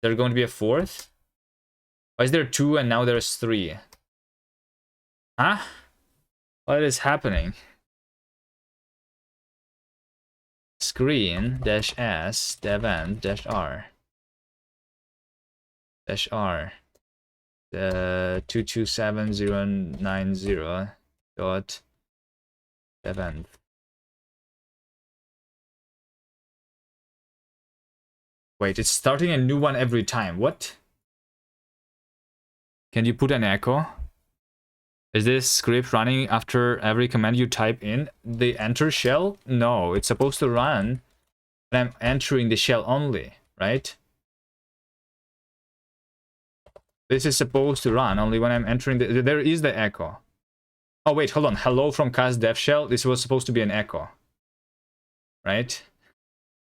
There's going to be a 4th? Why is there 2 and now there's 3? Huh? What is happening? Screen -s devenv -r -r 227090 dot devenv. Wait, it's starting a new one every time. What? Can you put an echo? Is this script running after every command you type in the enter shell? No, it's supposed to run when I'm entering the shell only, right? This is supposed to run only when I'm entering the... There is the echo. Oh, wait, hold on. Hello from cast dev shell. This was supposed to be an echo. Right?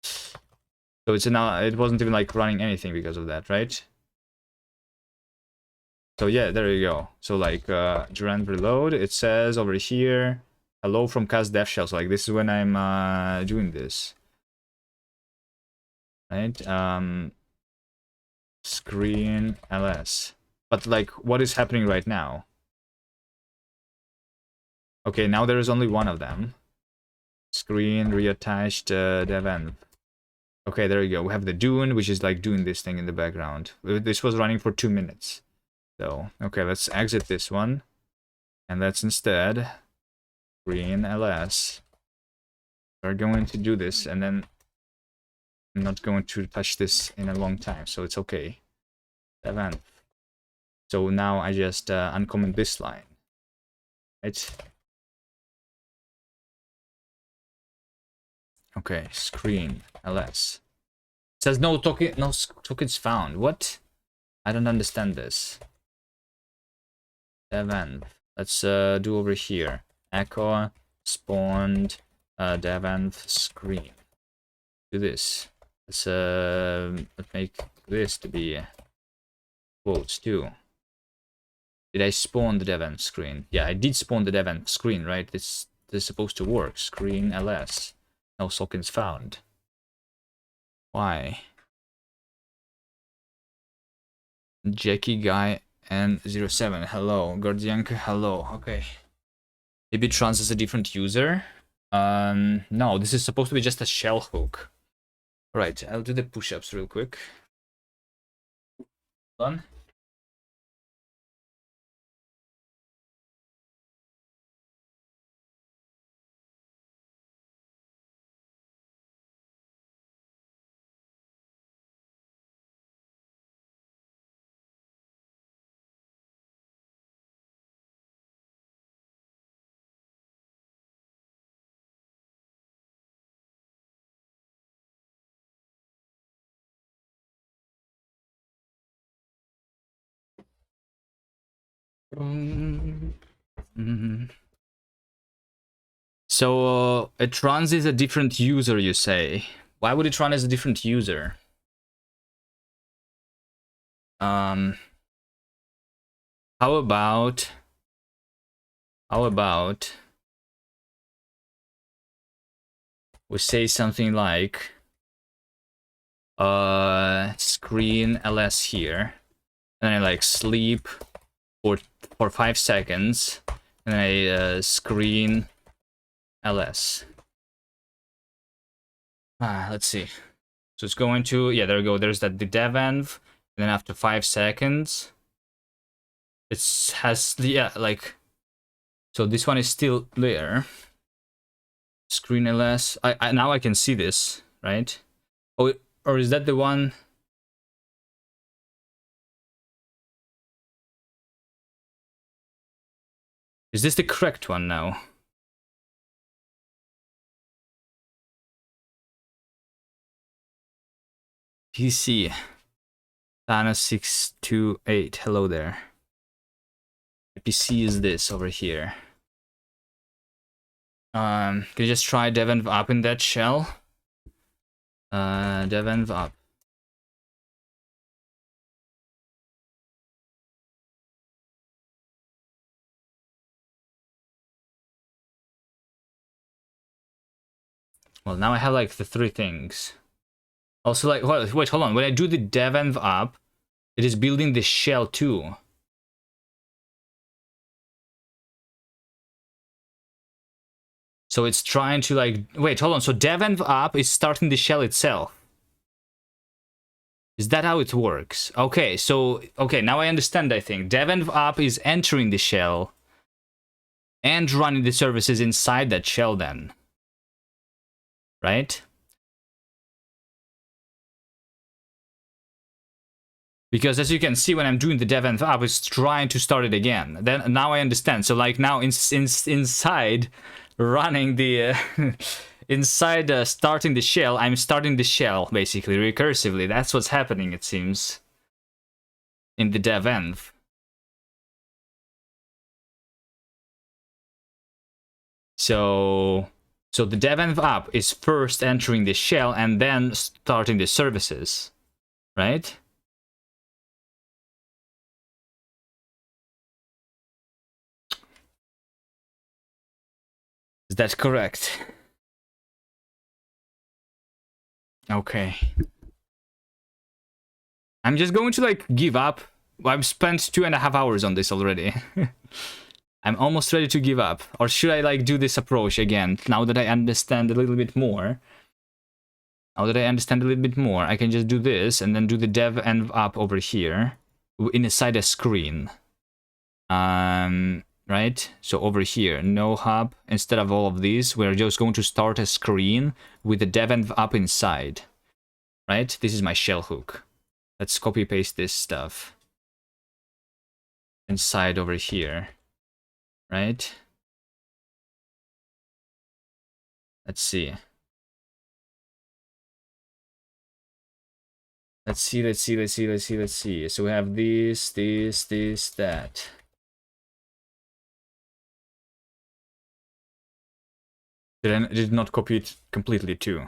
So it's now... It wasn't even like running anything because of that, right? So yeah, there you go. So like Durand reload, it says over here, hello from cast dev shell. So like this is when I'm doing this. Right? Screen ls. But like what is happening right now? Okay, now there is only one of them. Screen reattached devenv. Okay, there you go. We have the Dune, which is like doing this thing in the background. This was running for 2 minutes. So, okay, let's exit this one. And let's instead screen ls. We're going to do this, and then I'm not going to touch this in a long time, so it's okay. Devenv. So now I just uncomment this line. Right? Okay, screen ls. It says no tokens found. What? I don't understand this. Devenv. Let's do over here. Echo spawned devenv screen. Do this. Let's make this to be quotes too. Did I spawn the devenv screen? Yeah, I did spawn the devenv screen, right? It's this is supposed to work. Screen ls. No sockets found. Why? Jackie Guy and 07. Hello. Gordianka, hello. Okay. Maybe trans is a different user. No, this is supposed to be just a shell hook. Right, I'll do the push-ups real quick. Done. So it runs as a different user, you say? Why would it run as a different user? How about we say something like screen ls here, and I like sleep for 5 seconds, and I screen ls. Let's see. So it's going to, yeah, there we go. There's that the devenv, and then after 5 seconds, it has, yeah, like, so this one is still there. Screen ls. I now I can see this, right? Oh, or is that the one? Is this the correct one now? PC. Thanos628. Hello there. The PC is this over here. Can you just try devenv up in that shell? Devenv up. Well, now I have like the 3 things. Also, like, wait, hold on. When I do the devenv up, it is building the shell too. So it's trying to like, wait, hold on. So devenv up is starting the shell itself. Is that how it works? Okay, so, okay, now I understand, I think. Devenv up is entering the shell and running the services inside that shell then. Right? Because as you can see, when I'm doing the devenv up, it's trying to start it again. Then now I understand. So like now inside running the inside starting the shell, I'm starting the shell basically recursively. That's what's happening, it seems, in the devenv. So the devenv up is first entering the shell and then starting the services, right? Is that correct? Okay. I'm just going to like give up. I've spent 2.5 hours on this already. I'm almost ready to give up. Or should I like do this approach again? Now that I understand a little bit more. Now that I understand a little bit more, I can just do this and then do the devenv up over here inside a screen. Right? So over here, no hub. Instead of all of these, we're just going to start a screen with the devenv up inside. Right? This is my shell hook. Let's copy paste this stuff inside over here. Right? Let's see. Let's see. So we have this, that. Did not copy it completely too.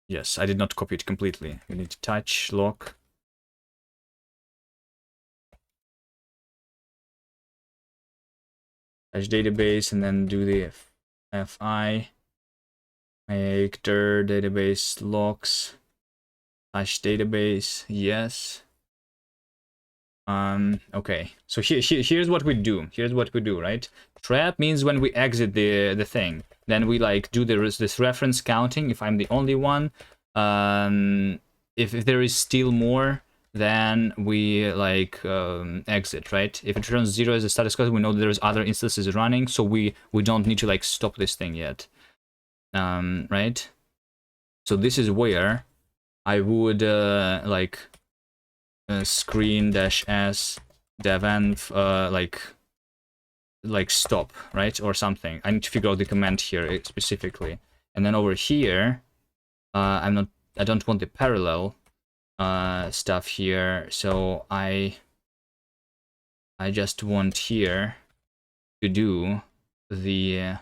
Yes, I did not copy it completely. We need to touch, lock. database, and then do the fi make dir database logs database. Yes. Okay, so here's what we do. Right? Trap means when we exit the thing, then we like do this reference counting if I'm the only one. If there is still more, then we like exit, right? If it returns 0 as a status code, we know there's other instances running, so we don't need to like stop this thing yet. Right? So this is where I would like screen -s devenv like stop, right, or something. I need to figure out the command here specifically, and then over here I don't want the parallel stuff here, so I just want here to do the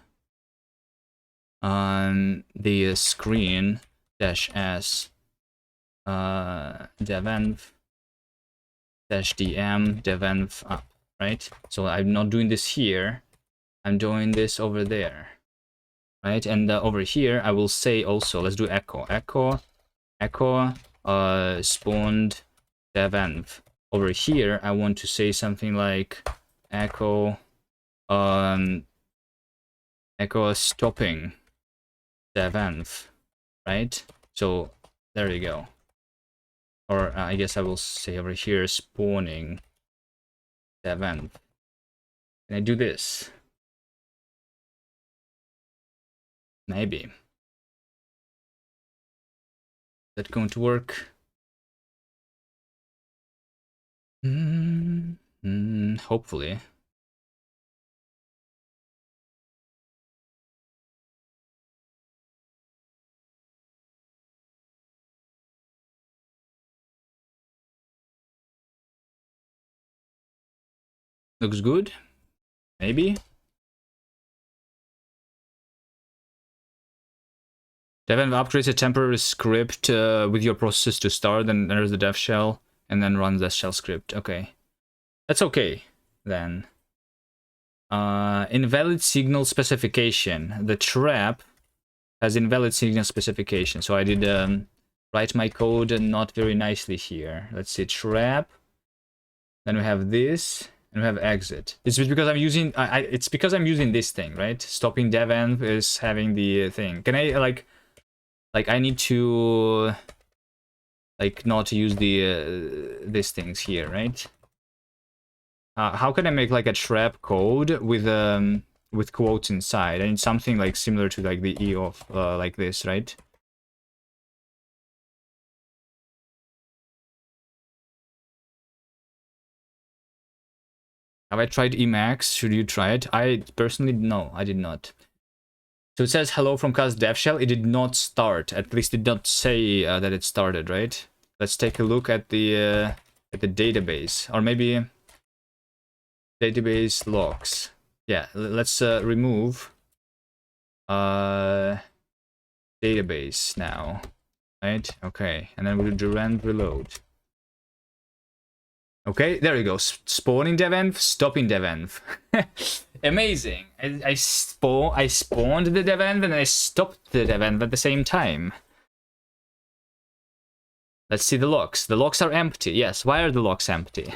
screen -s devenv -dm devenv up, right? So I'm not doing this here, I'm doing this over there, right? And over here I will say also, let's do echo spawned devenv. Over here I want to say something like echo stopping devenv, right? So there you go. Or I guess I will say over here spawning devenv. Can I do this? Maybe. Is that going to work? Hopefully. Looks good. Maybe. Devenv upgrades a temporary script with your processes to start, then there's the dev shell, and then runs that shell script. Okay. That's okay, then. Invalid signal specification. The trap has invalid signal specification, so I did write my code not very nicely here. Let's see, trap. Then we have this, and we have exit. It's because I'm using it's because I'm using this thing, right? Stopping devenv is having the thing. Can I like I need to like not use the these things here, right? How can I make like a trap code with quotes inside? I need something like similar to like the E of like this, right? Have I tried Emacs? Should you try it? I personally, no, I did not. So it says hello from Kaz dev shell. It did not start. At least it did not say that it started, right? Let's take a look at the database, or maybe database logs. Yeah, let's remove database now, right? Okay, and then we'll do rand reload. Okay, there you go. Spawning devenv, stopping devenv. Amazing. I spawned the devenv and I stopped the devenv at the same time. Let's see the logs. The logs are empty. Yes, why are the logs empty?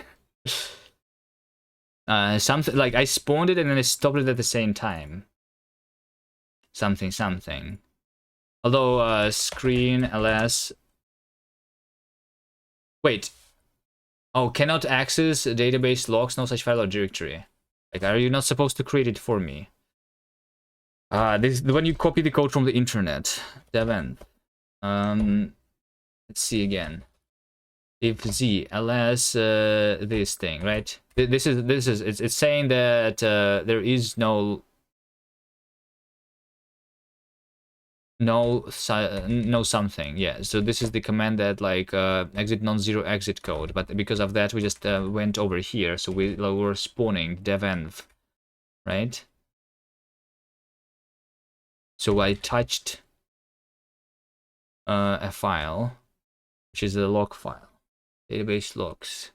Something like I spawned it and then I stopped it at the same time. Something. Although screen ls. Wait. Oh, cannot access database logs, no such file or directory. Like, are you not supposed to create it for me? This is when you copy the code from the internet. Devenv. Let's see again. If z ls this thing, right? This is it's saying that there is no something. Yeah, so this is the command that like exit non-zero exit code, but because of that we just went over here, so we were spawning devenv, right? So I touched a file, which is a log file, database logs.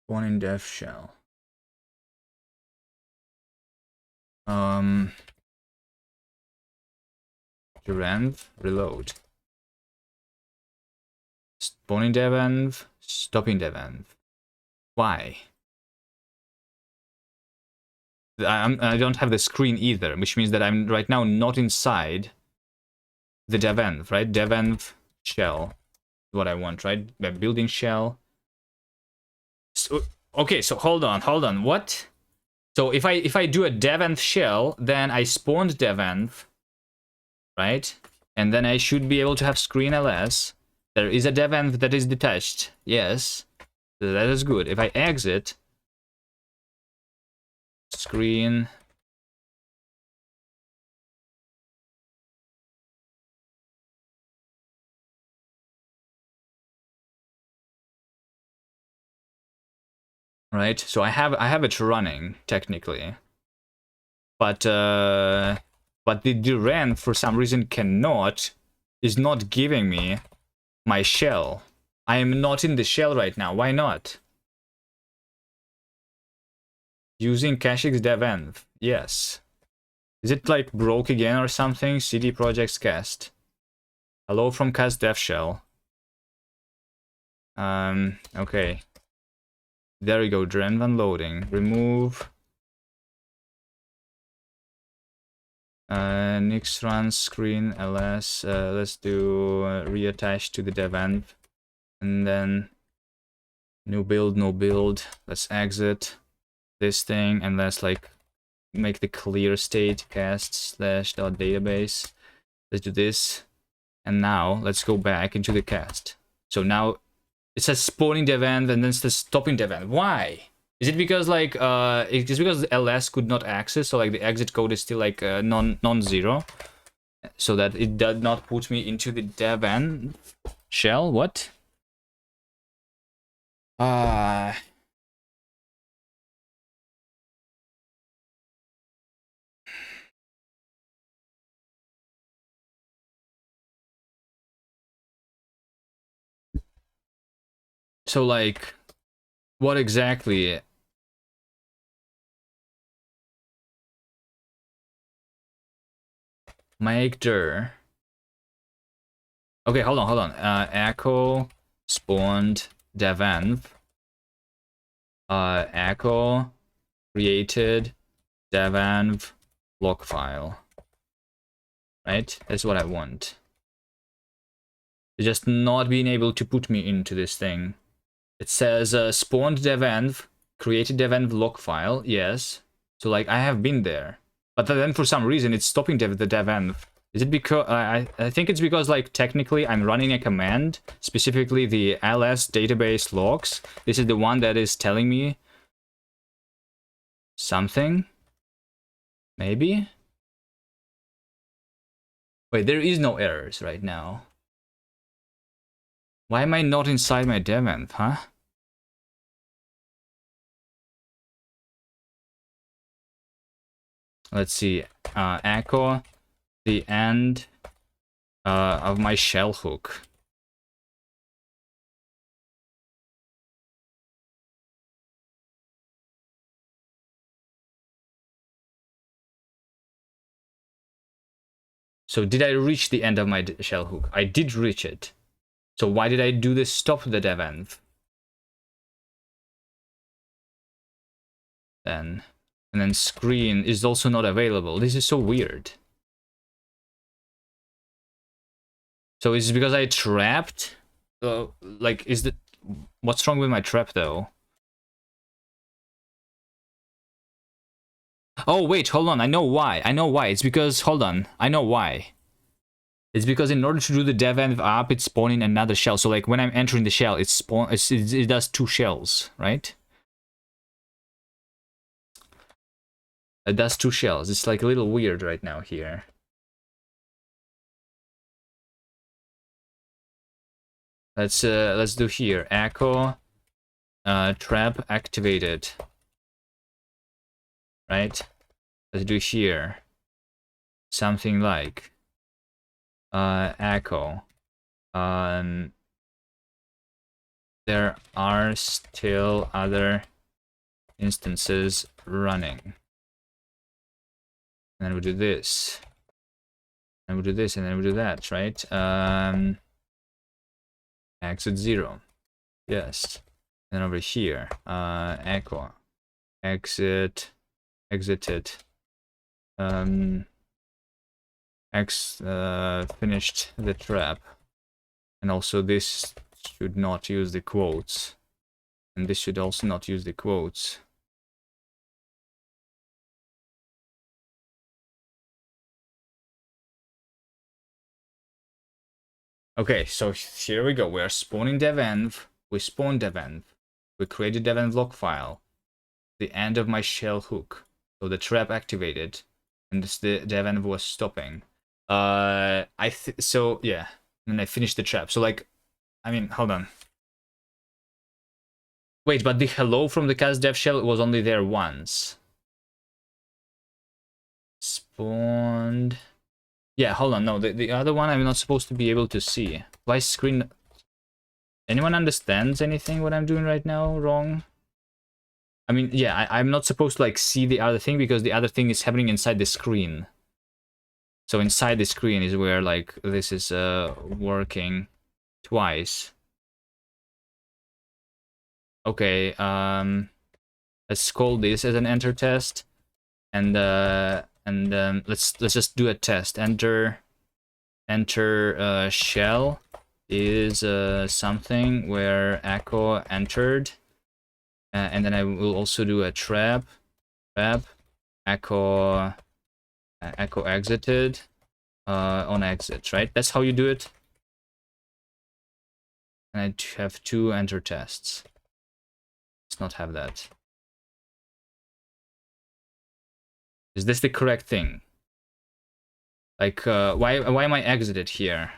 Spawn in dev shell. Devenv, reload. Spawn in devenv, stop in devenv. Why? I don't have the screen either, which means that I'm right now not inside the devenv, right? Devenv shell is what I want, right? The building shell. So, okay, so hold on. What? So if I do a devenv shell, then I spawned devenv, right? And then I should be able to have screen ls. There is a devenv that is detached. Yes, that is good. If I exit screen, right? So I have it running technically, but the Duran for some reason is not giving me my shell. I am not in the shell right now. Why not? Using cachix devenv. Yes. Is it like broke again or something? CD projects cast. Hello from cast dev shell. Okay. There we go. Drenvan loading. Remove. Nix run screen ls. Let's do reattach to the devenv. And then new build, no build. Let's exit this thing and let's like make the clear state cast slash dot database. Let's do this. And now let's go back into the cast. So now it says spawning devenv and then it says stopping devenv. Why? Is it because like it's because ls could not access, so like the exit code is still like non-zero, so that it did not put me into the devenv shell? What? So like, what exactly? Make dir. Okay, hold on. Echo spawned devenv. Echo created devenv log file. Right? That's what I want. Just not being able to put me into this thing. It says spawned devenv, created devenv log file. Yes. So like I have been there. But then for some reason it's stopping the devenv. Is it because I think it's because like technically I'm running a command, specifically the ls database logs. This is the one that is telling me something. Maybe? Wait, there is no errors right now. Why am I not inside my devenv, huh? Let's see. Echo the end of my shell hook. So did I reach the end of my shell hook? I did reach it. So why did I do this stop the devenv? Then. And then screen is also not available. This is so weird. So is it because I trapped? Like, is the... What's wrong with my trap, though? Oh, wait, hold on. I know why. It's because... Hold on. I know why. It's because in order to do the devenv up, it's spawning another shell. So, like, when I'm entering the shell, it does two shells, right? It does two shells. It's, like, a little weird right now here. Let's do here. Echo trap activated. Right? Let's do here. Something like echo there are still other instances running. And then we do this. And we do this, and then we do that, right? Exit 0. Yes. And then over here, echo. Exit. Exited. Finished the trap. And also this should not use the quotes. And this should also not use the quotes. Okay, so here we go. We are spawning devenv. We spawn devenv. We create a devenv log file. The end of my shell hook. So the trap activated. And this, the devenv was stopping. So yeah. And I finished the trap. So like, I mean, hold on. Wait, but the hello from the cast dev shell was only there once. Spawned. Yeah, hold on. No, the other one I'm not supposed to be able to see. Why screen? Anyone understands anything what I'm doing right now wrong? I mean, yeah, I'm not supposed to like see the other thing because the other thing is happening inside the screen. So inside the screen is where like this is working twice. Okay, let's call this as an enter test, and let's just do a test. Enter shell is something where echo entered, and then I will also do a trap echo exited on exit, right? That's how you do it. And I have 2 enter tests. Let's not have that. Is this the correct thing? Like, why am I exited here?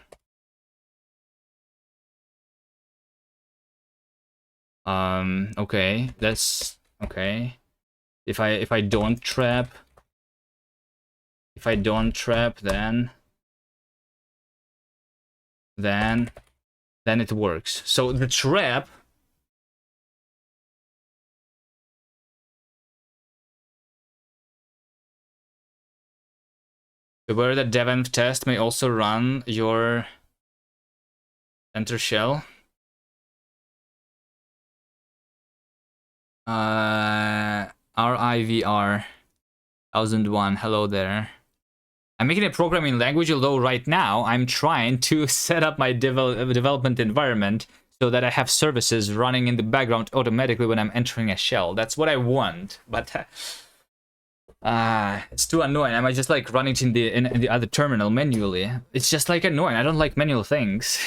Okay, that's okay. If I don't trap, then it works. So the trap. Beware that devenv test may also run your enter shell. RIVR 1001, hello there. I'm making a programming language, although right now I'm trying to set up my development environment so that I have services running in the background automatically when I'm entering a shell. That's what I want, but it's too annoying. I might just like run it in the other terminal manually. It's just like annoying. I don't like manual things.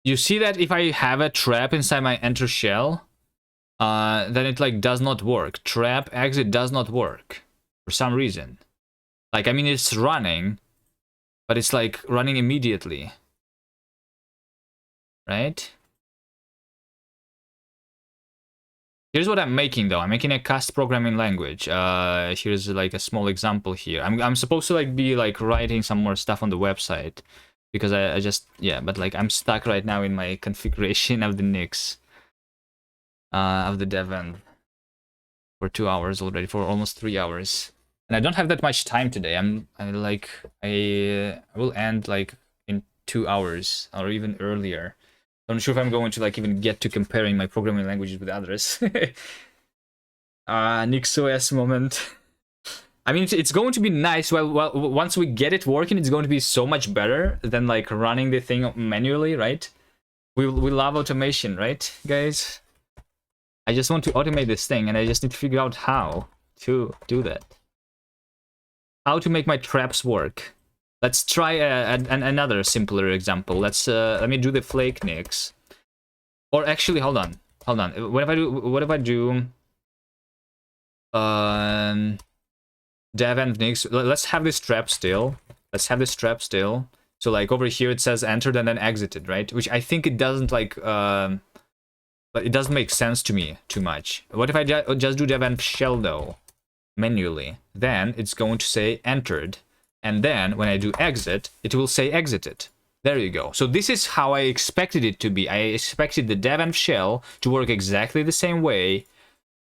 You see that if I have a trap inside my enter shell, then it like does not work. Trap exit does not work for some reason. Like, I mean, it's running, but it's like running immediately, right? Here's what I'm making though. I'm making a cast programming language. Here's like a small example here. I'm supposed to like be like writing some more stuff on the website because I just, yeah, but like I'm stuck right now in my configuration of the Nix, of the devenv for 2 hours already, for almost 3 hours. And I don't have that much time today. I will end like in 2 hours or even earlier. I'm not sure if I'm going to like even get to comparing my programming languages with others. NixOS moment. I mean, it's going to be nice. Well, once we get it working, it's going to be so much better than like running the thing manually, right? We love automation, right, guys? I just want to automate this thing, and I just need to figure out how to do that. How to make my traps work. Let's try another simpler example. Let me do the flake Nix. Or actually, hold on. What if I do devenv Nix? Let's have this trap still. So like over here it says entered and then exited, right? Which I think it doesn't like But it doesn't make sense to me too much. What if I just do dev env shell though, manually? Then it's going to say entered. And then when I do exit, it will say exited. There you go. So this is how I expected it to be. I expected the dev env shell to work exactly the same way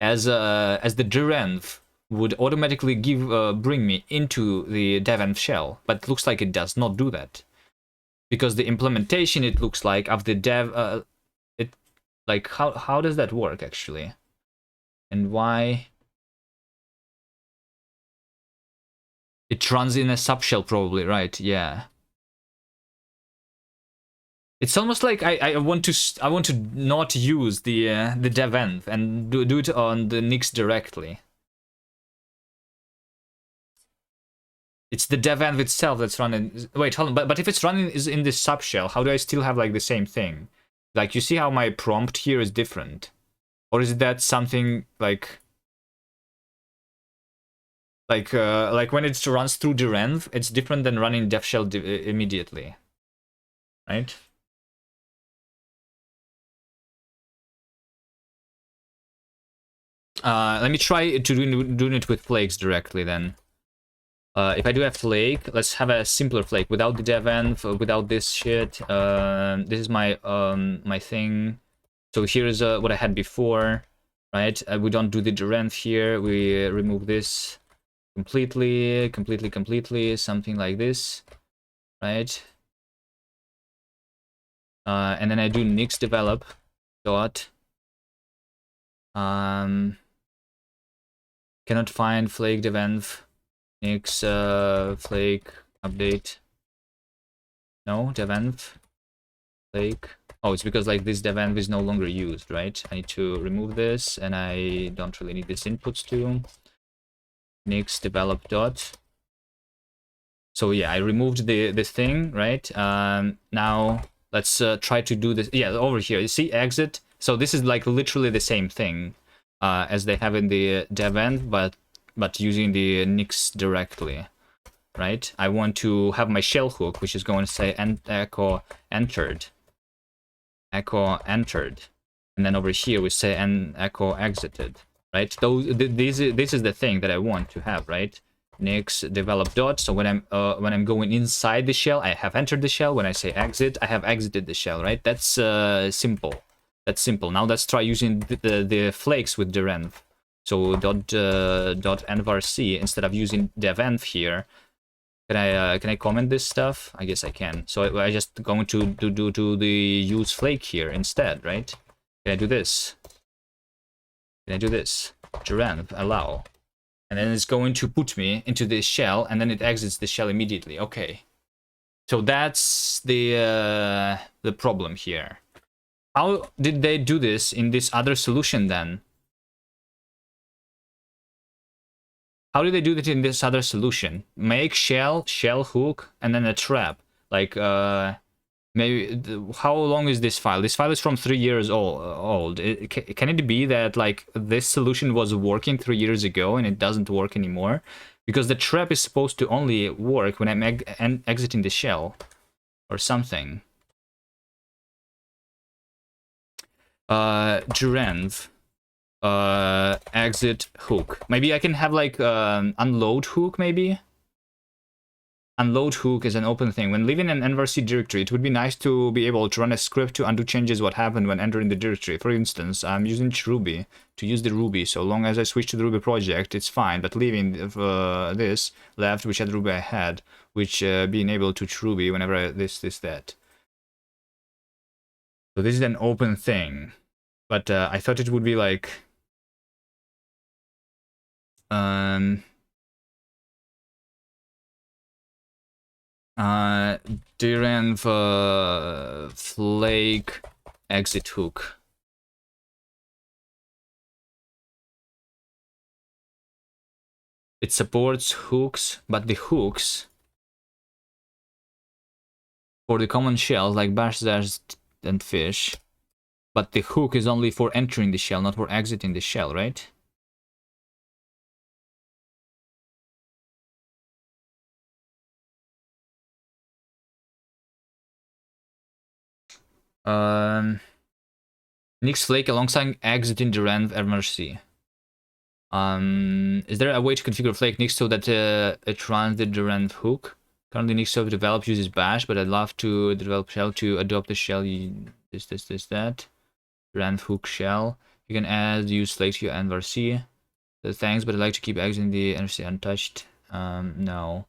as the direnv would automatically bring me into the dev env shell. But it looks like it does not do that. Because the implementation, it looks like, of the dev... like, how does that work, actually? And why? It runs in a subshell, probably, right? Yeah. It's almost like I want to not use the dev env and do it on the Nix directly. It's the dev env itself that's running. Wait, hold on. But if it's running is in this subshell, how do I still have like the same thing? Like, you see how my prompt here is different, or is that something like when it runs through direnv, it's different than running dev shell immediately, right? Let me try to doing it with flakes directly then. If I do a flake, let's have a simpler flake without the dev env, without this shit. This is my my thing. So here is what I had before, right? We don't do the direnv here. We remove this completely, something like this, right? And then I do nix develop dot cannot find flake dev env nix flake update. No, dev env flake. Oh, it's because like this dev env is no longer used, right? I need to remove this, and I don't really need this inputs too. Nix develop dot. So yeah, I removed this thing, right? Now let's try to do this. Yeah, over here, you see exit. So this is like literally the same thing as they have in the dev env, but using the Nix directly, right? I want to have my shell hook, which is going to say echo entered, and then over here we say echo exited, right? This is the thing that I want to have, right? Nix develop dot. So when I'm going inside the shell, I have entered the shell. When I say exit, I have exited the shell, right? That's simple. That's simple. Now let's try using the flakes with direnv. So dot envrc instead of using devenv here. Can I comment this stuff? I guess I can. So I just going to do the use flake here instead, right? Can I do this? Can I do this? Direnv allow. And then it's going to put me into this shell, and then it exits the shell immediately. Okay. So that's the problem here. How did they do this in this other solution then? How did they do that in this other solution? Make shell hook, and then a trap. Like, maybe, how long is this file? This file is from 3 years old. Can it be that like this solution was working 3 years ago and it doesn't work anymore? Because the trap is supposed to only work when I'm exiting the shell or something. Direnv. Exit hook. Maybe I can have like unload hook, maybe? Unload hook is an open thing. When leaving an nvrc directory, it would be nice to be able to run a script to undo changes what happened when entering the directory. For instance, I'm using Ruby to use the Ruby. So long as I switch to the Ruby project, it's fine. But leaving this left, which had Ruby I had, which being able to Ruby whenever that. So this is an open thing. But I thought it would be like... direnv flake exit hook. It supports hooks, but the hooks for the common shells like bash, dash, and fish. But the hook is only for entering the shell, not for exiting the shell, right? Nix Flake alongside exit in Duran MRC. Is there a way to configure Flake Nix so that it runs the Duran hook? Currently, Nix develop uses Bash, but I'd love to develop shell to adopt the shell. That. Duran hook shell. You can add use Flake to your MRC. Thanks, but I'd like to keep exiting the MRC untouched. No.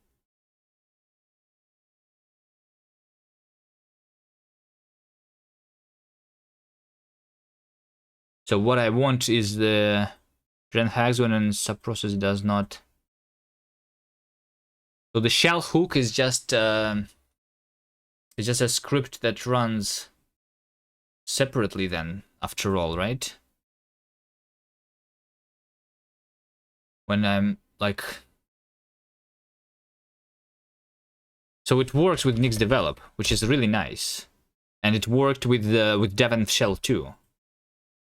So what I want is the Duran hacks when a subprocess does not. So the shell hook is just a script that runs separately then, after all, right? When I'm like... So it works with Nix develop, which is really nice. And it worked with dev and shell too.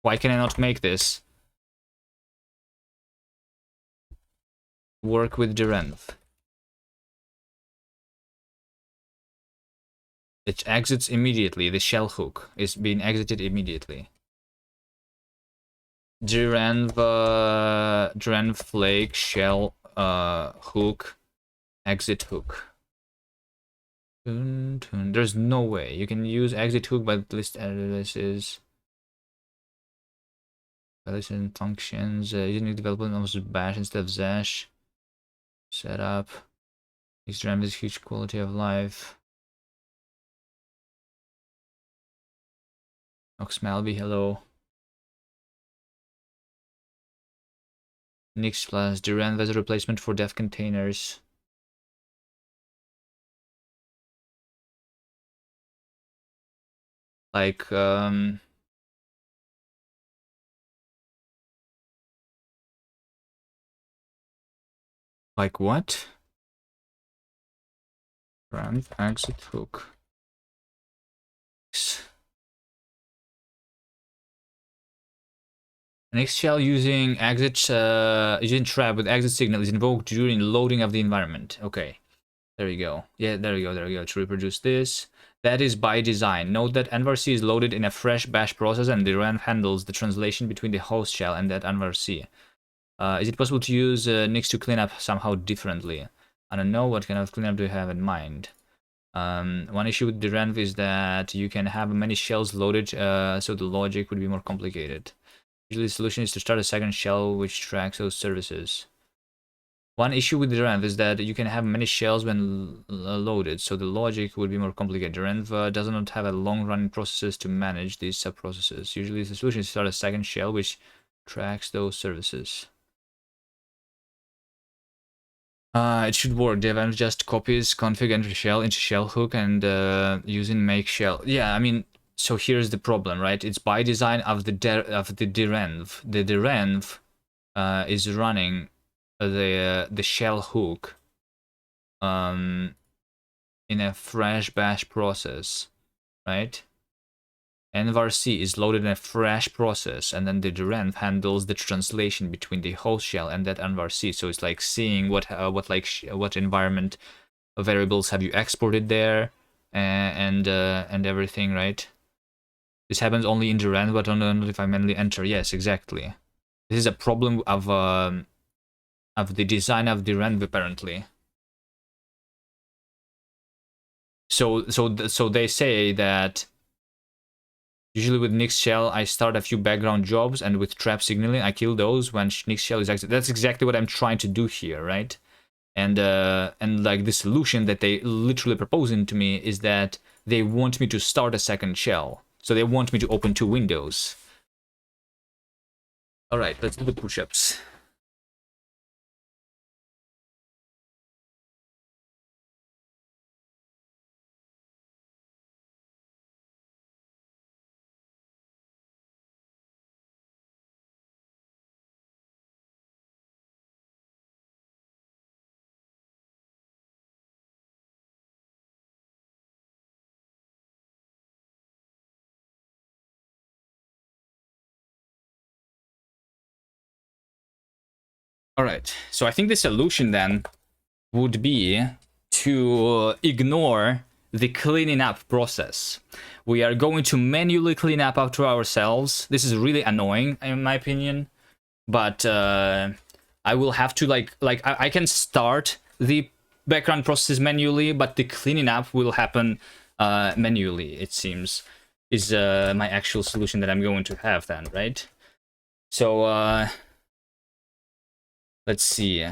Why can I not make this work with Duranv? It exits immediately. The shell hook is being exited immediately. Duranv Flake shell hook exit hook. There's no way you can use exit hook, but list addresses. Listen functions. Using development of bash instead of zash. Setup. Extreme is huge quality of life. Oxmalby, hello. Nix plus Duran as a replacement for dev containers. Like what? Run exit hook. An shell using exit using trap with exit signal is invoked during loading of the environment. Okay. There you go. Yeah, there you go. To reproduce this. That is by design. Note that NVRC is loaded in a fresh bash process and the RAM handles the translation between the host shell and that NVRC. Is it possible to use Nix to clean up somehow differently? I don't know. What kind of cleanup do you have in mind? One issue with the Renv is that you can have many shells loaded, so the logic would be more complicated. Usually the solution is to start a second shell which tracks those services. One issue with the Renv is that you can have many shells when loaded, so the logic would be more complicated. The Renv does not have a long-running processes to manage these sub-processes. Usually the solution is to start a second shell which tracks those services. It should work. The event just copies config enter shell into shell hook and using make shell. Yeah, I mean, so here's the problem, right? It's by design of the derenv. The derenv is running the shell hook in a fresh bash process, right? NVRC is loaded in a fresh process, and then the derenv handles the translation between the host shell and that NVRC. So it's like seeing what environment variables have you exported there, and everything, right? This happens only in derenv, but not if I manually enter. Yes, exactly. This is a problem of the design of derenv apparently. So they say that. Usually with Nix shell, I start a few background jobs, and with trap signaling, I kill those when Nix shell is exited. That's exactly what I'm trying to do here, right? And like the solution that they literally proposing to me is that they want me to start a second shell. So they want me to open two windows. All right, let's do the push-ups. All right, so I think the solution then would be to ignore the cleaning up process. We are going to manually clean up after ourselves. This is really annoying, in my opinion. But I will have to I can start the background process manually, but the cleaning up will happen manually, it seems, is my actual solution that I'm going to have then, right? So let's see.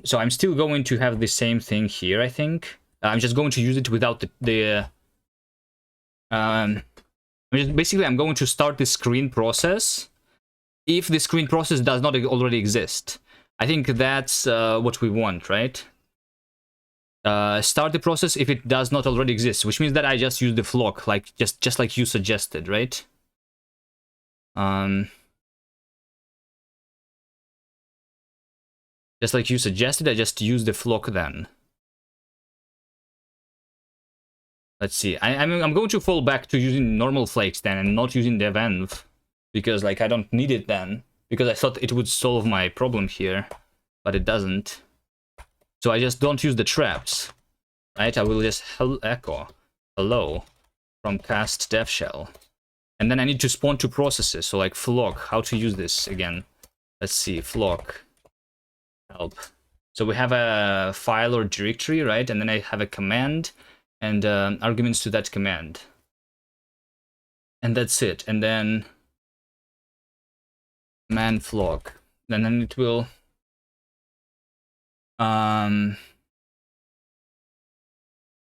So I'm still going to have the same thing here, I think. I'm just going to use it without basically I'm going to start the screen process if the screen process does not already exist. I think that's what we want, right? Start the process if it does not already exist, which means that I just use the flock, like just like you suggested, right? Just like you suggested, I just use the flock then. Let's see. I'm going to fall back to using normal flakes then and not using the env, because like I don't need it then, because I thought it would solve my problem here, but it doesn't. So I just don't use the traps, right? I will just echo hello from cast dev shell. And then I need to spawn two processes. So like flock, how to use this again? Let's see, flock, help. So we have a file or directory, right? And then I have a command and arguments to that command. And that's it. And then man flock. And then it will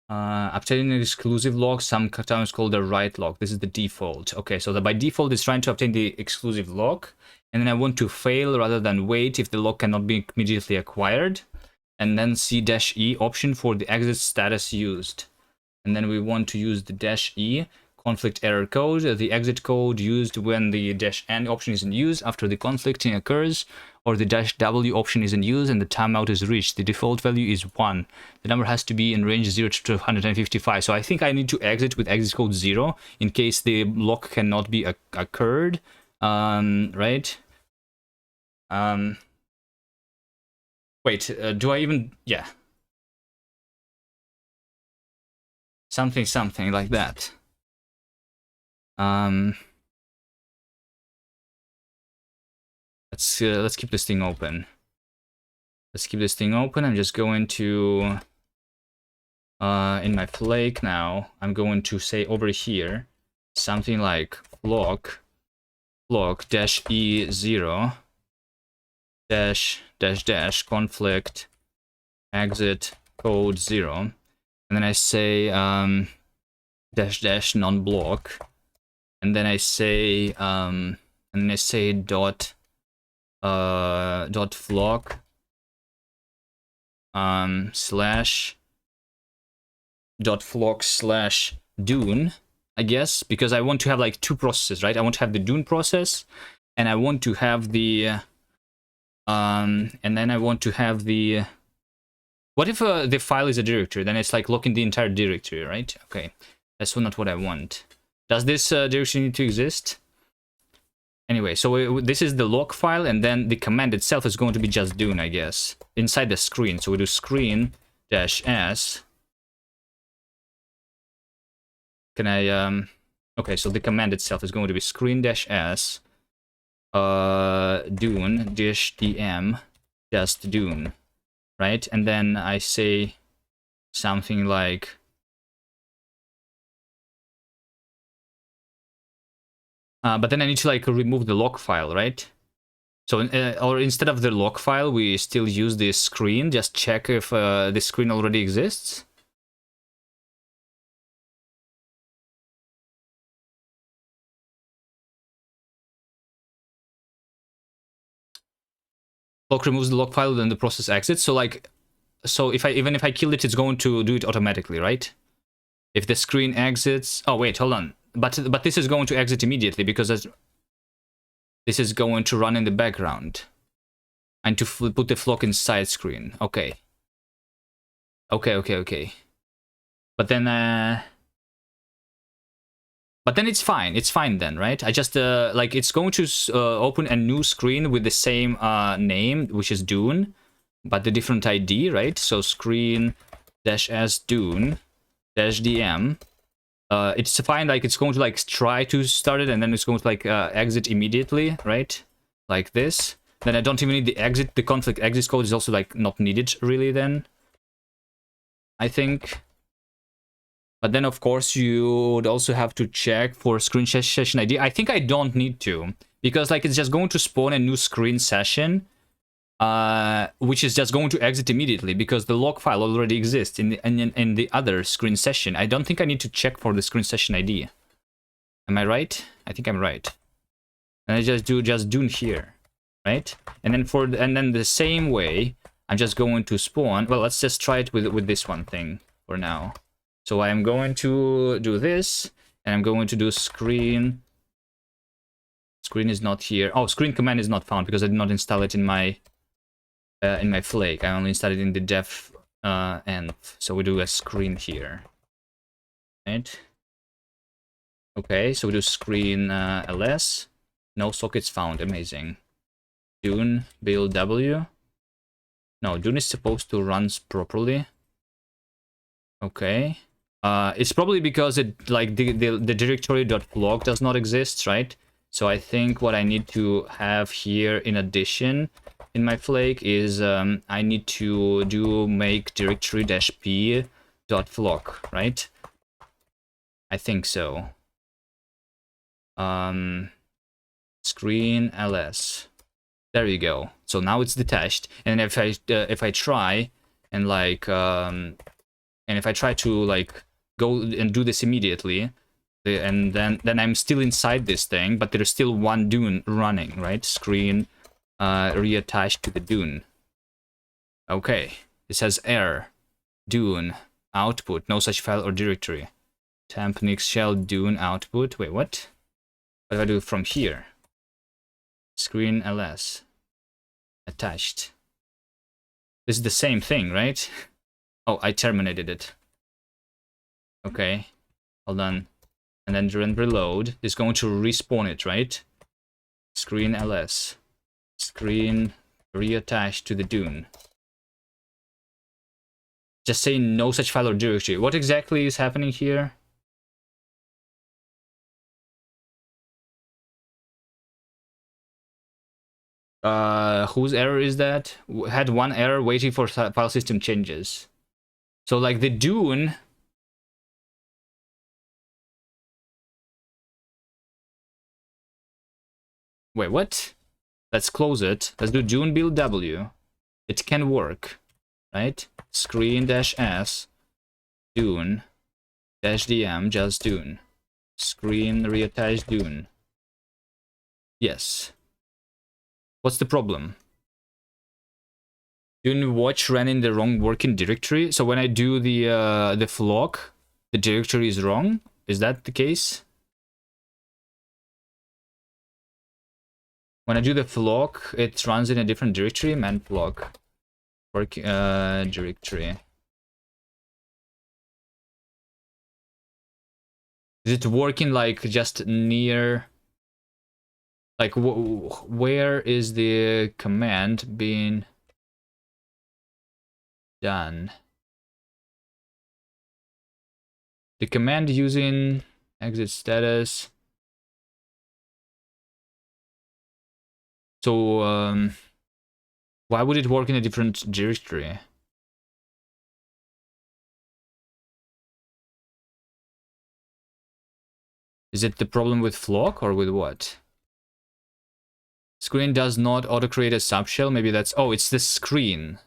obtaining an exclusive log, sometimes called a write log. This is the default. Okay, so by default it's trying to obtain the exclusive log, and then I want to fail rather than wait if the log cannot be immediately acquired, and then C-E option for the exit status used. And then we want to use the -E conflict error code, the exit code used when the -N option is in use after the conflicting occurs, or the -W option is in use and the timeout is reached. The default value is 1. The number has to be in range 0 to 155. So I think I need to exit with exit code 0 in case the lock cannot be occurred, right? Wait, do I even... Yeah. Something like that. Let's keep this thing open. Let's keep this thing open. I'm just going to in my flake now, I'm going to say over here something like flock -E0 -- conflict exit code 0, and then I say -- non-block, and then I say dot flock /dune, I guess, because I want to have like two processes, right? I want to have the Dune process, and I want to have the and then I want to have the... What if the file is a directory? Then it's like locking the entire directory, right? Okay, that's not what I want. Does this directory need to exist? Anyway, so this is the log file, and then the command itself is going to be just Dune, I guess, inside the screen. So we do screen -s. Can I okay, so the command itself is going to be screen -s Dune -dm just Dune, right? And then I say something like but then I need to like remove the log file, right? So or instead of the log file, we still use this screen. Just check if the screen already exists. Log removes the log file, then the process exits. So like, so if even if I kill it, it's going to do it automatically, right? If the screen exits, oh wait, hold on. But this is going to exit immediately because this is going to run in the background. And to put the flock inside screen. Okay. Okay. But then it's fine. It's fine then, right? I just like it's going to open a new screen with the same name, which is Dune, but the different ID, right? So screen -s Dune, dash dm. It's fine, like it's going to like try to start it and then it's going to like exit immediately, right? Like this. Then I don't even need the exit. The conflict exit code is also like not needed really then, I think. But then of course you would also have to check for screen session ID. I think I don't need to, because like it's just going to spawn a new screen session, which is just going to exit immediately because the log file already exists in the other screen session. I don't think I need to check for the screen session ID. Am I right? I think I'm right. And I just do Dune here, right? And then the same way, I'm just going to spawn. Well, let's just try it with this one thing for now. So I'm going to do this, and I'm going to do screen. Screen is not here. Oh, screen command is not found because I did not install it in my flake. I only installed it in the dev env. So we do a screen here, right? Okay, so we do screen ls. No sockets found. Amazing. Dune build w. No, Dune is supposed to run properly. Okay. It's probably because it like the directory.flog does not exist, right? So I think what I need to have here in addition in my flake is I need to do make directory-p.flog, right? I think so. Screen ls. There you go. So now it's detached, and if I try and like and if I try to like go and do this immediately, and then I'm still inside this thing, but there's still one Dune running, right? Screen reattached to the Dune. Okay, it says error. Dune output, no such file or directory. Temp nix shell Dune output. Wait, what? What do I do from here? Screen ls attached. This is the same thing, right? Oh, I terminated it. Okay, hold on. And then run reload. It's going to respawn it, right? Screen ls. Screen reattached to the Dune. Just say no such file or directory. What exactly is happening here? Whose error is that? Had one error waiting for file system changes. So like the Dune. Wait, what? Let's close it. Let's do Dune build W. It can work, right? Screen -s Dune -dm just Dune. Screen reattach Dune. Yes. What's the problem? Dune watch ran in the wrong working directory. So when I do the flog, the directory is wrong. Is that the case? When I do the flog, it runs in a different directory. Man flog work directory. Is it working like just near? Like where is the command being done? The command using exit status. So why would it work in a different directory? Is it the problem with flog or with what? Screen does not auto-create a subshell. Maybe that's... Oh, it's the screen.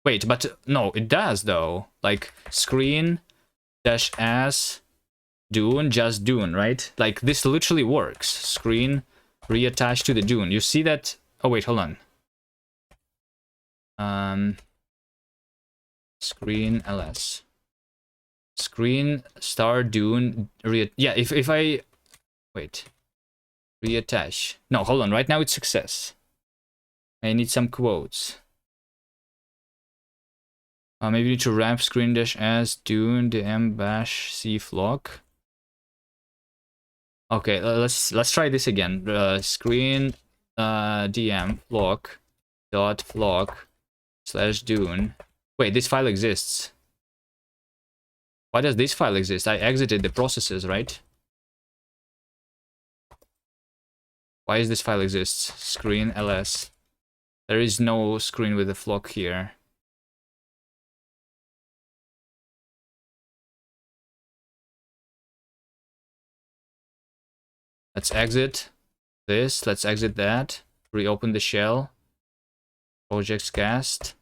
Wait, but no, it does though. Like screen -s Dune just Dune, right? Like this literally works. Screen reattached to the Dune. You see that? Oh wait, hold on. Screen ls. Screen star Dune yeah, if I wait. Reattach. No, hold on. Right now it's success. I need some quotes. Maybe need to wrap screen -s Dune dm bash c flog. Okay, let's try this again. Screen dm flog dot flog /Dune. Wait, this file exists. Why does this file exist? I exited the processes, right? Why is this file exists? Screen ls. There is no screen with a flock here. Let's exit this. Let's exit that. Reopen the shell. Projects cast.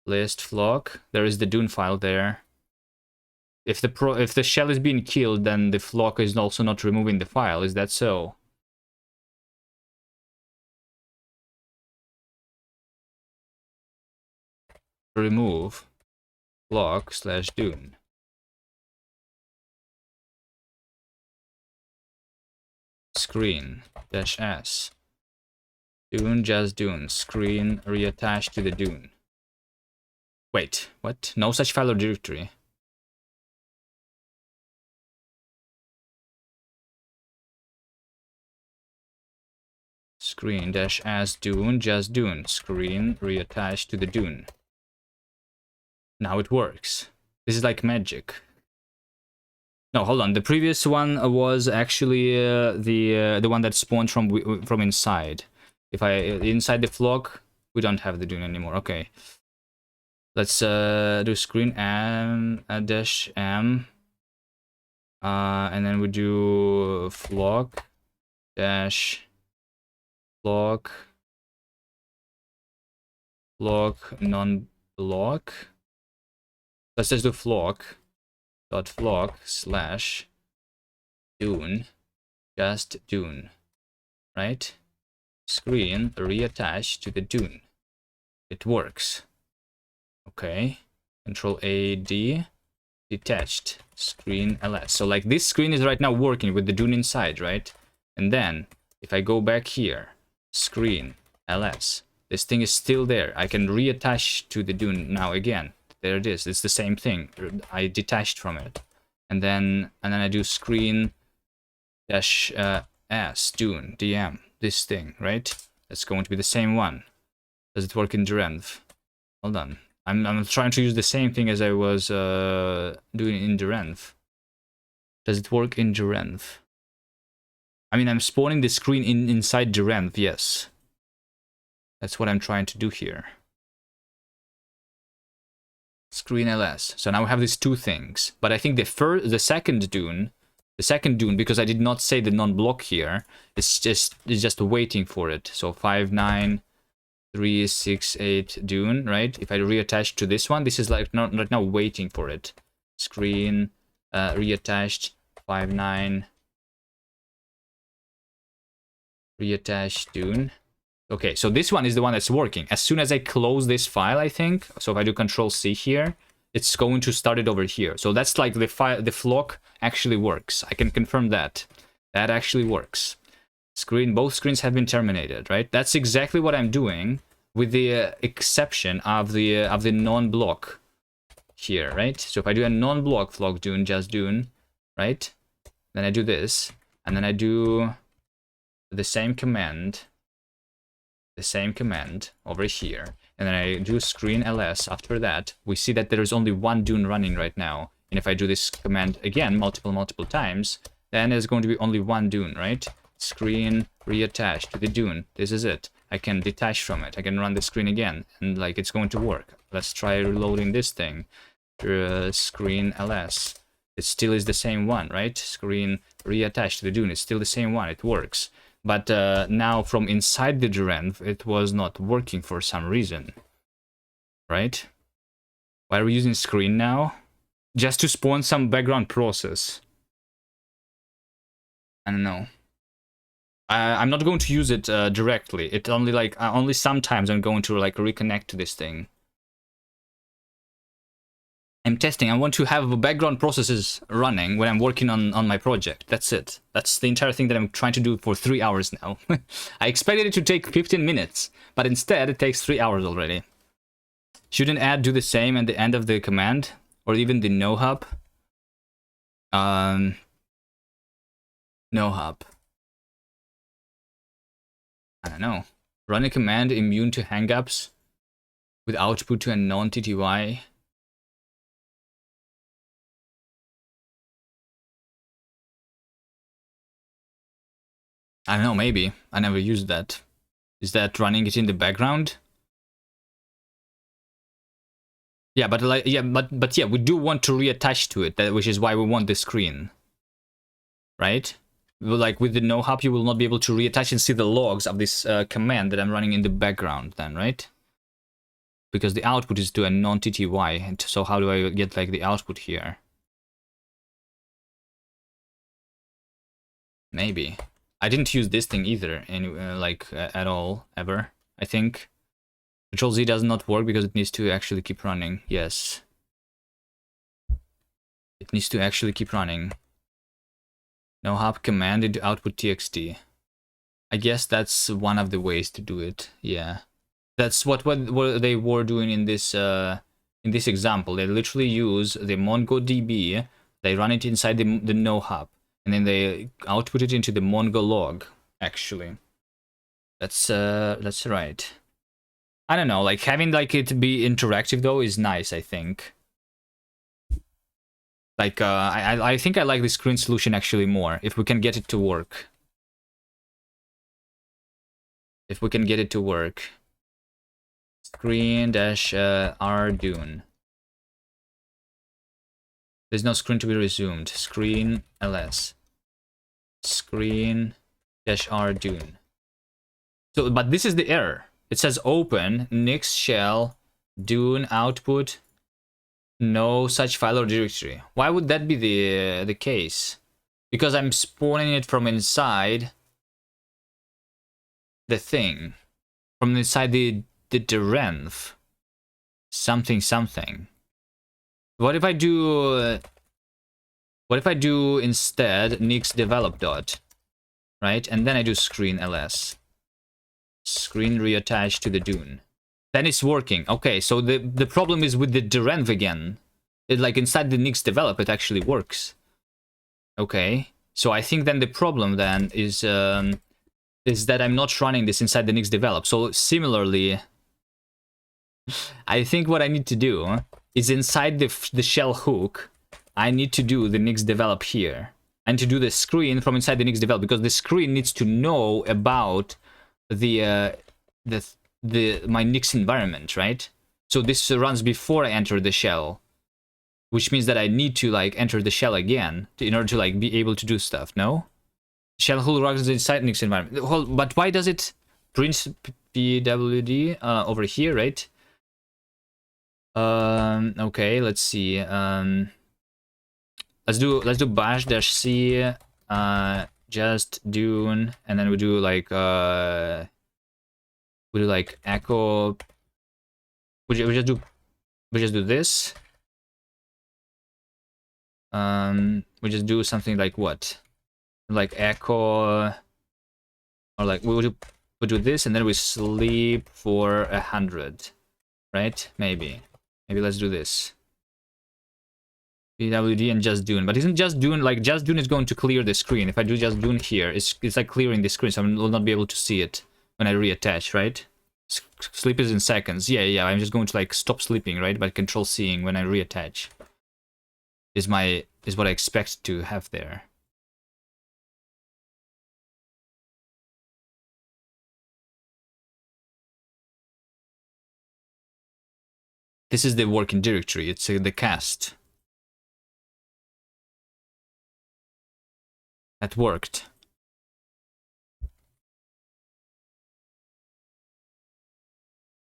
List flock. There is the Dune file there. If the shell is being killed, then the flock is also not removing the file. Is that so? Remove flock / Dune. Screen -s. Dune, just Dune. Screen reattached to the Dune. Wait, what? No such file or directory. Screen -s Dune, just Dune. Screen reattached to the Dune. Now it works. This is like magic. No, hold on. The previous one was actually the one that spawned from inside. If I inside the flock, we don't have the Dune anymore. Okay. Let's do screen -m, and then we do flock non-block. Let's just do flock / Dune, just Dune, right? Screen reattached to the Dune. It works. Okay. Control A D, detached screen ls. So like this screen is right now working with the Dune inside, right? And then if I go back here, screen ls, this thing is still there. I can reattach to the Dune now again. There it is. It's the same thing. I detached from it, and then I do screen -s Dune dm, this thing, right? That's going to be the same one. Does it work in Derenv? Hold on. I'm trying to use the same thing as I was doing in Derenv. Does it work in Derenv? I mean, I'm spawning the screen inside Derenv. Yes, that's what I'm trying to do here. Screen ls. So now we have these two things, but I think the second Dune, because I did not say the non-block here, it's just waiting for it. So 59368 Dune, right? If I reattach to this one, this is like not right now waiting for it. Screen reattached 59 reattach Dune. Okay, so this one is the one that's working. As soon as I close this file, I think, so if I do Control C here, it's going to start it over here. So that's like the file, the flock actually works. I can confirm that. That actually works. Both screens have been terminated, right? That's exactly what I'm doing, with the exception of the non-block here, right? So if I do a non-block flock Dune, just Dune, right? Then I do this, and then I do the same command over here, and then I do screen ls. After that, we see that there is only one Dune running right now, and if I do this command again multiple times, then there's going to be only one Dune, right? Screen reattach to the Dune. This is it. I can detach from it. I can run the screen again, and like it's going to work. Let's try reloading this thing. Screen ls. It still is the same one, right? Screen reattach to the Dune. It's still the same one. It works. But now from inside the Derenv, it was not working for some reason, right? Why are we using screen now? Just to spawn some background process. I don't know. I'm not going to use it directly. It only sometimes I'm going to like reconnect to this thing. I'm testing. I want to have background processes running when I'm working on my project. That's it. That's the entire thing that I'm trying to do for 3 hours now. I expected it to take 15 minutes, but instead it takes 3 hours already. Shouldn't add do the same at the end of the command, or even the no hub? No hub. I don't know. Run a command immune to hangups with output to a non-TTY. I don't know, maybe. I never used that. Is that running it in the background? Yeah, but like but yeah, we do want to reattach to it, which is why we want the screen. Right? Like with the no hub, you will not be able to reattach and see the logs of this command that I'm running in the background then, right? Because the output is to a non-TTY, and so how do I get like the output here? Maybe. I didn't use this thing either, at all, ever, I think. Control Z does not work because it needs to actually keep running. Yes. It needs to actually keep running. No hub command into output txt. I guess that's one of the ways to do it. Yeah. That's what they were doing in this example. They literally use the MongoDB, they run it inside the no hub, and then they output it into the Mongo log, actually. That's right. I don't know, like having like it be interactive though is nice, I think. Like I think I like the screen solution actually more, if we can get it to work. If we can get it to work. Screen-r-dune. There's no screen to be resumed. Screen ls. Screen-r-dune. So, but this is the error. It says open nix shell dune output no such file or directory. Why would that be the case? Because I'm spawning it from inside the thing, from inside the renv. Something. What if I do instead nix develop dot, right? And then I do screen ls. Screen reattach to the dune. Then it's working. Okay, so the problem is with the derenv again. It, like inside the nix develop, it actually works. Okay, so I think then the problem then is that I'm not running this inside the nix develop. So similarly, I think what I need to do is inside the shell hook, I need to do the nix develop here, and to do the screen from inside the nix develop, because the screen needs to know about my Nix environment, right? So this runs before I enter the shell, which means that I need to like enter the shell again in order to like be able to do stuff. No, shell who runs inside Nix environment. Well, but why does it print pwd over here, right? Okay, let's see. Let's do bash -c just dune, and then we do like echo. We just do this. We just do something like what? Like echo, or like we do this, and then we sleep for 100, right? Maybe let's do this. pwd and just dune, but isn't just dune like just dune is going to clear the screen? If I do just dune here, it's like clearing the screen, so I will not be able to see it when I reattach, right? Sleep is in seconds. Yeah. I'm just going to like stop sleeping, right? But control seeing when I reattach is what I expect to have there. This is the working directory. It's the cast. That worked.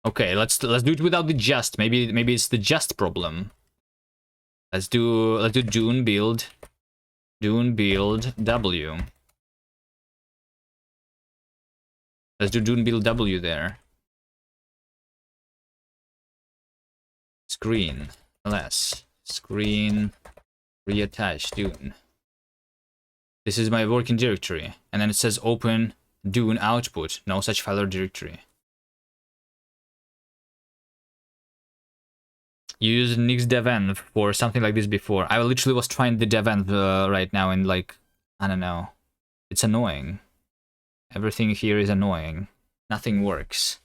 Okay, let's do it without the just. Maybe it's the just problem. Let's do dune build w. Let's do dune build w there. Screen ls screen reattach dune. This is my working directory, and then it says open dune output no such file or directory. You used nix devenv for something like this before. I literally was trying the devenv right now, and like, I don't know. It's annoying. Everything here is annoying. Nothing works.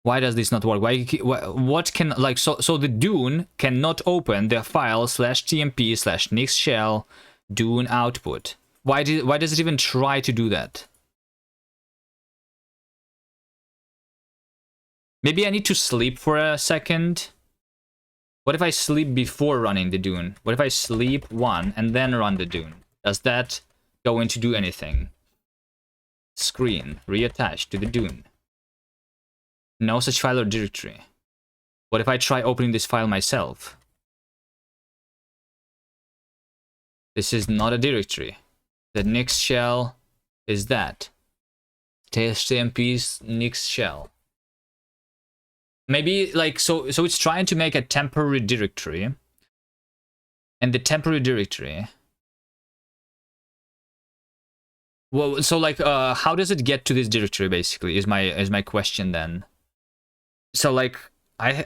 Why does this not work? What can, like, so the dune cannot open the file /tmp/nix shell dune output. Why does it even try to do that? Maybe I need to sleep for a second. What if I sleep before running the Dune? What if I sleep one and then run the Dune? Does that going to do anything? Screen reattached to the Dune. No such file or directory. What if I try opening this file myself? This is not a directory. The Nix shell is that. TSTMP's Nix shell. Maybe like so it's trying to make a temporary directory. And the temporary directory. Well, so like how does it get to this directory basically is my question then. So like I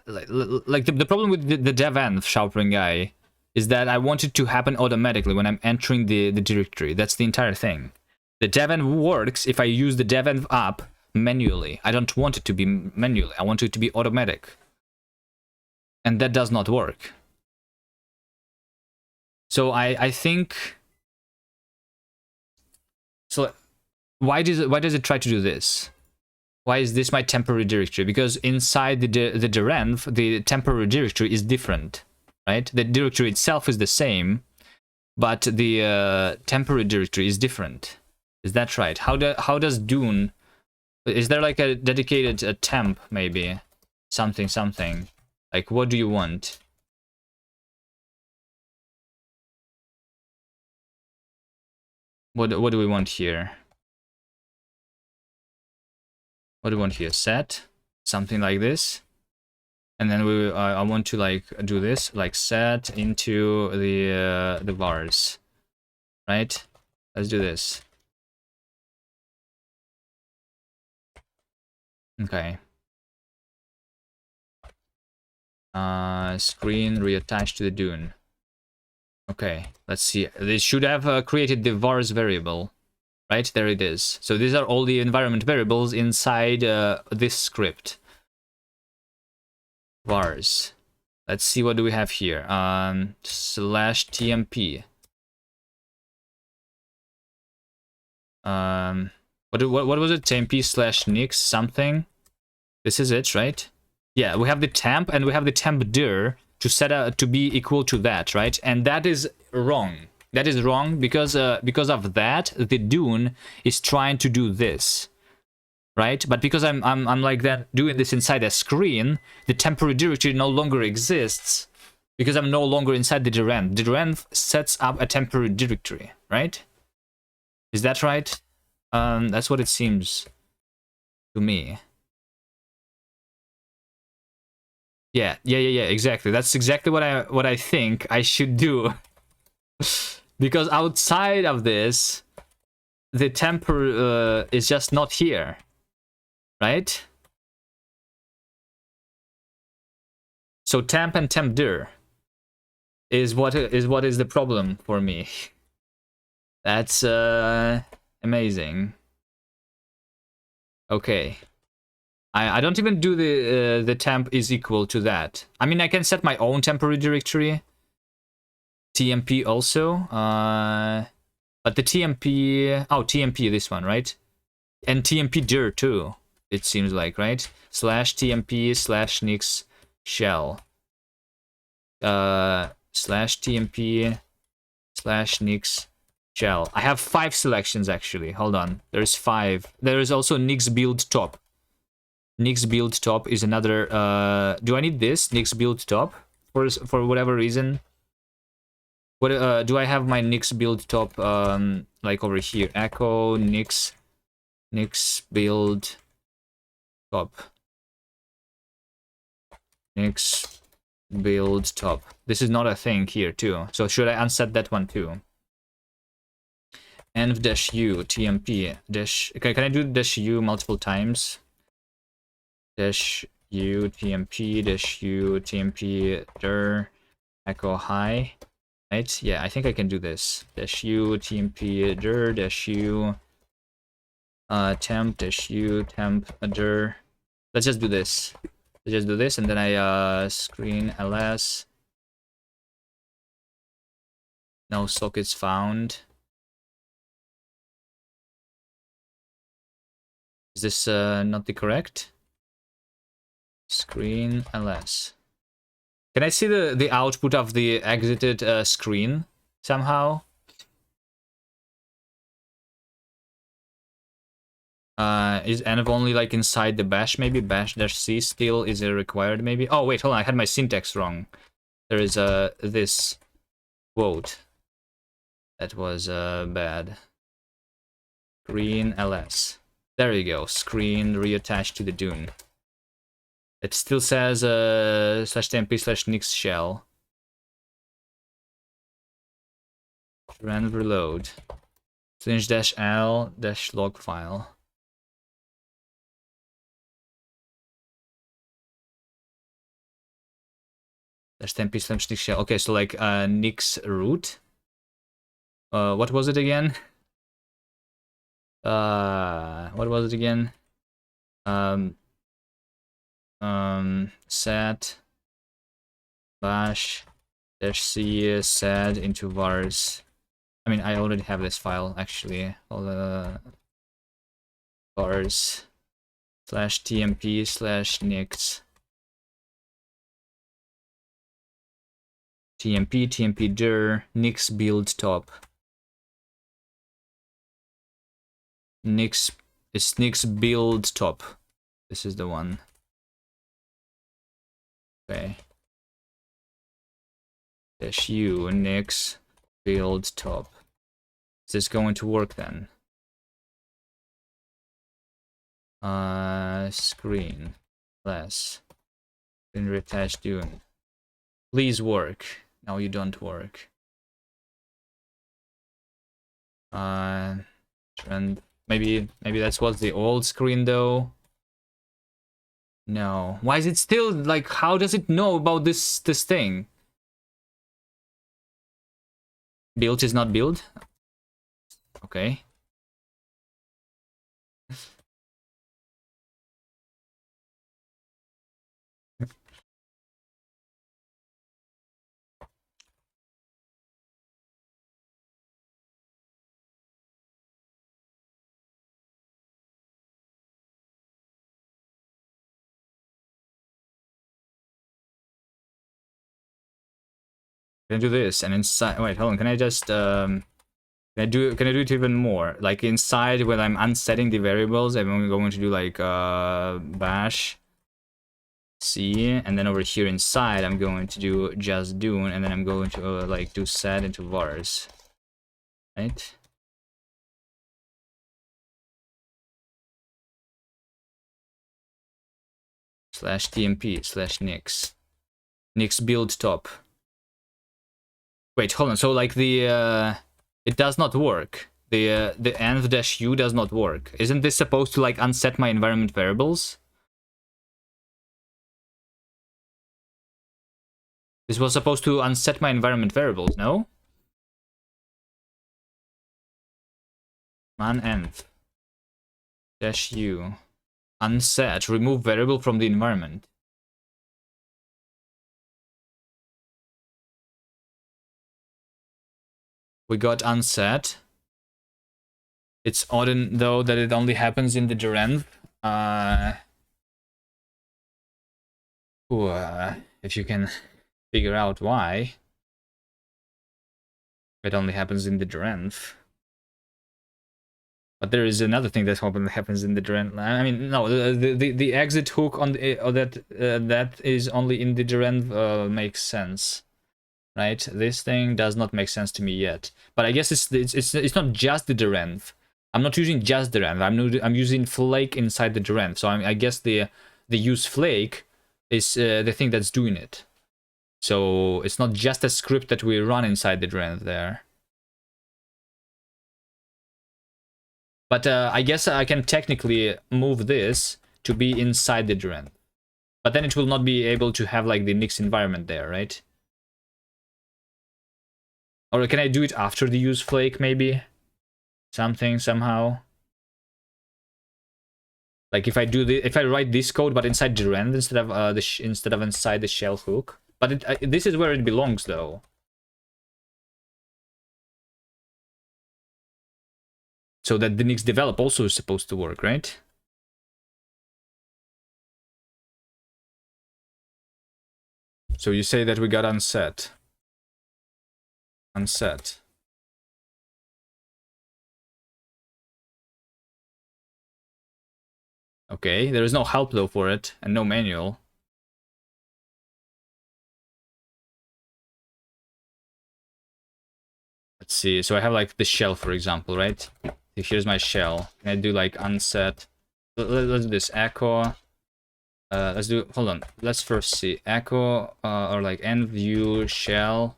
like the problem with the devenv shoutring guy is that I want it to happen automatically when I'm entering the directory. That's the entire thing. The devenv works if I use the devenv app manually. I don't want it to be manually. I want it to be automatic. And that does not work. So I think so why does it try to do this? Why is this my temporary directory? Because inside the devenv, the temporary directory is different, right? The directory itself is the same, but the temporary directory is different. Is that right? How does Dune? Is there like a dedicated temp maybe? Something. Like what do you want? What do we want here? What do we want here? Set something like this, and then we I want to like do this, like set into the vars, right? Let's do this. Okay. Screen reattached to the Dune. Okay, let's see. They should have created the vars variable. Right, there it is. So these are all the environment variables inside this script. Vars. Let's see what do we have here. /tmp. What was it? tmp/nix something. This is it, right? Yeah, we have the temp and we have the temp dir to set to be equal to that, right? And that is wrong. That is wrong because of that the Dune is trying to do this, right? But because I'm like that doing this inside a screen, the temporary directory no longer exists because I'm no longer inside the devenv. The devenv sets up a temporary directory, right? Is that right? That's what it seems to me. Yeah, exactly. That's exactly what I think I should do. Because outside of this, the temper is just not here, right? So temp and temp dir is what is the problem for me. That's amazing. Okay. I don't even do the temp is equal to that. I mean, I can set my own temporary directory. TMP also. But the TMP... Oh, TMP, this one, right? And TMP dir too, it seems like, right? /tmp/nix shell. /tmp/nix shell. I have 5 selections actually. Hold on. There's 5. There is also nix build top. Nix build top is another do I need this nix build top for whatever reason? What do I have my nix build top like over here? Echo nix build top. Nix build top. This is not a thing here too. So should I unset that one too? env-u tmp dash. Okay, can I do -u multiple times? -u tmp -u tmp dir echo high, right? Yeah, I think I can do this. -u tmp dir -u temp -u temp dir. Let's just do this. Let's just do this, and then I screen ls. No sockets found. Is this not the correct? Screen ls. Can I see the output of the exited screen somehow? Is env only like inside the bash maybe? Bash-c still is it required maybe? Oh wait, hold on, I had my syntax wrong. There is this quote. That was bad. Screen ls. There you go. Screen reattached to the Dune. It still says /tmp/nix shell. Run reload. /l-log file. /tmp/nix shell. Okay, so like nix root. What was it again? What was it again? Set bash -c set into vars. I mean, I already have this file actually. Vars /tmp/nix tmp dir nix build top. Nix is nix build top. This is the one. Okay. -u nix build top. Is this going to work then? Screen less. Then reattach Dune. Please work. No, you don't work. Trend. Maybe that's what's the old screen though. No. Why is it still like? How does it know about this thing? Build is not build. Okay. Can I do this and inside? Wait, hold on. Can I just Can I do it even more? Like inside when I'm unsetting the variables, I'm only going to do like bash C, and then over here inside I'm going to do just Dune, and then I'm going to like do set into vars. Right? /tmp/nix. Nix build top. Wait, hold on. So like the it does not work. The env-u does not work. Isn't this supposed to like unset my environment variables? This was supposed to unset my environment variables, no? Man env-u unset, remove variable from the environment. We got unset. It's odd though that it only happens in the gerenv. If you can figure out why it only happens in the gerenv. But there is another thing that happens in the gerenv. I mean, no, the exit hook on the that is only in the gerenv makes sense, right? This thing does not make sense to me yet. But I guess it's not just the gerenv. I'm not using just the gerenv. I'm using flake inside the gerenv. So I guess the use flake is the thing that's doing it. So it's not just a script that we run inside the gerenv there. But I guess I can technically move this to be inside the gerenv. But then it will not be able to have like the Nix environment there, right? Or can I do it after the use flake maybe? Something, somehow. Like if I write this code but inside gerenv instead of inside the shell hook. But this is where it belongs though. So that the Nix develop also is supposed to work, right? So you say that we got unset. Unset. Okay, there is no help though for it, and no manual. Let's see, so I have like the shell, for example, right? So here's my shell. Can I do like unset? Let's do this, echo. Let's do, hold on, let's first see, echo, or like end view shell.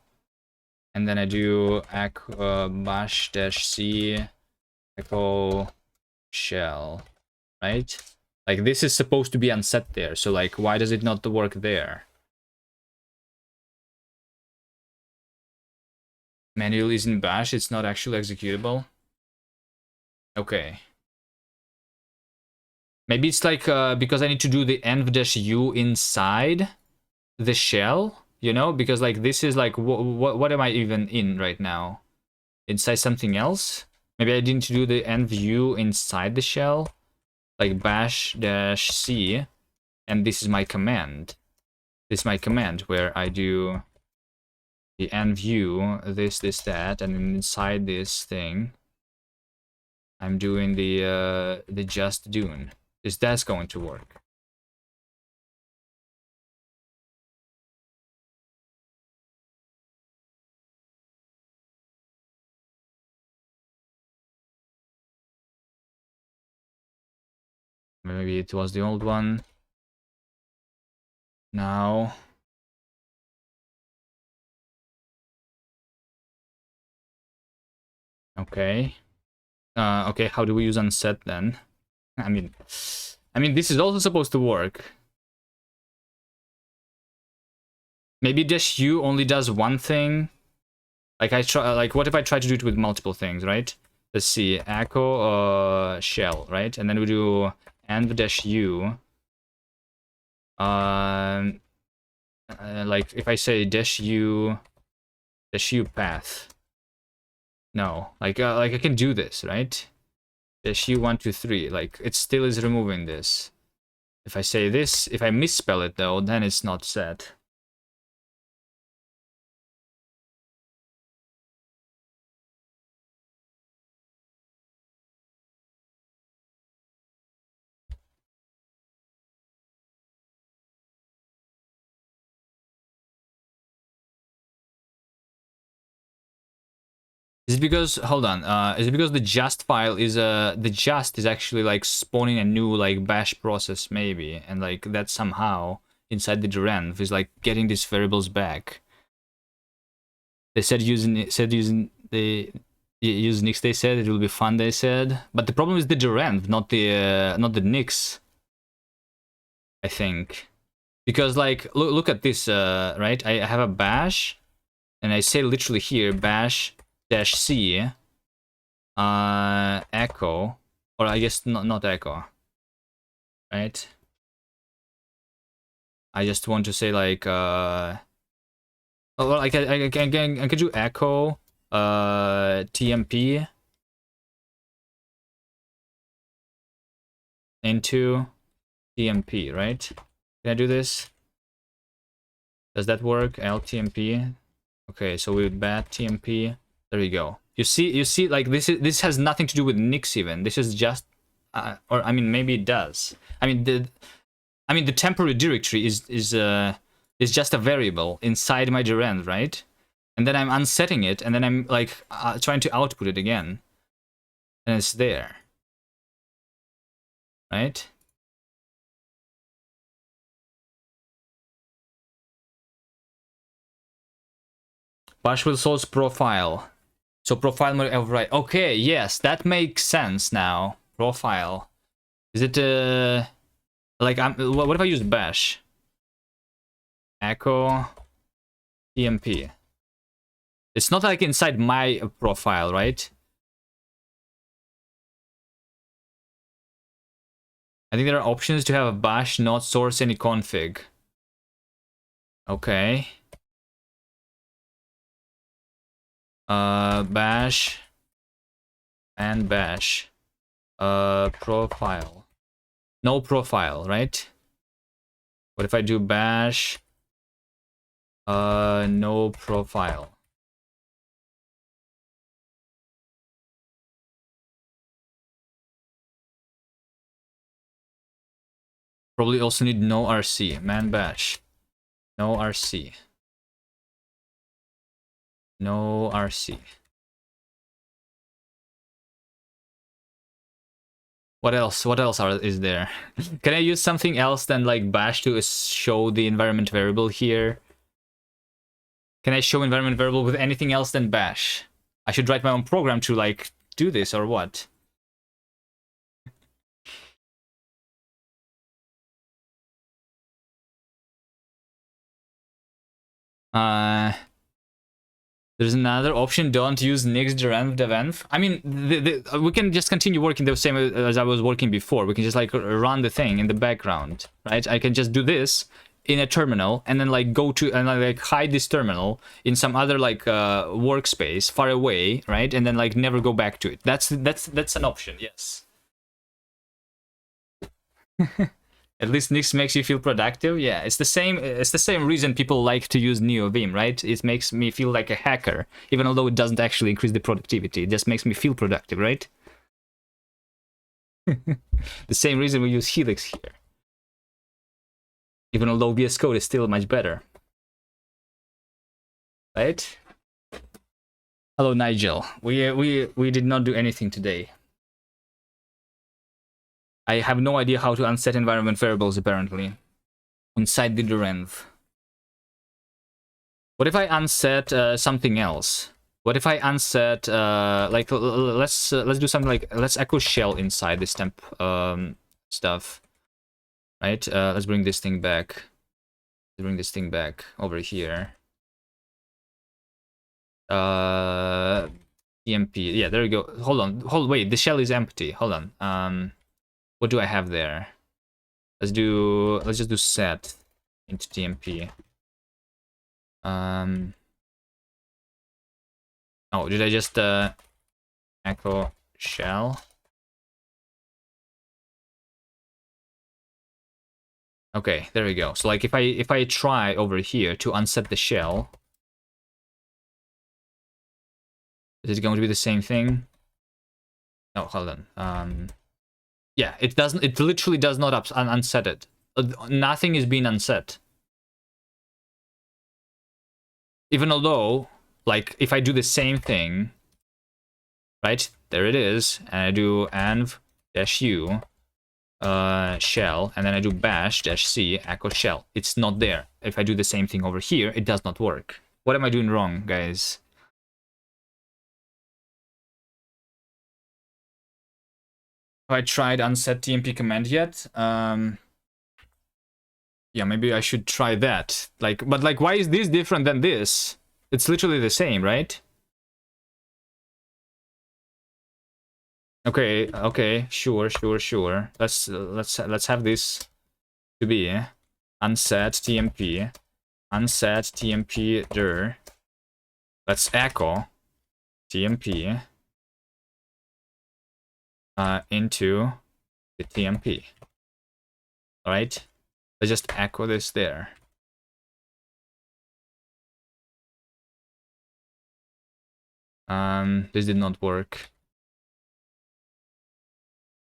And then I do echo bash dash c echo shell, right? Like this is supposed to be unset there, so like why does it not work there? Manual is in bash, it's not actually executable. Okay. Maybe it's like because I need to do the env-u inside the shell, you know? Because like this is like, what am I even in right now? Inside something else? Maybe I didn't do the env-u inside the shell? Like bash dash c, and this is my command. This is my command where I do the env-u, this, that, and then inside this thing, I'm doing the just dune. Is that going to work? Maybe it was the old one. Now. Okay. Okay, how do we use unset then? I mean, this is also supposed to work. Maybe dash u only does one thing. Like I try, like what if I try to do it with multiple things, right? Let's see, echo shell, right? And then we do env dash u. Like if I say dash u path. No, like I can do this, right? Dash u 1 2 3. Like it still is removing this. If I say this, if I misspell it though, then it's not set. Is it because, hold on, is it because the just file is the just is actually like spawning a new like bash process maybe, and like that somehow inside the gerenv is like getting these variables back. They said using the use Nix, they said it will be fun, they said, but the problem is the gerenv, not the Nix, I think, because like look at this, right? I have a bash, and I say literally here bash dash c echo, or I guess not echo, right? I just want to say like oh, well, I can do echo tmp into tmp, right? Can I do this? Does that work? ltmp. Okay, so with bat tmp, there you go. You see, like this has nothing to do with Nix even. This is just, or I mean, maybe it does. I mean, the temporary directory is just a variable inside my gerenv, right? And then I'm unsetting it, and then I'm like trying to output it again, and it's there, right? Bash will source profile. So profile may override. Okay, yes, that makes sense now. Profile. Is it like what if I use bash? Echo tmp. It's not like inside my profile, right? I think there are options to have a bash not source any config. Okay. Bash and bash. Profile. No profile, right? What if I do bash No profile. Probably also need no RC. Man bash. No RC. No RC. What else? What else is there? Can I use something else than like bash to show the environment variable here? Can I show environment variable with anything else than bash? I should write my own program to like do this or what? There's another option. Don't use nix devenv. I mean, we can just continue working the same as I was working before. We can just like run the thing in the background, right? I can just do this in a terminal and then like go to and like hide this terminal in some other like workspace far away, right? And then like never go back to it. That's an option. Yes. At least Nix makes you feel productive. Yeah, it's the same. It's the same reason people like to use NeoVim, right? It makes me feel like a hacker, even although it doesn't actually increase the productivity. It just makes me feel productive, right? The same reason we use Helix here, even although VS Code is still much better, right? Hello, Nigel. We did not do anything today. I have no idea how to unset environment variables, apparently. Inside the derenv. What if I unset something else? What if I unset, like, let's do something like, let's echo shell inside this temp stuff. Right? Let's bring this thing back. Let's bring this thing back over here. EMP. Yeah, there we go. Hold on. Wait, the shell is empty. Hold on. What do I have there? Let's just do set into TMP. Oh, did I just echo shell? Okay, there we go. So like if I try over here to unset the shell, is it going to be the same thing? No, hold on. Yeah, it doesn't. It literally does not unset it. Nothing is being unset. Even although, like, if I do the same thing, right? There it is, and I do env-u shell, and then I do bash-c echo shell. It's not there. If I do the same thing over here, it does not work. What am I doing wrong, guys? Have I tried unset tmp command yet? Yeah, maybe I should try that. Like, but like, why is this different than this? It's literally the same, right? Okay, sure. Let's have this to be unset tmp dir. Let's echo tmp into the tmp. All right, let's just echo this there. This did not work.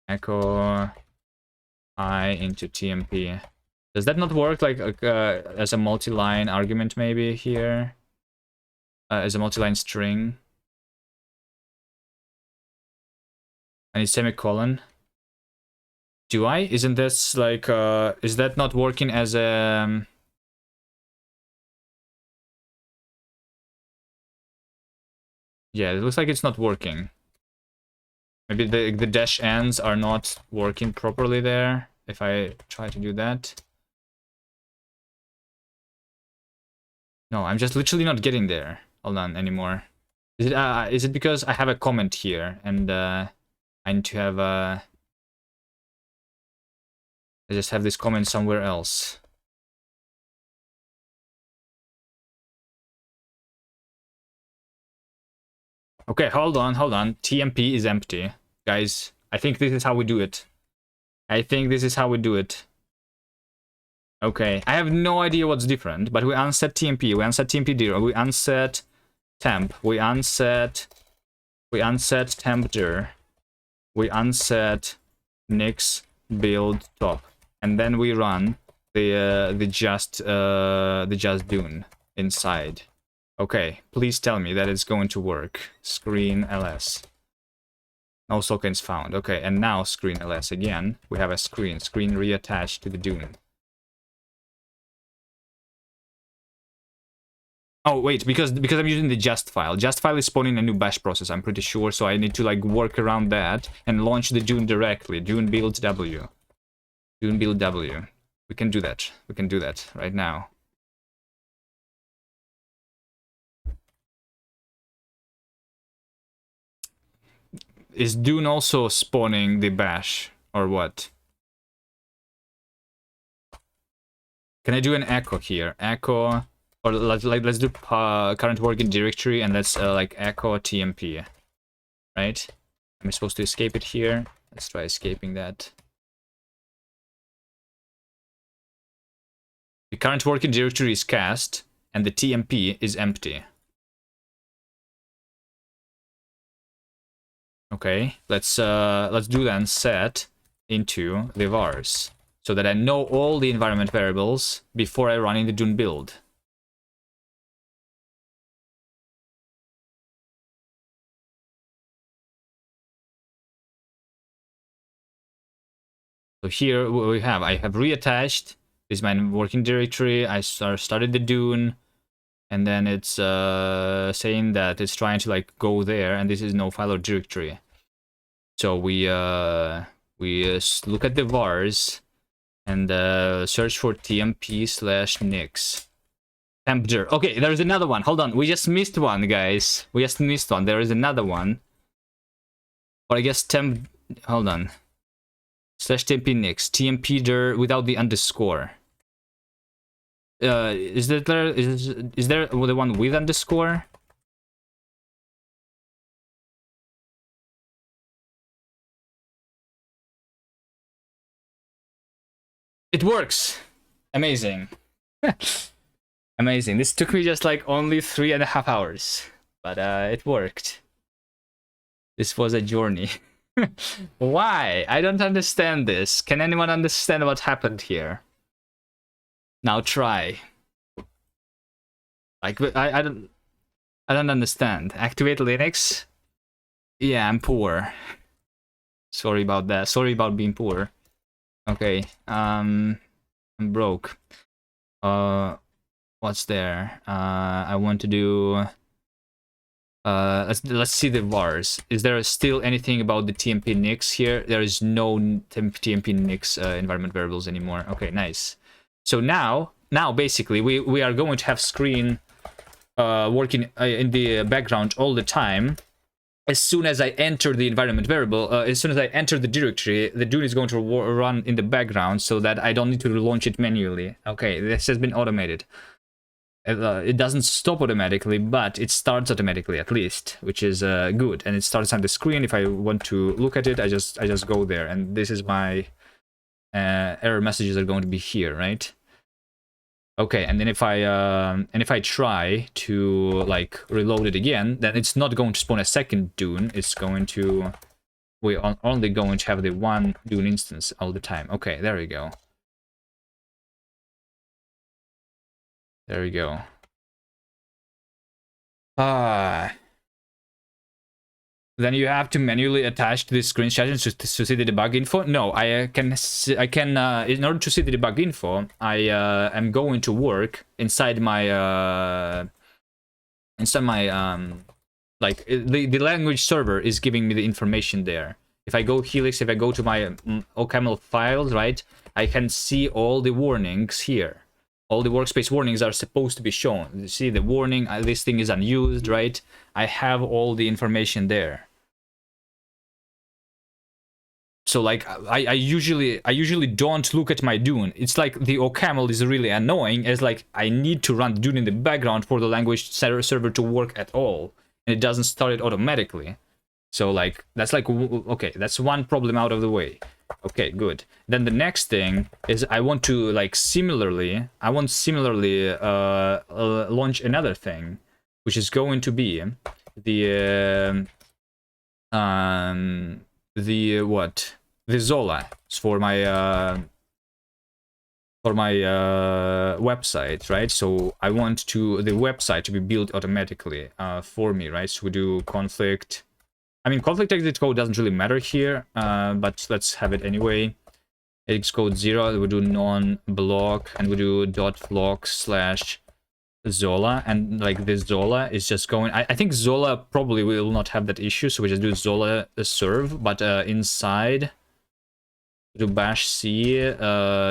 Echo I into tmp. Does that not work like as a multi-line argument maybe here? As a multi-line string? I need semicolon. Do I? Isn't this like, is that not working as a... Yeah, it looks like it's not working. Maybe the dash ends are not working properly there, if I try to do that. No, I'm just literally not getting there. Hold on, anymore. Is it because I have a comment here, and I need to have a... I just have this comment somewhere else. Okay, hold on. TMP is empty. Guys, I think this is how we do it. Okay, I have no idea what's different, but we unset TMP, we unset TMP 0, we unset temp, we unset temp dir, we unset nix build top, and then we run the just dune inside. Okay, please tell me that it's going to work. Screen ls. No tokens found. Okay, and now screen ls again. We have a screen reattached to the dune. Oh wait, because I'm using the just file. Just file is spawning a new bash process, I'm pretty sure, so I need to like work around that and launch the dune directly. Dune build w. Dune build w. We can do that. We can do that right now. Is Dune also spawning the bash or what? Can I do an echo here? Echo, or let's do current working directory and let's like echo tmp, right? Am I supposed to escape it here? Let's try escaping that. The current working directory is cast and the tmp is empty. Okay, let's do then set into the vars so that I know all the environment variables before I run in the Dune build. So here I have reattached. This is my working directory. I started the Dune, and then it's saying that it's trying to like go there, and this is no file or directory. So we look at the vars and search for tmp/nix. Temp dir. Okay, there's another one. Hold on, we just missed one, guys. We just missed one. There is another one. Or I guess temp. Hold on. /tmp nix. tmp dir without the underscore. Is there the one with underscore? It works. Amazing. Amazing. This took me just like only 3.5 hours, but it worked. This was a journey. Why? I don't understand this. Can anyone understand what happened here? Now try. Like I don't understand. Activate Linux? Yeah, I'm poor. Sorry about that. Sorry about being poor. Okay. I'm broke. What's there? I want to do let's see the vars. Is there still anything about the tmp nix here? There is no tmp nix environment variables anymore. Okay, nice. So now basically we are going to have screen working in the background all the time. As soon as I enter the environment variable, as soon as I enter the directory, the Dune is going to run in the background so that I don't need to launch it manually. Okay, this has been automated. It doesn't stop automatically, but it starts automatically at least, which is good. And it starts on the screen. If I want to look at it, I just go there, and this is my error messages are going to be here, right? Okay, and then if I try to like reload it again, then it's not going to spawn a second Dune. It's going to we're only going to have the one Dune instance all the time. Okay, there we go. There we go. Then you have to manually attach the screenshots to see the debug info. No, I can in order to see the debug info, I am going to work inside my like the language server is giving me the information there. If I go Helix, if I go to my OCaml files, right, I can see all the warnings here. All the workspace warnings are supposed to be shown. You see the warning, this thing is unused, right? I have all the information there. So like I usually don't look at my Dune. It's like the OCaml is really annoying, as like I need to run Dune in the background for the language server to work at all, and it doesn't start it automatically. So like that's like okay, that's one problem out of the way. Okay, good. Then the next thing is I want to like similarly launch another thing, which is going to be the what? The Zola for my website, right? So I want the website to be built automatically for me, right? So we do conflict. I mean, conflict exit code doesn't really matter here, but let's have it anyway. Exit code 0, we do non-block, and we do .flock/Zola, and like this Zola is just going. I think Zola probably will not have that issue, so we just do Zola serve, but inside do bash c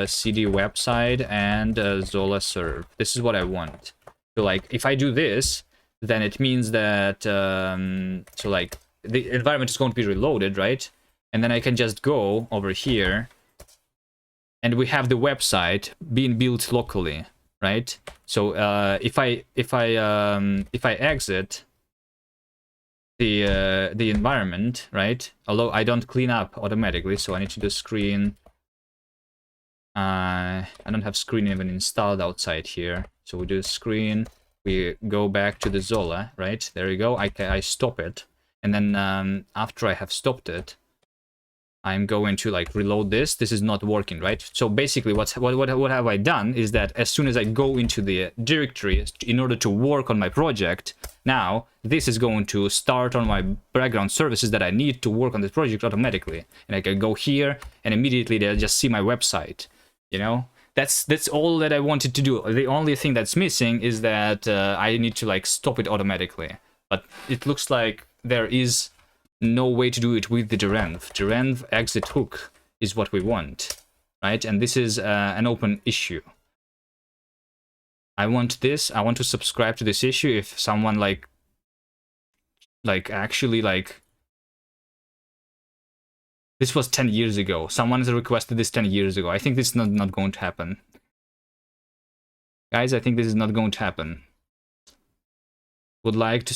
cd website and Zola serve. This is what I want. So like if I do this, then it means that so like the environment is going to be reloaded, right? And then I can just go over here and we have the website being built locally, right? So if I exit the environment, right? Although I don't clean up automatically, so I need to do screen. I don't have screen even installed outside here, so we do screen. We go back to the Zola, right? There you go. I stop it, and then after I have stopped it, I'm going to like reload this. This is not working, right? So basically what have I done is that as soon as I go into the directory in order to work on my project, now this is going to start on my background services that I need to work on this project automatically. And I can go here and immediately they'll just see my website, you know? That's all that I wanted to do. The only thing that's missing is that I need to like stop it automatically. But it looks like there is no way to do it with the derenv. Derenv exit hook is what we want, right? And this is an open issue. I want this. I want to subscribe to this issue. If someone like actually like this was 10 years ago. Someone has requested this 10 years ago. I think this is not going to happen. Guys, I think this is not going to happen. Would like to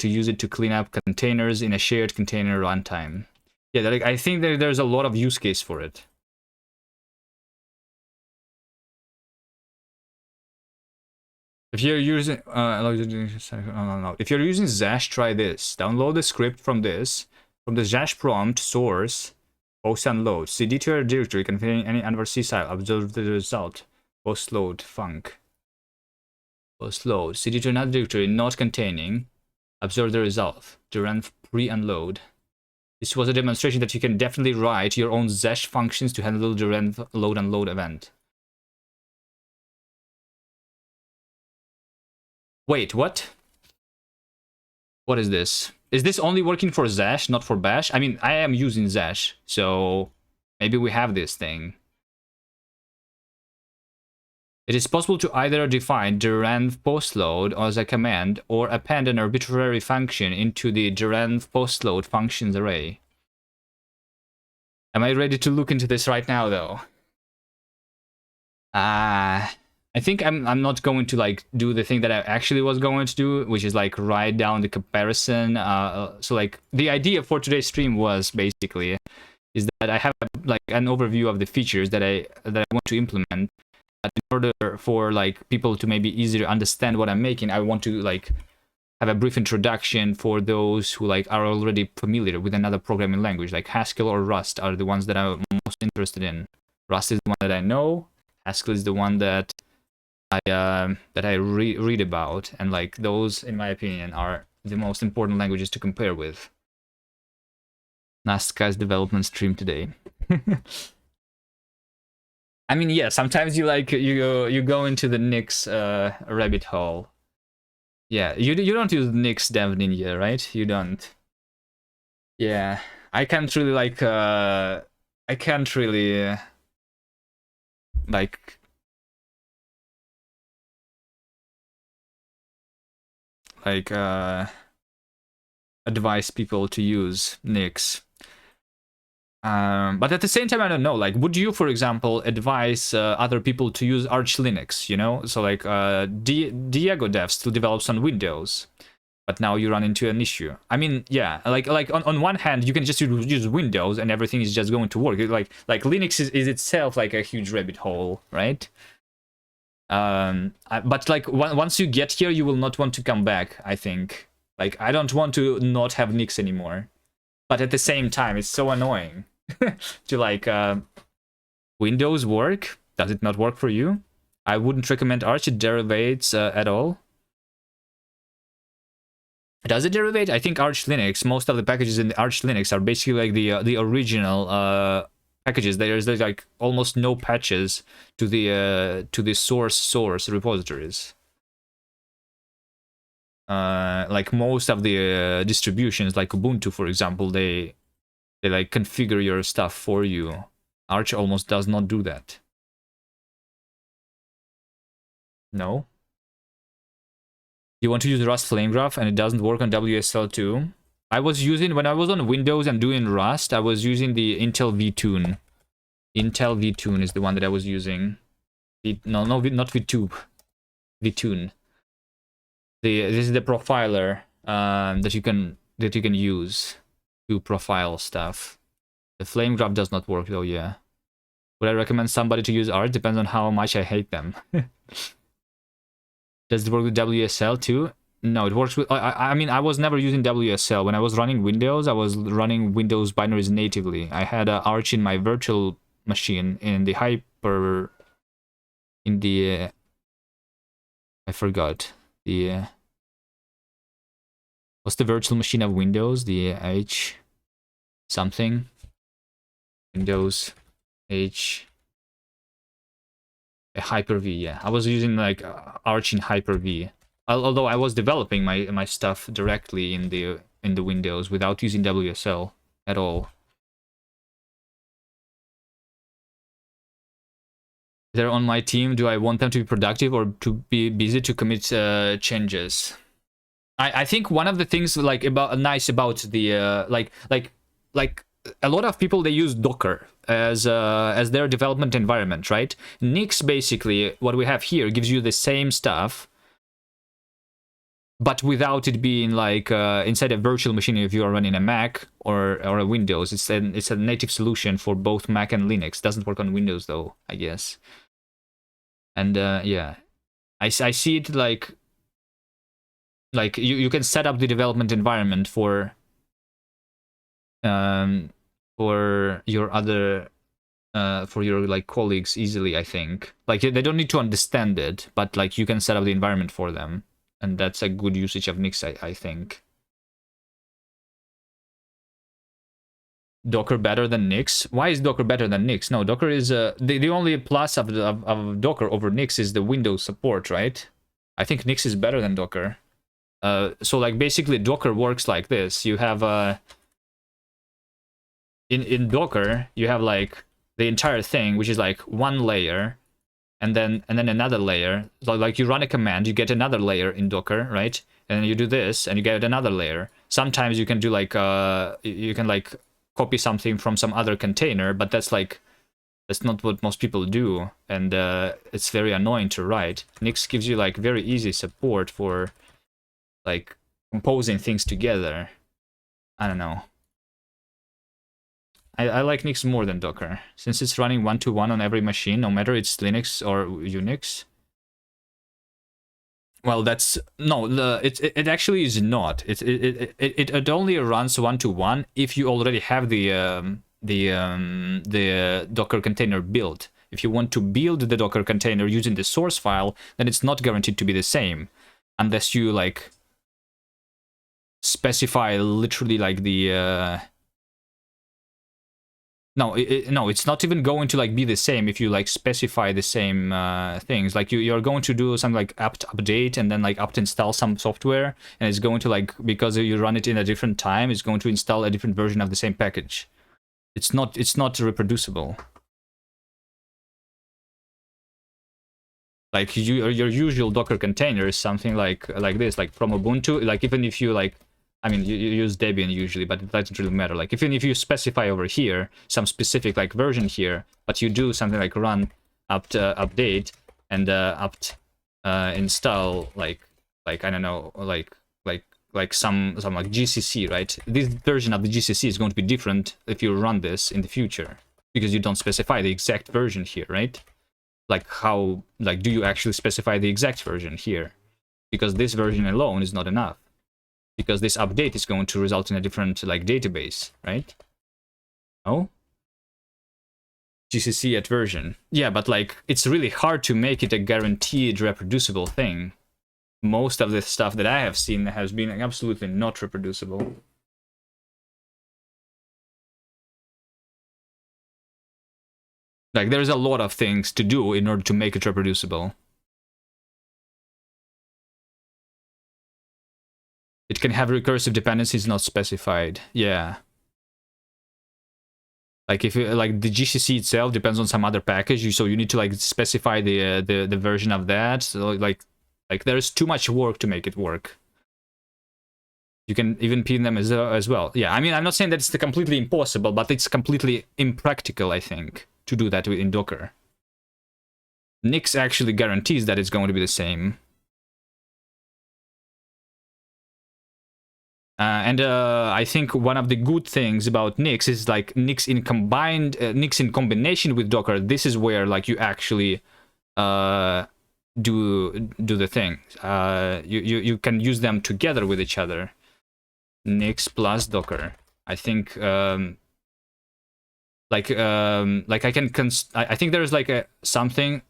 use it to clean up containers in a shared container runtime. Yeah, like, I think there's a lot of use case for it. If you're using if you're using Zash, try this. Download the script from the Zash prompt source, post and load. CD to your directory containing any undervar C file. Observe the result. Post load func. Post load. CD to another directory not containing. Observe the result. Derenv pre-unload. This was a demonstration that you can definitely write your own Zash functions to handle the Derenv load unload event. Wait, what? What is this? Is this only working for Zash, not for Bash? I mean, I am using Zash, so maybe we have this thing. It is possible to either define derenv postload as a command or append an arbitrary function into the derenv postload functions array. Am I ready to look into this right now, though? I think I'm not going to like do the thing that I actually was going to do, which is like write down the comparison. So like the idea for today's stream was basically is that I have like an overview of the features that I want to implement. But in order for like people to maybe easier understand what I'm making, I want to like have a brief introduction for those who like are already familiar with another programming language, like Haskell or Rust are the ones that I'm most interested in. Rust is the one that I know. Haskell is the one that I read about, and like those, in my opinion, are the most important languages to compare with. Nazca's development stream today. I mean, yeah, sometimes you like you go into the Nix rabbit hole. Yeah, you don't use Nix Dev Ninja, right? You don't. Yeah, I can't really like advise people to use Nix. But at the same time, I don't know, like, would you, for example, advise other people to use Arch Linux, you know? So like Diego Dev still develops on Windows. but now you run into an issue. I mean, yeah, like on one hand, you can just use Windows and everything is just going to work. Like Linux is itself like a huge rabbit hole, right? But like once you get here, you will not want to come back, I think. Like, I don't want to not have Nix anymore. But at the same time, it's so annoying to like, Windows work? Does it not work for you? I wouldn't recommend Arch. It derivates at all. Does it derivate? I think Arch Linux, most of the packages in the Arch Linux are basically like the original packages. There's like almost no patches to the source repositories. Like most of the distributions, like Ubuntu, for example, they like configure your stuff for you. Arch almost does not do that. No. You want to use Rust Flame Graph and it doesn't work on WSL too. I was using, when I was on Windows and doing Rust, I was using the Intel vTune. Intel vTune is the one that I was using. No, not vTube. vTune. This is the profiler that you can use to profile stuff. The Flame Graph does not work though, yeah. Would I recommend somebody to use Arch? Depends on how much I hate them. Does it work with WSL too? No, it works with... I mean, I was never using WSL. When I was running Windows, I was running Windows binaries natively. I had Arch in my virtual machine in the hyper... In the... I forgot. The... What's the virtual machine of Windows? The H... something? Windows... H... Hyper-V, yeah. I was using like Arch in Hyper-V. Although I was developing my stuff directly in the Windows without using WSL at all. They're on my team. Do I want them to be productive or to be busy to commit changes? I think one of the things like nice about the like a lot of people, they use Docker as their development environment, right? Nix, basically, what we have here gives you the same stuff, but without it being like inside a virtual machine. If you are running a Mac or a Windows, it's a native solution for both Mac and Linux. Doesn't work on Windows though, I guess. And yeah, I see it like you can set up the development environment for your other for your like colleagues easily, I think. Like they don't need to understand it, but like you can set up the environment for them, and that's a good usage of Nix, I think. Docker better than Nix? Why is Docker better than Nix? No, Docker is the only plus of Docker over Nix is the Windows support, right? I think Nix is better than Docker. So like basically Docker works like this. You have in Docker, you have like the entire thing, which is like one layer, and then another layer. So like you run a command, you get another layer in Docker, right? And then you do this, and you get another layer. Sometimes you can do like you can like copy something from some other container, but that's not what most people do, and it's very annoying to write. Nix gives you like very easy support for like composing things together. I don't know. I like Nix more than Docker, since it's running one-to-one on every machine, no matter it's Linux or Unix. Well, that's no. It actually is not. It only runs one-to-one if you already have the Docker container built. If you want to build the Docker container using the source file, then it's not guaranteed to be the same, unless you like specify literally like the. No, it's not even going to like be the same if you like specify the same things. Like you're going to do something like apt update and then like apt install some software, and it's going to like, because you run it in a different time, it's going to install a different version of the same package. It's not reproducible. Like your usual Docker container is something like this, like from Ubuntu. Like even if you like, I mean, you use Debian usually, but it doesn't really matter. Like, even if you specify over here some specific like version here, but you do something like run apt update and apt install like I don't know, like some like GCC, right? This version of the GCC is going to be different if you run this in the future, because you don't specify the exact version here, right? Like how, like, do you actually specify the exact version here? Because this version alone is not enough, because this update is going to result in a different like database, right? Oh, GCC at version. Yeah, but like it's really hard to make it a guaranteed reproducible thing. Most of the stuff that I have seen has been absolutely not reproducible. Like there's a lot of things to do in order to make it reproducible. It can have recursive dependencies not specified. Yeah. Like if you, like the GCC itself depends on some other package, so you need to like specify the version of that. So like there's too much work to make it work. You can even pin them as well. Yeah, I mean, I'm not saying that it's completely impossible, but it's completely impractical, I think, to do that in Docker. Nix actually guarantees that it's going to be the same. And I think one of the good things about Nix is like Nix in combination with Docker. This is where like you actually do the thing. You can use them together with each other. Nix plus Docker. I think I can I think there's like something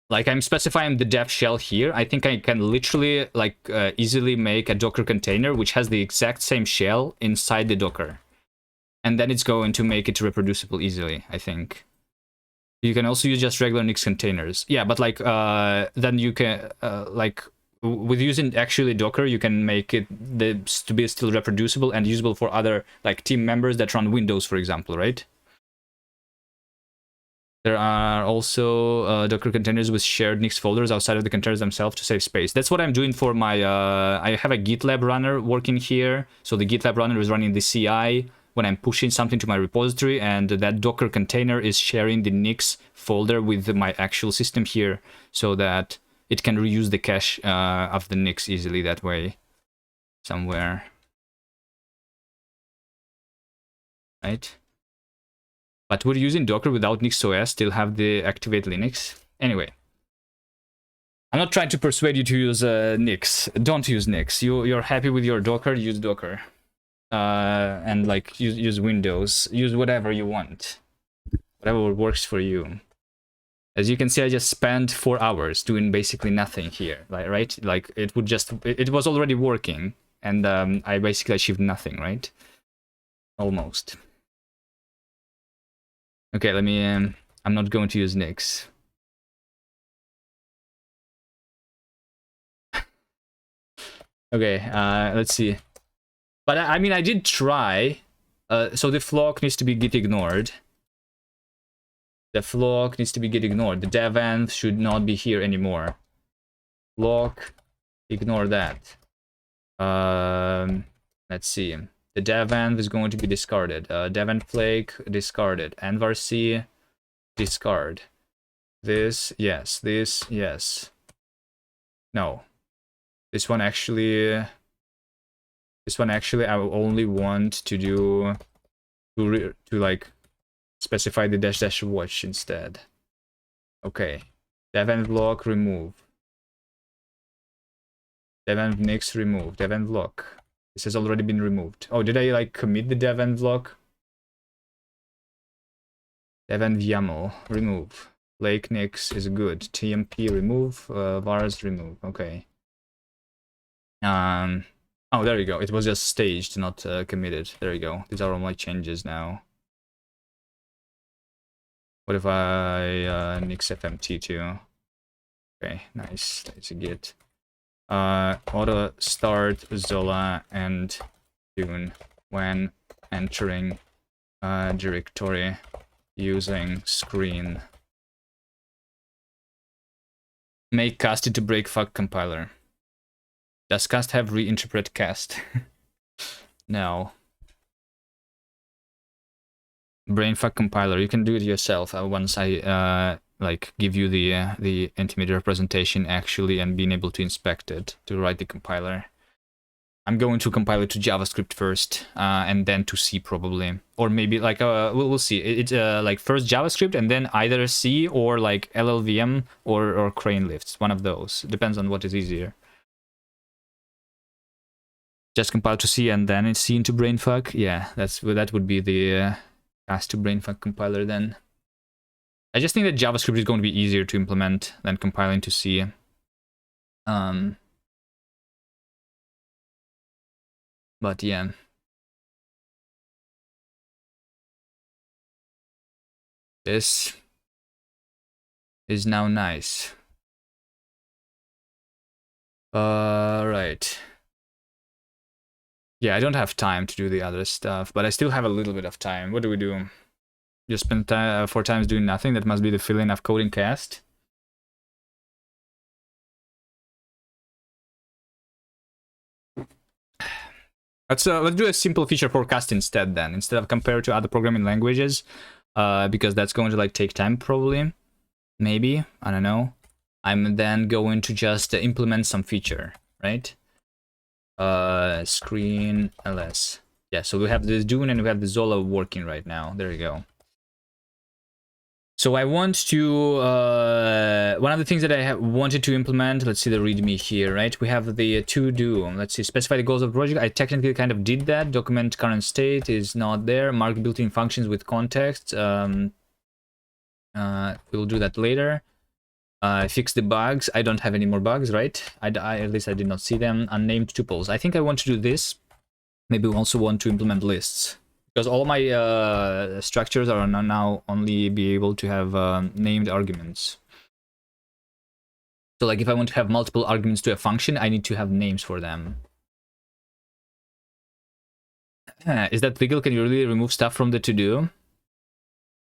like I'm specifying the dev shell here. I think I can literally like easily make a Docker container which has the exact same shell inside the Docker, and then it's going to make it reproducible easily, I think. You can also use just regular Nix containers. Yeah, but like then you can like with using actually Docker, you can make it to be still reproducible and usable for other like team members that run Windows, for example, right? There are also Docker containers with shared Nix folders outside of the containers themselves to save space. That's what I'm doing for my, I have a GitLab runner working here. So the GitLab runner is running the CI when I'm pushing something to my repository, and that Docker container is sharing the Nix folder with my actual system here, so that it can reuse the cache of the Nix easily that way, somewhere. Right? But would using Docker without NixOS still have the activate Linux? Anyway, I'm not trying to persuade you to use Nix. Don't use Nix. You're happy with your Docker, use Docker. And like use Windows. Use whatever you want. Whatever works for you. As you can see, I just spent 4 hours doing basically nothing here, right? Like it was already working, and I basically achieved nothing, right? Almost. Okay, let me, I'm not going to use Nix. Okay, let's see. But I mean, I did try. So the flock needs to be git ignored. The flock needs to be git ignored. The dev env should not be here anymore. Flock, ignore that. Let's see. The dev env is going to be discarded. Dev env flake, discarded. Envarc, discard. This, yes. This, yes. No. This one actually, I only want to do, to like, specify the dash dash watch instead. Okay. Dev env block, remove. Dev env Nix, remove. Dev env block. This has already been removed. Oh, did I like commit the dev env block? Dev env YAML, remove. Lake Nix is good. TMP, remove. Vars, remove. Okay. Oh, there you go. It was just staged, not committed. There you go. These are all my changes now. What if I Nix FMT2? Okay, nice. That's a git. Auto start Zola and tune when entering directory using screen. Make cast to break fuck compiler. Does cast have reinterpret cast? No. Brainfuck compiler. You can do it yourself once I like give you the intermediate representation actually and being able to inspect it to write the compiler. I'm going to compile it to JavaScript first, and then to C probably, or maybe like we'll see. It's like first JavaScript and then either C or like LLVM or crane lifts. One of those depends on what is easier. Just compile to C and then it's C into brainfuck. Yeah, that would be the cast to brainfuck compiler then. I just think that JavaScript is going to be easier to implement than compiling to C. But yeah. This is now nice. Right. Yeah, I don't have time to do the other stuff, but I still have a little bit of time. What do we do? Just spend 4 times doing nothing? That must be the filling of coding cast. Let's do a simple feature forecast instead then, instead of compare to other programming languages, because that's going to like take time probably. Maybe, I don't know. I'm then going to just implement some feature, right? Screen ls. Yeah, so we have this Dune and we have the Zola working right now. There you go. So I want to, one of the things that I wanted to implement, let's see the README here, right? We have the to do, let's see, specify the goals of the project. I technically kind of did that. Document current state is not there. Mark built-in functions with context. We'll do that later. Fix the bugs. I don't have any more bugs, right? At least I did not see them. Unnamed tuples. I think I want to do this. Maybe we also want to implement lists. Because all my structures are now only be able to have named arguments. So like if I want to have multiple arguments to a function, I need to have names for them. Is that legal? Can you really remove stuff from the to-do?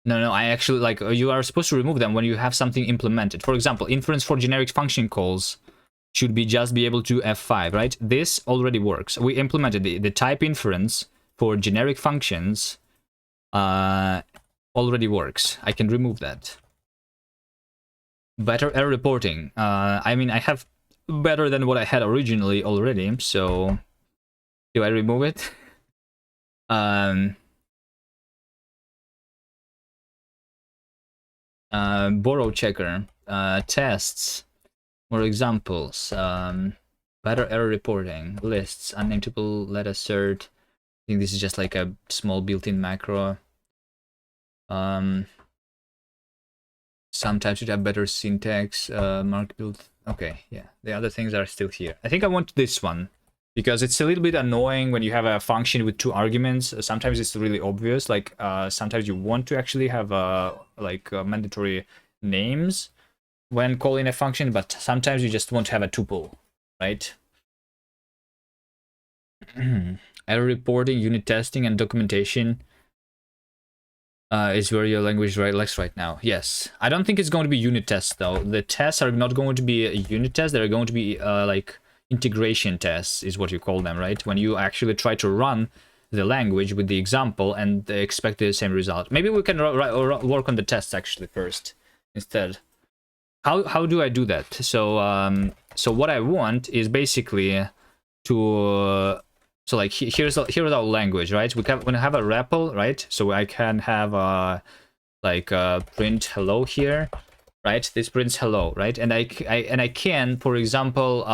No, I actually, like, you are supposed to remove them when you have something implemented. For example, inference for generic function calls should be just be able to F5, right? This already works. We implemented the type inference for generic functions already works. I can remove that. Better error reporting. I mean, I have better than what I had originally already, so do I remove it? Borrow checker, tests, more examples, better error reporting, lists, unnamed tuple, let assert. I think this is just like a small built-in macro. Sometimes you have better syntax, mark build. Okay, yeah, the other things are still here. I think I want this one because it's a little bit annoying when you have a function with 2 arguments. Sometimes it's really obvious, like sometimes you want to actually have mandatory names when calling a function, but sometimes you just want to have a tuple, right? Error reporting, unit testing, and documentation is where your language likes right now. Yes, I don't think it's going to be unit tests though. The tests are not going to be a unit test. They're going to be like integration tests is what you call them, right? When you actually try to run the language with the example and they expect the same result. Maybe we can work on the tests actually first instead. How do I do that? So so what I want is basically to so like here's our language, right? We can have a REPL, right? So I can have print hello here, right? This prints hello, right? And I can, for example,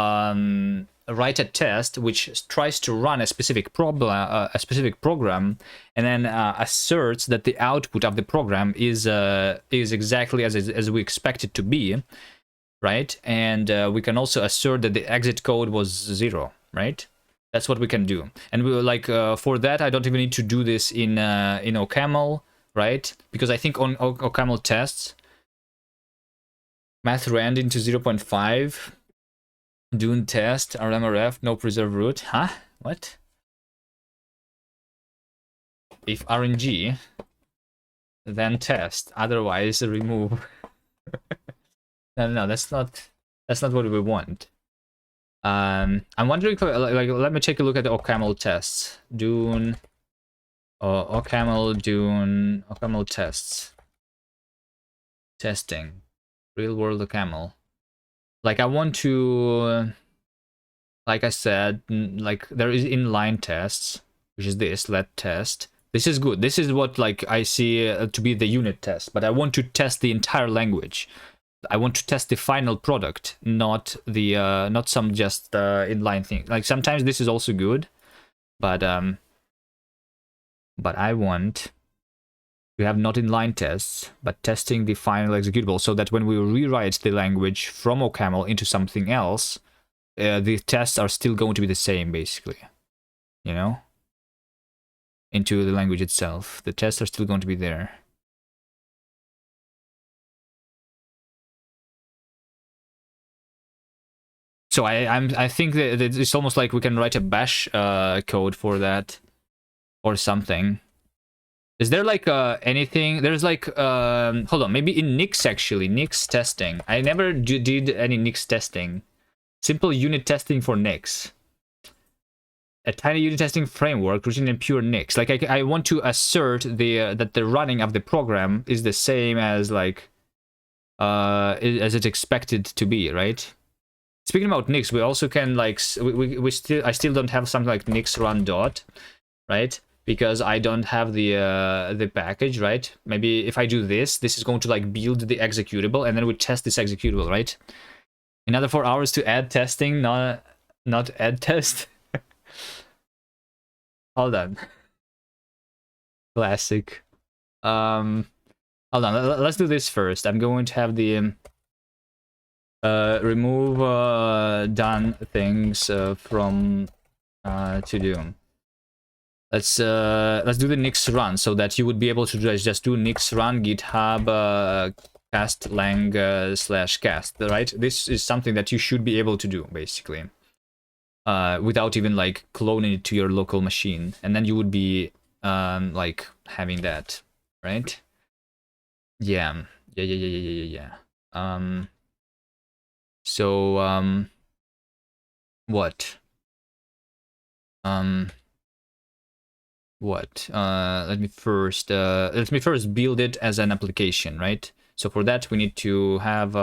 write a test which tries to run a specific program, and then asserts that the output of the program is exactly as we expect it to be, right? And we can also assert that the exit code was 0, right? That's what we can do. And we were like, for that, I don't even need to do this in OCaml, right? Because I think on OCaml tests, math rand into 0.5, Dune test, RMRF, no preserve root. Huh? What? If RNG, then test. Otherwise, remove. No, that's not what we want. I'm wondering if, like, let me take a look at the OCaml tests. Dune, OCaml, Dune, OCaml tests. Testing. Real world OCaml. Like I want to, like I said, like there is inline tests, which is this let test. This is good. This is what like I see to be the unit test, but I want to test the entire language. I want to test the final product, not the not some just inline thing. Like sometimes this is also good, but I want to have not inline tests, but testing the final executable, so that when we rewrite the language from OCaml into something else, the tests are still going to be the same, basically. You know, into the language itself, the tests are still going to be there. So I think that it's almost like we can write a bash code for that or something. Is there like anything? There's like hold on, maybe in Nix actually, Nix testing. I never did any Nix testing. Simple unit testing for Nix. A tiny unit testing framework written in pure Nix. Like I want to assert the that the running of the program is the same as like as it's expected to be, right? Speaking about Nix, we also can like we still I still don't have something like Nix run dot, right? Because I don't have the package, right? Maybe if I do this, this is going to like build the executable, and then we test this executable, right? Another 4 hours to add testing, not add test. Hold on. Classic. Hold on. Let's do this first. I'm going to have the remove done things from to do. Let's do the Nix run so that you would be able to just do Nix run github cast lang / cast, right? This is something that you should be able to do basically, without even like cloning it to your local machine, and then you would be like having that, right? Yeah. So what? Let me first build it as an application, right? So for that we need to have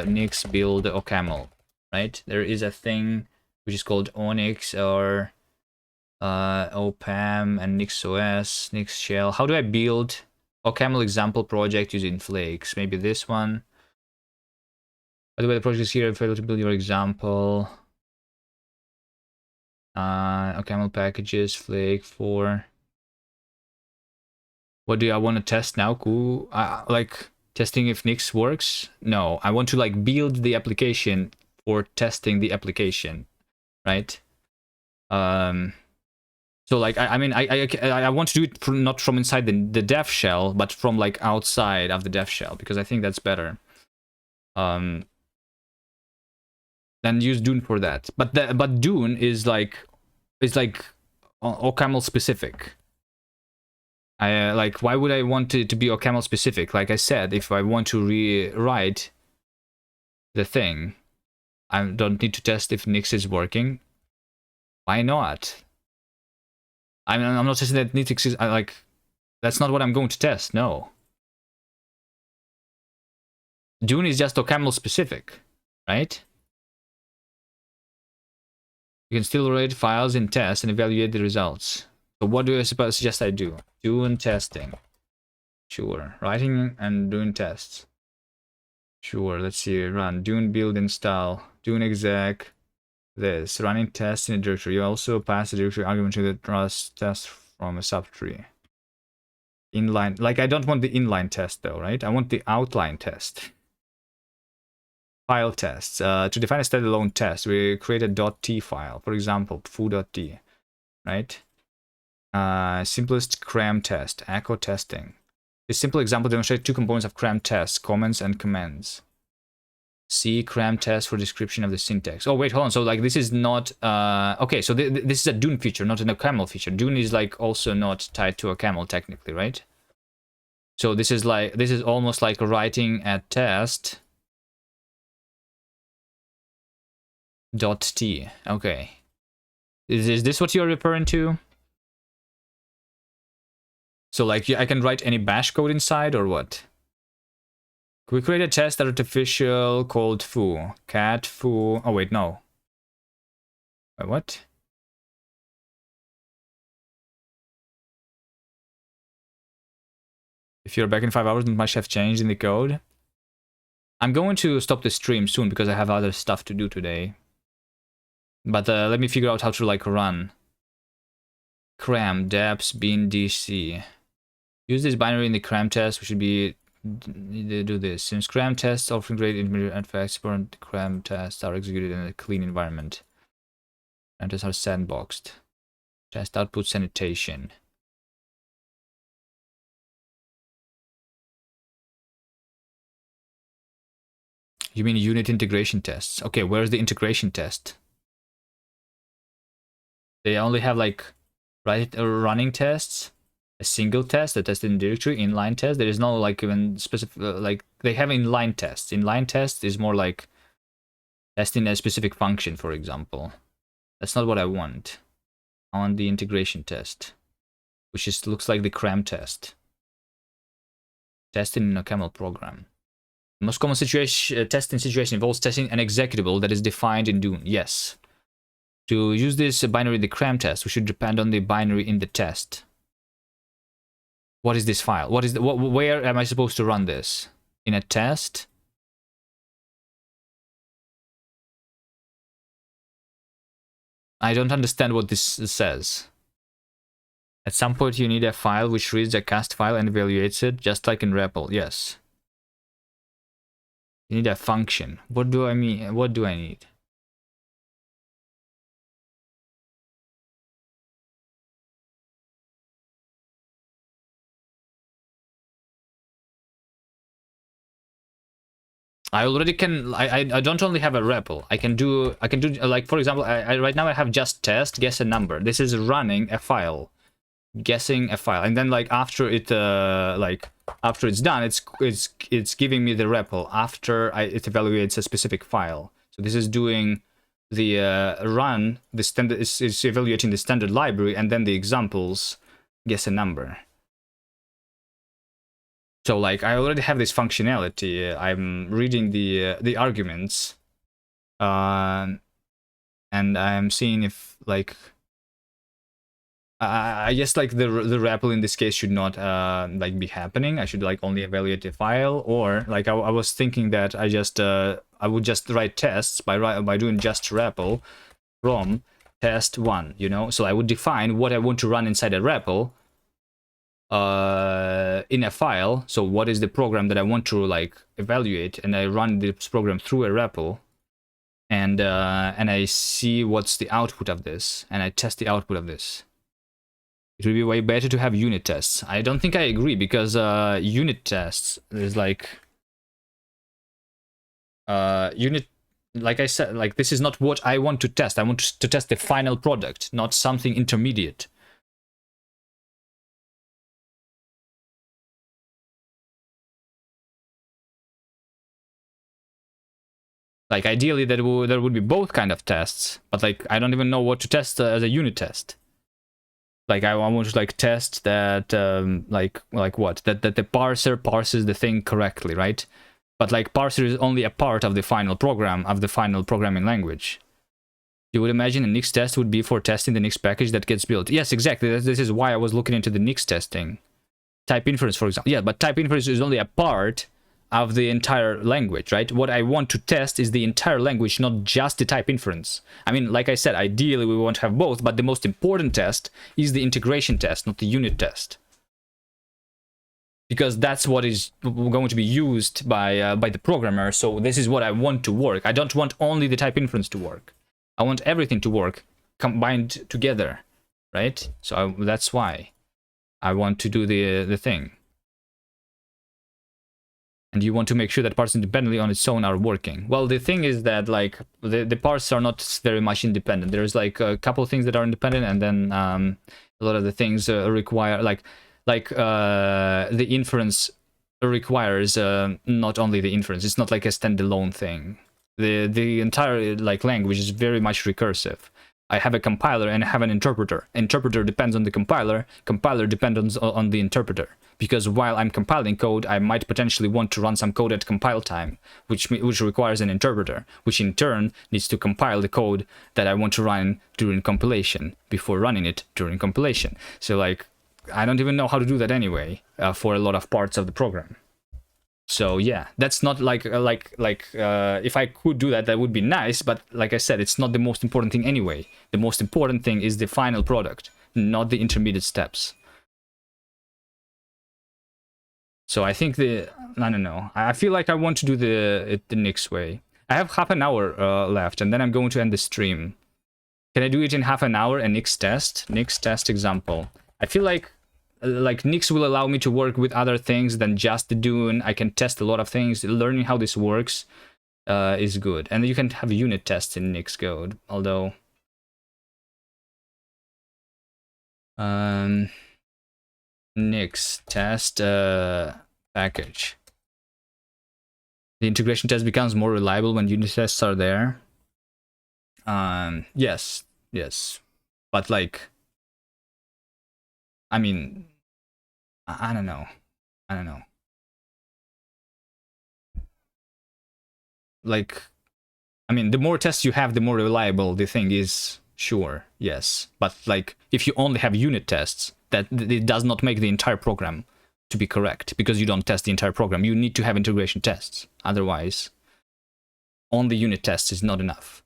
Nix build OCaml, right? There is a thing which is called Onyx or OPAM and NixOS, Nix shell. How do I build OCaml example project using Flakes? Maybe this one. By the way, the project is here. Fail to build your example. OCaml packages, Flake 4. What do I want to test now? Cool. Like testing if Nix works? No, I want to like build the application for testing the application, right? So like I mean I want to do it not from inside the dev shell, but from like outside of the dev shell, because I think that's better. Then use Dune for that. But Dune is like OCaml specific. I like, why would I want it to be OCaml specific? Like I said, if I want to rewrite the thing, I don't need to test if Nix is working. Why not? I'm not testing that Nix is like, that's not what I'm going to test. No. Dune is just OCaml specific, right? You can still write files in test and evaluate the results. So what do I suggest I do? Dune testing. Sure. Writing and doing tests. Sure. Let's see. Run. Dune build install. Dune exec. This. Running tests in a directory. You also pass the directory argument to the test from a subtree. Inline. Like, I don't want the inline test though, right? I want the outline test. File tests. To define a standalone test, we create a .t file. For example, foo.t. Right? Simplest cram test, echo testing. This simple example demonstrates two components of cram tests, comments and commands. See cram test for description of the syntax. Oh wait, hold on. So like this is not okay. So this is a Dune feature, not an OCaml feature. Dune is like also not tied to OCaml technically, right? So this is almost like writing a test. .t. Okay. Is this what you're referring to? So like I can write any bash code inside or what? We create a test artificial called foo. Cat foo. Oh, wait, no. Wait, what? If you're back in 5 hours, not much have changed in the code. I'm going to stop the stream soon because I have other stuff to do today. But let me figure out how to like run. Cram, deps, bin, DC. Use this binary in the cram test. We should be do this. Since cram tests offering great intermediate effects, cram tests are executed in a clean environment. Cram tests are sandboxed. Test output sanitation. You mean unit integration tests? Okay, where's the integration test? They only have like running tests, a single test, a test in directory, inline test. There is no like even specific like they have inline tests. Inline test is more like testing a specific function, for example. That's not what I want. I want the integration test, which is looks like the cram test. Testing in a camel program. The most common testing situation involves testing an executable that is defined in Dune. Yes. To use this binary in the cram test, we should depend on the binary in the test. What is this file? What is the, where am I supposed to run this? In a test? I don't understand what this says. At some point you need a file which reads a cast file and evaluates it, just like in REPL. Yes. You need a function. What do I mean? What do I need? I already can. I don't only have a REPL. I can do like, for example, right now I have just test guess a number. This is running a file, guessing a file, and then like after it after it's done, it's giving me the REPL after it evaluates a specific file. So this is doing the run, the standard is evaluating the standard library, and then the examples guess a number. So like I already have this functionality. I'm reading the arguments, and I'm seeing if like I guess like the REPL in this case should not like be happening. I should like only evaluate the file, or like I was thinking that I would just write tests by doing just REPL from test 1, you know. So I would define what I want to run inside a REPL in a file. So what is the program that I want to like evaluate, and I run this program through a REPL, and I see what's the output of this, and I test the output of this. It would be way better to have unit tests. I don't think I agree, because unit tests is like unit, like I said, like this is not what I want to test. I want to test the final product, not something intermediate. Like ideally there would be both kind of tests, but like I don't even know what to test as a unit test. Like I want to like test that like what, that the parser parses the thing correctly, right? But like parser is only a part of the final program, of the final programming language. You would imagine a Nix test would be for testing the Nix package that gets built. Yes, exactly. This is why I was looking into the Nix testing. Type inference, for example. Yeah, but type inference is only a part of the entire language, right? What I want to test is the entire language, not just the type inference. I mean, like I said, ideally we want to have both, but the most important test is the integration test, not the unit test. Because that's what is going to be used by the programmer. So this is what I want to work. I don't want only the type inference to work. I want everything to work combined together, right? So that's why I want to do the thing. And you want to make sure that parts independently on its own are working. Well, the thing is that like the parts are not very much independent. There's like a couple of things that are independent, and then a lot of the things require like the inference requires not only the inference. It's not like a standalone thing. The entire like language is very much recursive. I have a compiler and I have an interpreter. Interpreter depends on the compiler. Compiler depends on the interpreter. Because while I'm compiling code, I might potentially want to run some code at compile time, which requires an interpreter, which in turn needs to compile the code that I want to run during compilation before running it during compilation. So like, I don't even know how to do that anyway for a lot of parts of the program. So yeah, that's not like if I could do that, that would be nice. But like I said, it's not the most important thing anyway. The most important thing is the final product, not the intermediate steps. So I think I don't know. I feel like I want to do the Nix way. I have half an hour left, and then I'm going to end the stream. Can I do it in half an hour? A Nix test example. I feel like Nix will allow me to work with other things than just the Dune. I can test a lot of things. Learning how this works is good. And you can have unit tests in Nix code, although Nix test package. The integration test becomes more reliable when unit tests are there. Yes. But like, I mean, I don't know. Like, I mean, the more tests you have, the more reliable the thing is. Sure, yes. But like, if you only have unit tests, that it does not make the entire program to be correct, because you don't test the entire program. You need to have integration tests. Otherwise, only unit tests is not enough.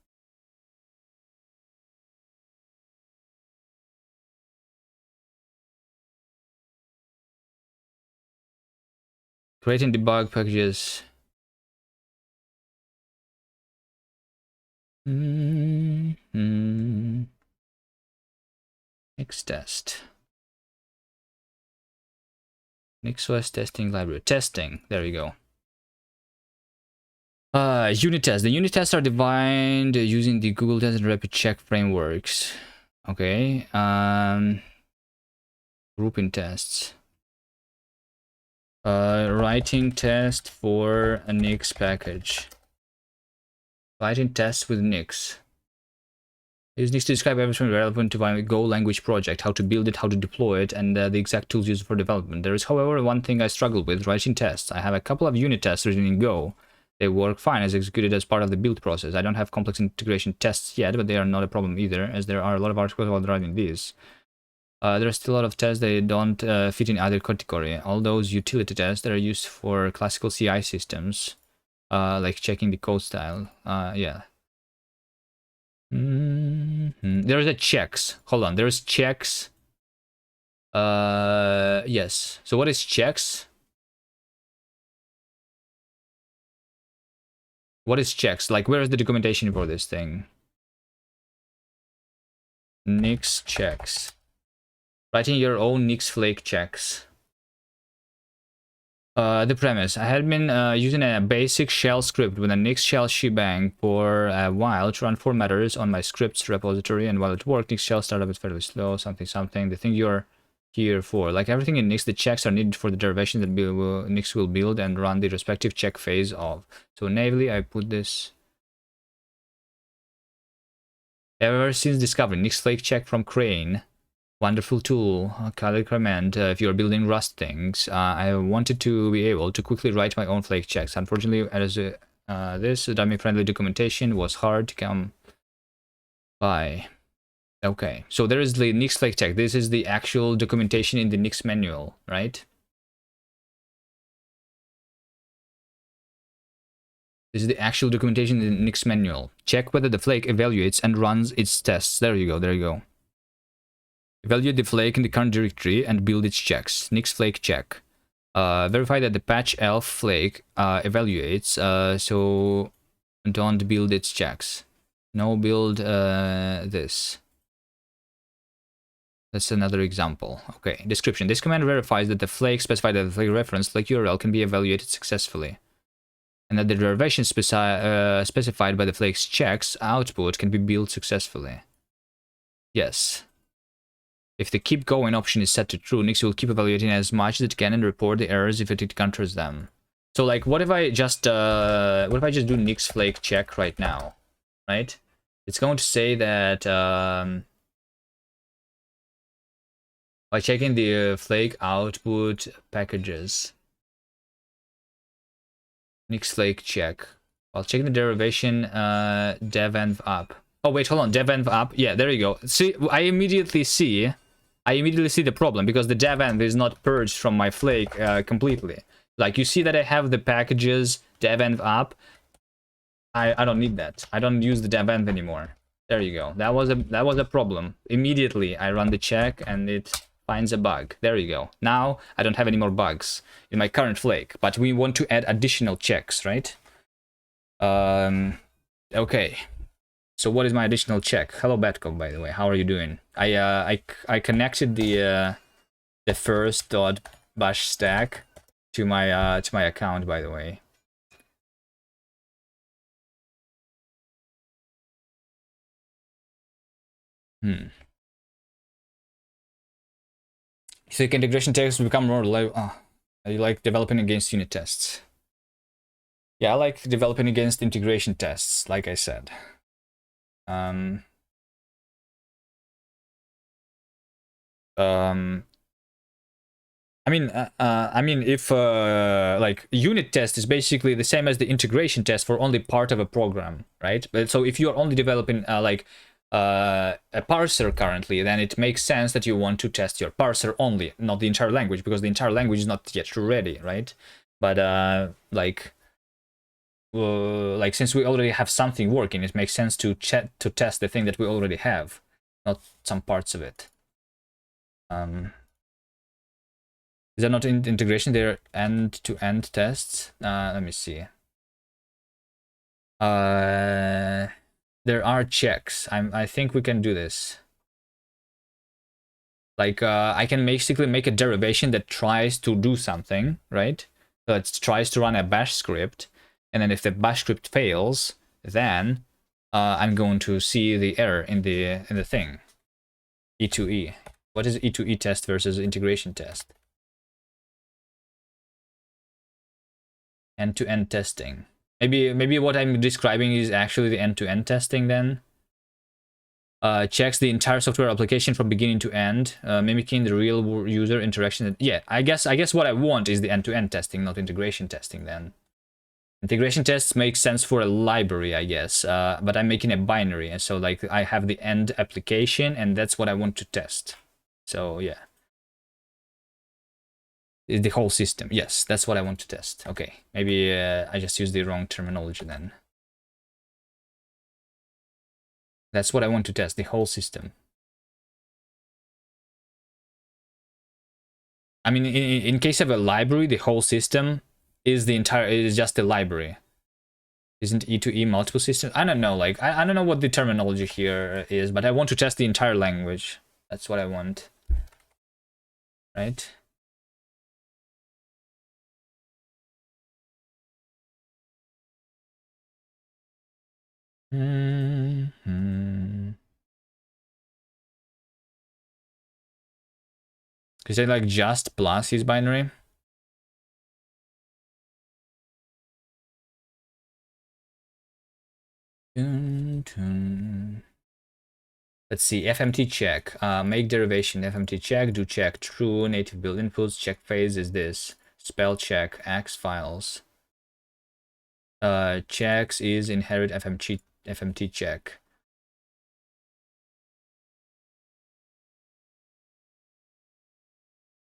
Create and debug packages. Nix test. NixOS testing library. Testing. There you go. Unit tests. The unit tests are defined using the Google Test and Rapid Check frameworks. Okay. Grouping tests. Writing test for a Nix package. Writing tests with Nix. Use Nix to describe everything relevant to my Go language project, how to build it, how to deploy it, and the exact tools used for development. There is, however, one thing I struggle with, writing tests. I have a couple of unit tests written in Go. They work fine as executed as part of the build process. I don't have complex integration tests yet, but they are not a problem either, as there are a lot of articles about writing these. There are still a lot of tests that don't fit in either category. All those utility tests that are used for classical CI systems, like checking the code style. Yeah. There's a checks. Hold on. There's checks. Yes. So what is checks? What is checks? Like, where is the documentation for this thing? Nix checks. Writing your own Nix flake checks. The premise. I had been using a basic shell script with a Nix shell shebang for a while to run formatters on my scripts repository, and while it worked, Nix shell startup is fairly slow, something. The thing you're here for. Like everything in Nix, the checks are needed for the derivation that Nix will build and run the respective check phase of. So naively, I put this. Ever since discovering Nix flake check from Crane, wonderful tool, highly recommend if you're building Rust things. I wanted to be able to quickly write my own flake checks. Unfortunately, as this dummy-friendly documentation was hard to come by. Okay, so there is the Nix flake check. This is the actual documentation in the Nix manual, right? This is the actual documentation in the Nix manual. Check whether the flake evaluates and runs its tests. There you go. Evaluate the flake in the current directory and build its checks. Nix flake check. Verify that the patch elf flake evaluates, so don't build its checks. No build this. That's another example. Okay, description. This command verifies that the flake specified at the flake reference flake URL can be evaluated successfully, and that the derivation specified by the flake's checks output can be built successfully. Yes. If the keep going option is set to true, Nix will keep evaluating as much as it can and report the errors if it encounters them. So like, what if I just do Nix flake check right now, right? It's going to say that by checking the flake output packages, Nix flake check. While checking the derivation, devenv up. Oh wait, hold on, devenv up. Yeah, there you go. See, I immediately see the problem because the devenv is not purged from my flake completely. Like you see that I have the packages devenv up. I don't need that. I don't use the devenv anymore. There you go. That was a problem. Immediately I run the check and it finds a bug. There you go. Now I don't have any more bugs in my current flake, but we want to add additional checks, right? Okay. So what is my additional check? Hello Batco, by the way. How are you doing? I connected the first .bash stack to my account, by the way. So integration tests become more like you like developing against unit tests. Yeah, I like developing against integration tests, like I said. I mean, if like unit test is basically the same as the integration test for only part of a program, right? But so if you are only developing like a parser currently, then it makes sense that you want to test your parser only, not the entire language, because the entire language is not yet ready, right? But like since we already have something working, it makes sense to test the thing that we already have, not some parts of it. Is that not integration? They're end-to-end tests. Let me see. There are checks. I think we can do this. Like I can basically make a derivation that tries to do something, right? So it tries to run a bash script, and then if the bash script fails, then I'm going to see the error in the thing. E2E. What is E2E test versus integration test? End-to-end testing. Maybe what I'm describing is actually the end-to-end testing then. Checks the entire software application from beginning to end, mimicking the real user interaction. Yeah, I guess what I want is the end-to-end testing, not integration testing then. Integration tests make sense for a library, I guess, but I'm making a binary, and so like I have the end application, and that's what I want to test. So yeah. The whole system. Yes, that's what I want to test. Okay, maybe I just used the wrong terminology then. That's what I want to test, the whole system. I mean, in case of a library, the whole system is just a library. Isn't E2E multiple systems? I don't know, like, I don't know what the terminology here is, but I want to test the entire language. That's what I want. Right? Is it like just plus is binary? Let's see, FMT check, make derivation, FMT check, do check true, native build inputs, check phase is this, spell check, X files. Checks is inherit FMT check.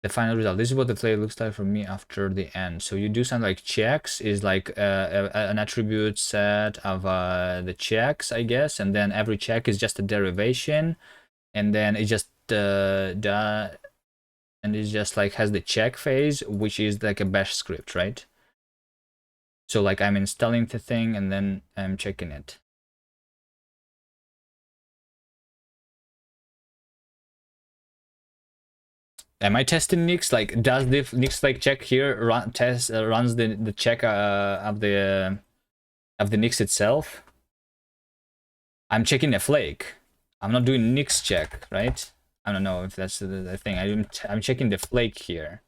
The final result. This is what the play looks like for me after the end. So you do something like checks is like an attribute set of the checks, I guess, and then every check is just a derivation, and then it just and it just like has the check phase, which is like a bash script, right? So like I'm installing the thing and then I'm checking it. Am I testing Nix? Like, does the Nix like check here runs the check of the Nix itself? I'm checking a flake. I'm not doing Nix check, right? I don't know if that's the thing. I'm checking the flake here.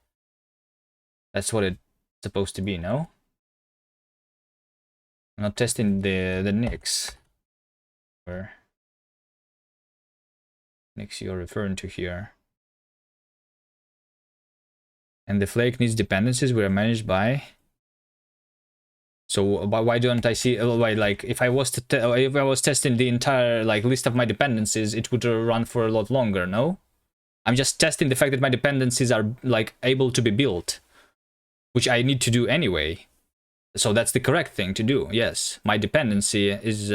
That's what it's supposed to be, no? I'm not testing the Nix. Or Nix you're referring to here. And the flake needs dependencies which are managed by. So why don't I see? Why, like, if I was if I was testing the entire like list of my dependencies, it would run for a lot longer. No, I'm just testing the fact that my dependencies are like able to be built, which I need to do anyway. So that's the correct thing to do. Yes, my dependency is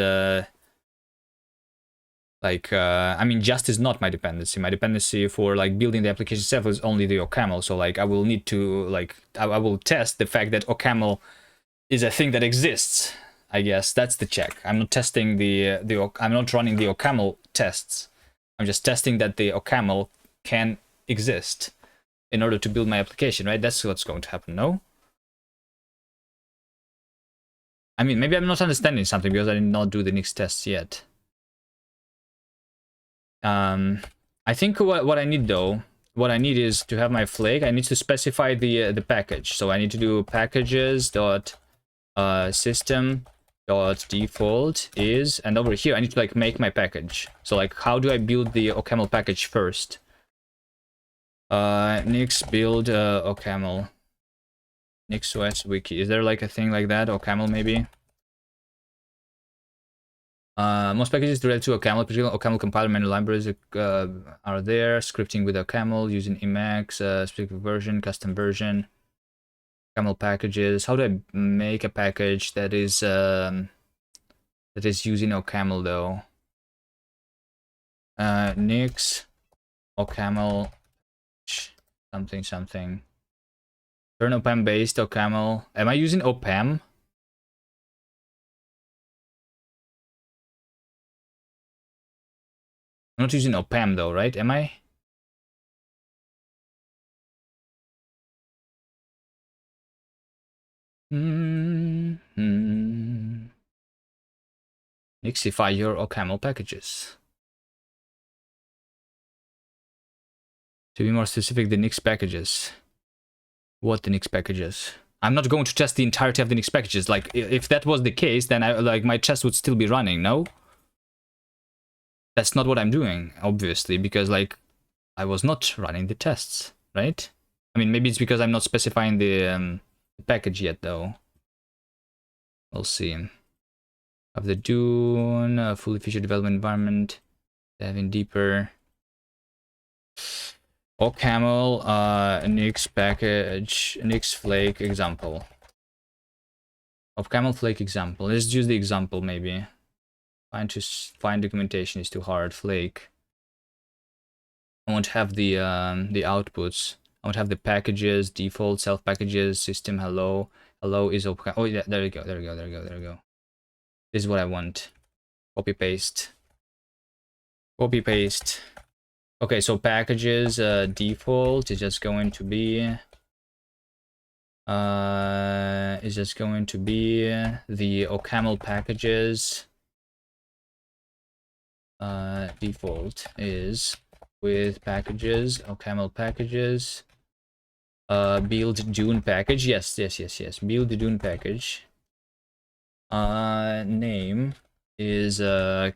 I mean, just is not my dependency. My dependency for like building the application itself is only the OCaml. So like I will need to like I will test the fact that OCaml is a thing that exists. I guess that's the check. I'm not testing I'm not running the OCaml tests. I'm just testing that the OCaml can exist in order to build my application, right? That's what's going to happen, no? I mean, maybe I'm not understanding something because I did not do the Nix tests yet. I think what I need though, what I need is to have my flake. I need to specify the package. So I need to do packages dot system dot default is, and over here I need to like make my package. So like, how do I build the OCaml package first? Nix build OCaml. Nix OS wiki. Is there like a thing like that? OCaml maybe? Most packages related to OCaml, particularly OCaml compiler many libraries are there. Scripting with OCaml using Emacs, specific version, custom version. OCaml packages. How do I make a package that is using OCaml though? Nix OCaml something something. Turn OPAM based OCaml. Am I using OPAM? I'm not using OPAM though, right? Am I? Nixify your OCaml packages. To be more specific, the Nix packages. What the Nix packages? I'm not going to test the entirety of the Nix packages. Like, if that was the case, then my test would still be running, no? That's not what I'm doing, obviously, because like I was not running the tests, right? I mean, maybe it's because I'm not specifying the package yet, though. We'll see. Of the Dune, fully featured development environment, diving deeper. OCaml, Nix package, Nix flake example. OCaml flake example. Let's use the example maybe. Find documentation is too hard. Flake. I won't have the outputs. I won't have the packages, default, self packages, system, hello. Hello is OCaml. Oh yeah, there we go, there we go, there we go, there we go. This is what I want. Copy paste. Copy paste. Okay, so packages default is just going to be the OCaml packages. Default is with packages, OCaml packages. Build Dune package. Yes. Build the Dune package. Name is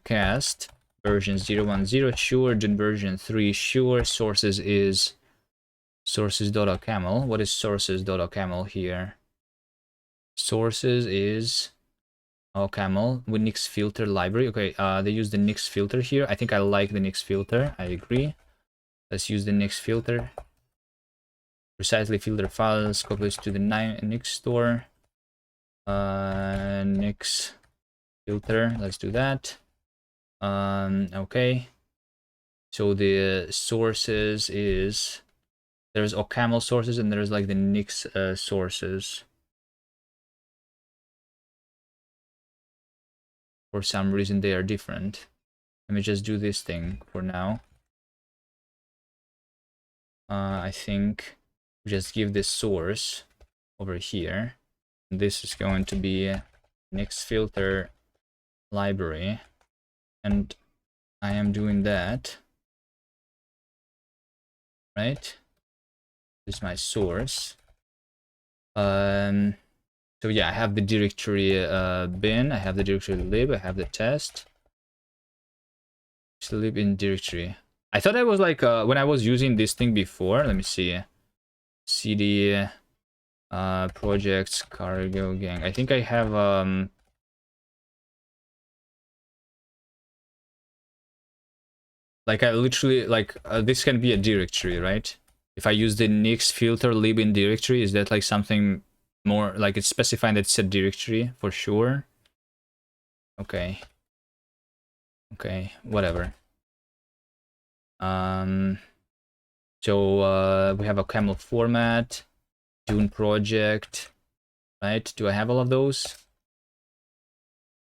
cast version 010 sure. Dune version 3 sure. Sources is sources.ocaml. What is sources.ocaml here? Sources is OCaml with Nix filter library. Okay, they use the Nix filter here. I think I like the Nix filter. I agree. Let's use the Nix filter. Precisely filter files, copy this to the Nix store. Nix filter. Let's do that. Okay. So the sources is there's OCaml sources and there's like the Nix sources. For some reason they are different. Let me just do this thing for now. I think just give this source over here. This is going to be Nix filter library, and I am doing that, right? This is my source. So yeah, I have the directory bin, I have the directory lib, I have the test. Sleep in directory. I thought I was like when I was using this thing before. Let me see. CD projects cargo gang. I think I have like I literally like this can be a directory, right? If I use the nix filter lib in directory, is that like something more like it's specifying that it's a directory for sure? Okay. Okay, whatever. So we have a camel format, Dune project, right? Do I have all of those?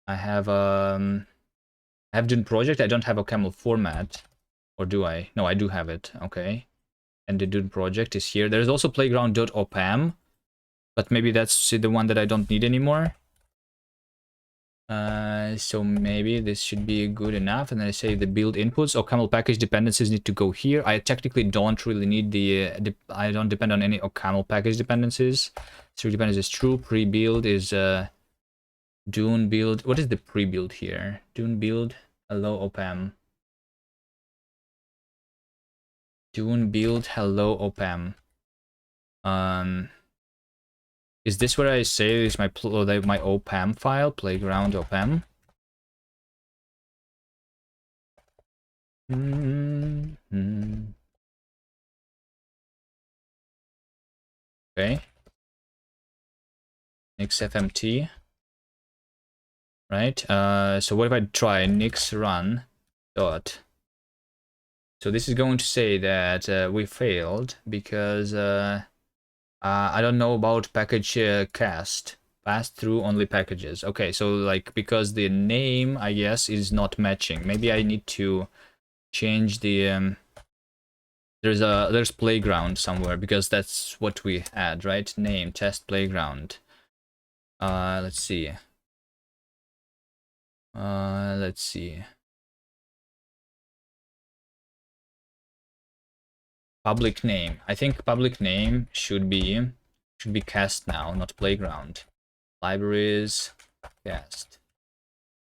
I have Dune project. I don't have a camel format, or do I? No, I do have it. Okay, and the Dune project is here. There's also playground.opam, but maybe that's the one that I don't need anymore. So maybe this should be good enough. And then I say the build inputs or camel package dependencies need to go here. I technically don't really need I don't depend on any camel package dependencies. So dependencies is true. Pre-build is Dune build. What is the pre-build here? Dune build. Hello opam. Dune build. Hello opam. Is this where I say is my opam file, playground opam? Okay. Nix fmt. Right. So what if I try nix run dot? So this is going to say that we failed because I don't know about package cast. Pass through only packages. Okay, so like because the name I guess is not matching. Maybe I need to change the there's playground somewhere because that's what we had, right? Name test playground. Let's see. Let's see. Public name. I think public name should be cast now, not playground. Libraries, cast.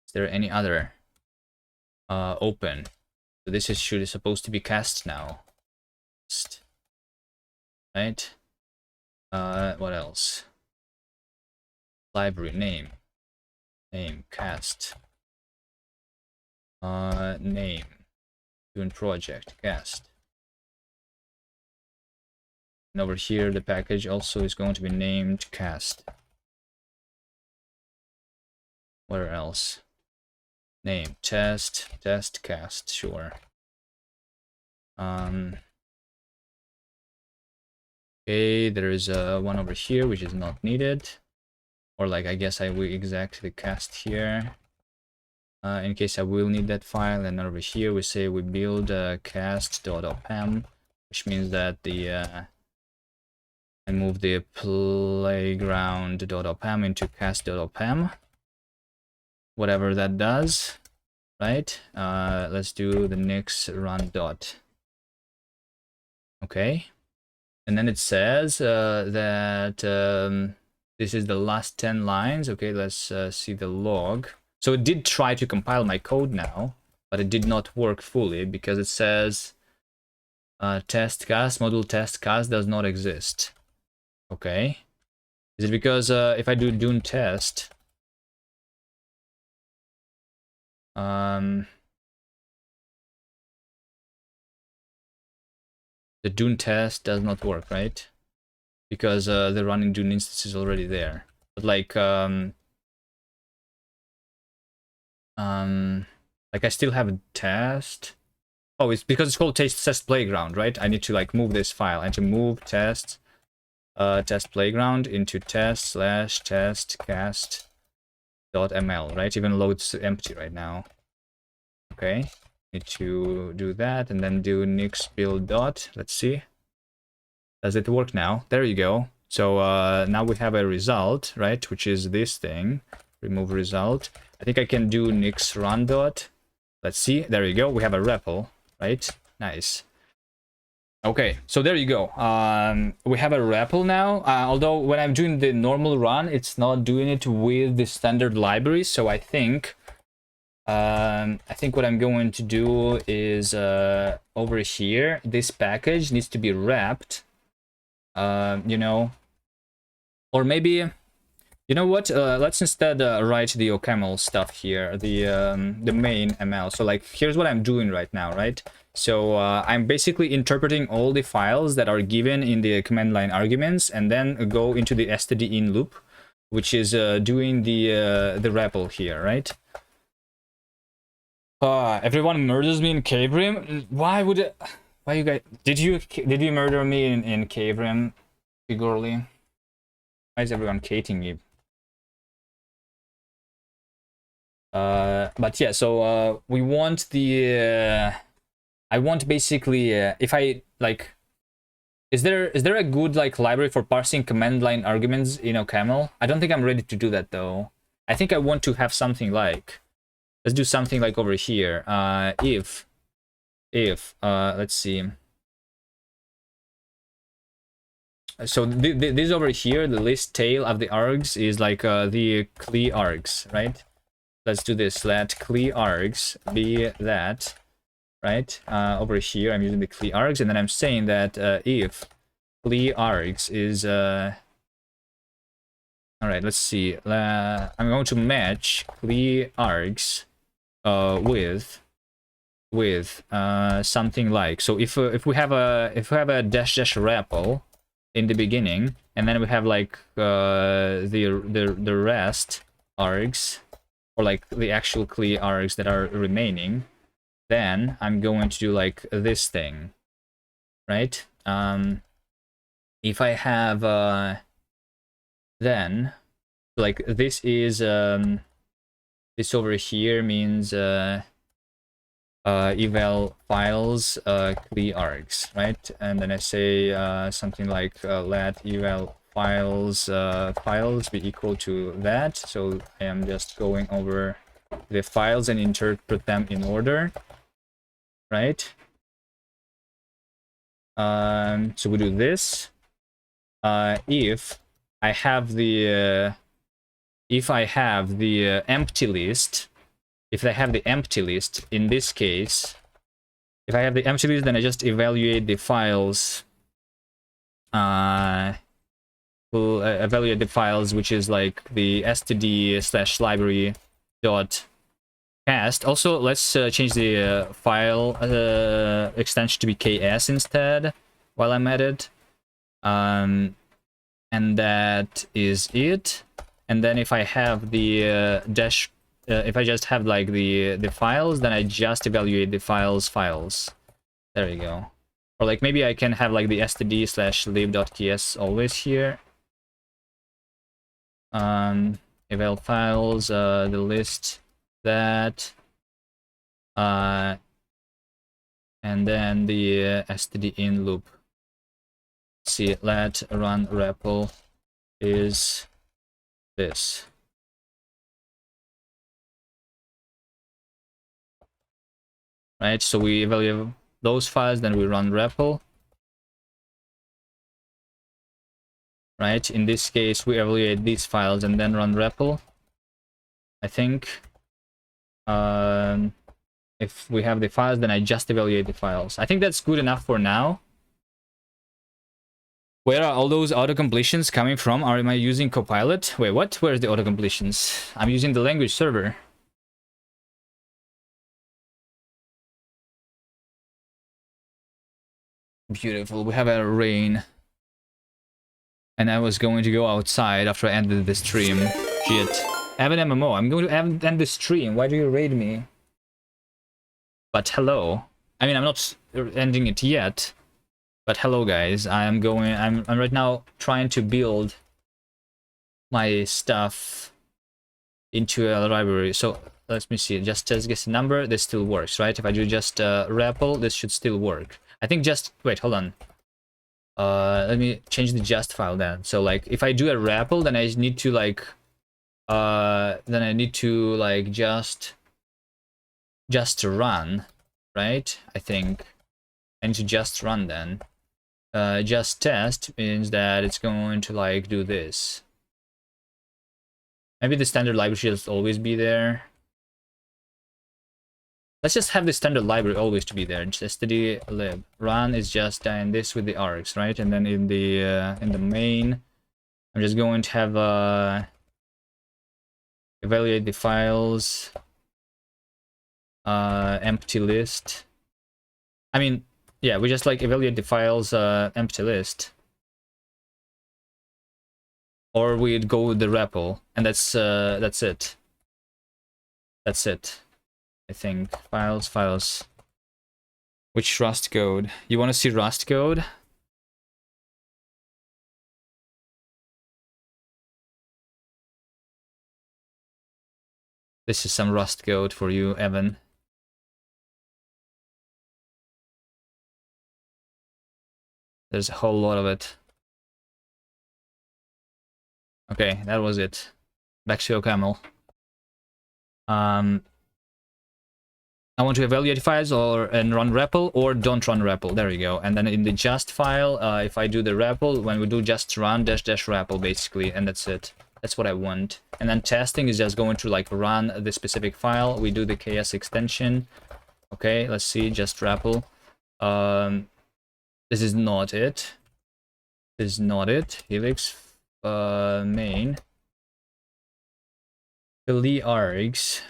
Is there any other? Open. So this is supposed to be cast now. Right? What else? Library name. Name cast. Name. Dune project cast. And over here, the package also is going to be named cast. Where else? Name test cast. Sure. Okay, there is one over here which is not needed, or like I guess I will exactly cast here. In case I will need that file, and over here we say we build cast.opam, which means that the I move the playground.opam into cast.opam, whatever that does, right? Let's do the nix run dot. Okay, and then it says that this is the last 10 lines. Okay, let's see the log. So it did try to compile my code now, but it did not work fully because it says test cast module test cast does not exist. Okay, is it because if I do Dune test, the Dune test does not work, right? Because the running Dune instance is already there. But like I still have a test. Oh, it's because it's called test playground, right? I need to like move this file. I need to move test playground into test/test cast.ml, right? Even though it's empty right now. Okay, need to do that and then do nix build dot. Let's see. Does it work now? There you go. So now we have a result, right? Which is this thing. Remove result. I think I can do nix run dot. Let's see. There you go. We have a REPL, right? Nice. Okay, so there you go. We have a REPL now. Although when I'm doing the normal run, it's not doing it with the standard library. So I think I think what I'm going to do is over here, this package needs to be wrapped, you know, or maybe, you know what? Let's instead write the OCaml stuff here, the main ML. So like, here's what I'm doing right now, right? So I'm basically interpreting all the files that are given in the command line arguments, and then go into the std_in loop, which is doing the REPL here, right? Everyone murders me in Cave Rim. Why would it? Why you guys? Did you murder me in Cave Rim, Figurely? Why is everyone hating me? But yeah, so we want the I want basically if I like, is there a good like library for parsing command line arguments in OCaml? I don't think I'm ready to do that though. I think I want to have something like, let's do something like over here. If let's see. So this over here, the list tail of the args is like the cli args, right? Let's do this. Let cli args be that, right? Over here, I'm using the cli args, and then I'm saying that if cli args is all right. Let's see. I'm going to match cli args with something like, so if we have a dash REPL in the beginning, and then we have like the rest args, or like the actual cli args that are remaining, then I'm going to do like this thing, right? If I have then like this is this over here means eval files cli args, right? And then I say something like let eval files be equal to that. So I am just going over the files and interpret them in order, right? So we do this. If I have the empty list, if I have the empty list, in this case, if I have the empty list, then I just evaluate the files. We'll evaluate the files, which is like the std/library dot cast. Also, let's change the file extension to be ks instead while I'm at it. And that is it. And then if I have the dash, if I just have like the files, then I just evaluate the files. There you go. Or like maybe I can have like the std/lib.ks always here. Eval files, the list that, and then the std_in loop. See, let run REPL is this. Right, so we evaluate those files, then we run REPL. Right, in this case, we evaluate these files and then run REPL, I think. If we have the files, then I just evaluate the files. I think that's good enough for now. Where are all those auto-completions coming from? Am I using Copilot? Wait, what? Where's the auto-completions? I'm using the language server. Beautiful. We have a rain. And I was going to go outside after I ended the stream. Shit. I have an MMO. I'm going to end the stream. Why do you raid me? But hello. I mean, I'm not ending it yet. But hello, guys. I'm right now trying to build my stuff into a library. So let me see. Just guess the number. This still works, right? If I do just REPL, this should still work. I think just wait. Hold on. Let me change the just file then. So like, if I do a REPL, then I need to like, just run, right? I think I need to just run then. Just test means that it's going to like do this. Maybe the standard library should always be there. Let's just have the standard library always to be there. Just std lib. Run is just in this with the args, right? And then in the main, I'm just going to have evaluate the files, empty list. I mean, yeah, we just like evaluate the files, empty list. Or we'd go with the REPL, and that's it. That's it. I think. Files. Which Rust code? You want to see Rust code? This is some Rust code for you, Evan. There's a whole lot of it. Okay, that was it. Back to OCaml. I want to evaluate files and run REPL, or don't run REPL. There you go. And then in the just file, if I do the REPL, when we do just run dash REPL basically, and that's it. That's what I want. And then testing is just going to like run the specific file. We do the KS extension. Okay, let's see, just REPL. This is not it. This is not it. Helix main. The args.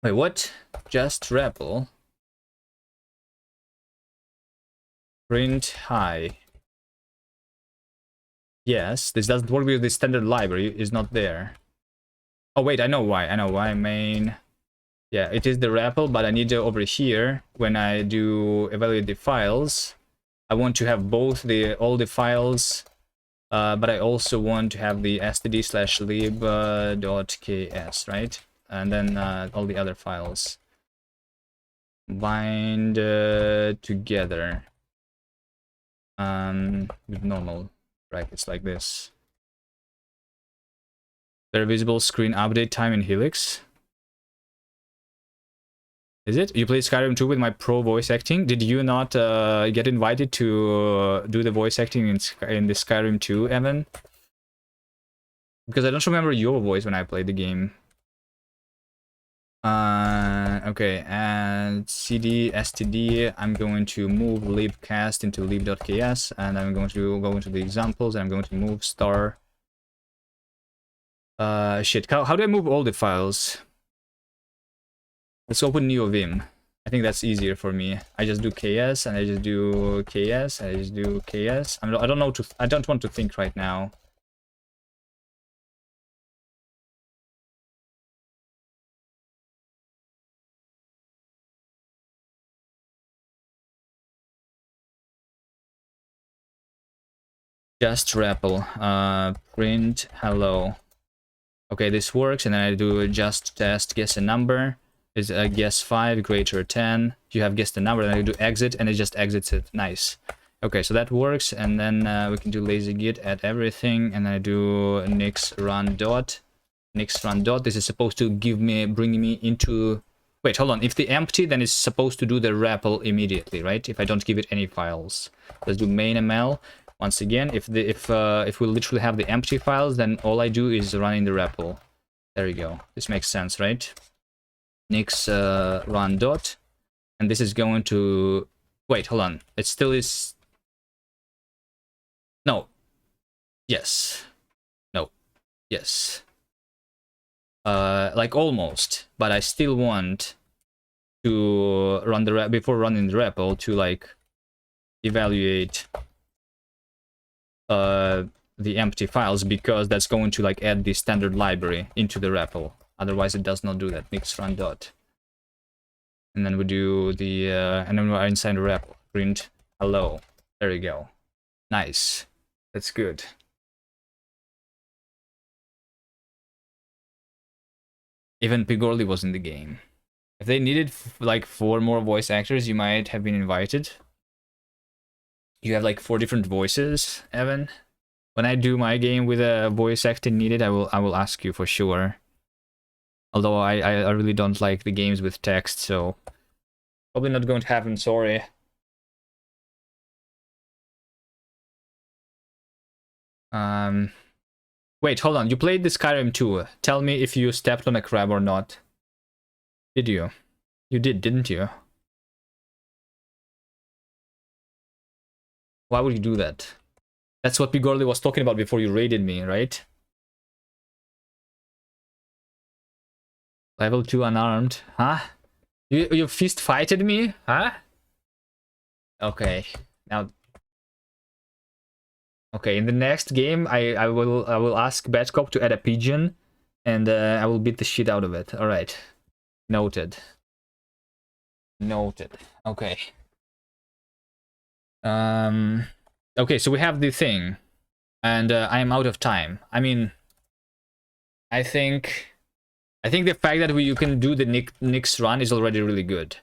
Wait, what? Just REPL. Print hi. Yes, this doesn't work with the standard library. Is not there. Oh wait, I know why. I know why. Main. Yeah, it is the REPL, but I need to over here when I do evaluate the files. I want to have both all the files, but I also want to have the std/lib.ks, right? And then all the other files bind together with normal brackets like this. There visible screen update time in Helix. Is it? You played Skyrim 2 with my pro voice acting? Did you not get invited to do the voice acting in the Skyrim 2, Evan? Because I don't remember your voice when I played the game. Okay, and cd std, I'm going to move libcast into lib.ks, and I'm going to go into the examples, and I'm going to move star. Shit, how do I move all the files? Let's open NeoVim. I think that's easier for me. I just do ks, and I just do ks, and I just do ks. I don't want to think right now. Just REPL, print hello. Okay, this works, and then I do just test guess a number. Is guess 5 greater 10. You have guessed the number, and I do exit, and it just exits it. Nice. Okay, so that works, and then we can do lazy git add everything, and I do nix run dot. This is supposed to bring me into. Wait, hold on. If the empty, then it's supposed to do the REPL immediately, right? If I don't give it any files. Let's do main ml. Once again, if we literally have the empty files, then all I do is run in the REPL. There you go. This makes sense, right? Nix run dot, and this is going to. Wait, hold on. It still is. No. Yes. No. Yes. Like almost, but I still want to run the before running the REPL to like evaluate the empty files, because that's going to like add the standard library into the REPL. Otherwise, it does not do that. Nix run dot, and then we do the and then we're inside the REPL. Print hello. There you go. Nice. That's good. Even Pigorli was in the game. If they needed like 4 more voice actors, you might have been invited. You have like 4 different voices, Evan. When I do my game with a voice acting needed, I will ask you for sure. Although I really don't like the games with text, so probably not going to happen, sorry. Wait, hold on. You played the Skyrim 2. Tell me if you stepped on a crab or not. Did you? You did, didn't you? Why would you do that? That's what Pigorli was talking about before you raided me, right? Level 2 unarmed. Huh? You fist fighted me? Huh? Okay. Now... Okay, in the next game, I will ask Batcop to add a pigeon, and I will beat the shit out of it. All right, noted. Noted. Okay. Okay, so we have the thing, and I am out of time. I mean, I think the fact that you can do the Nix run is already really good.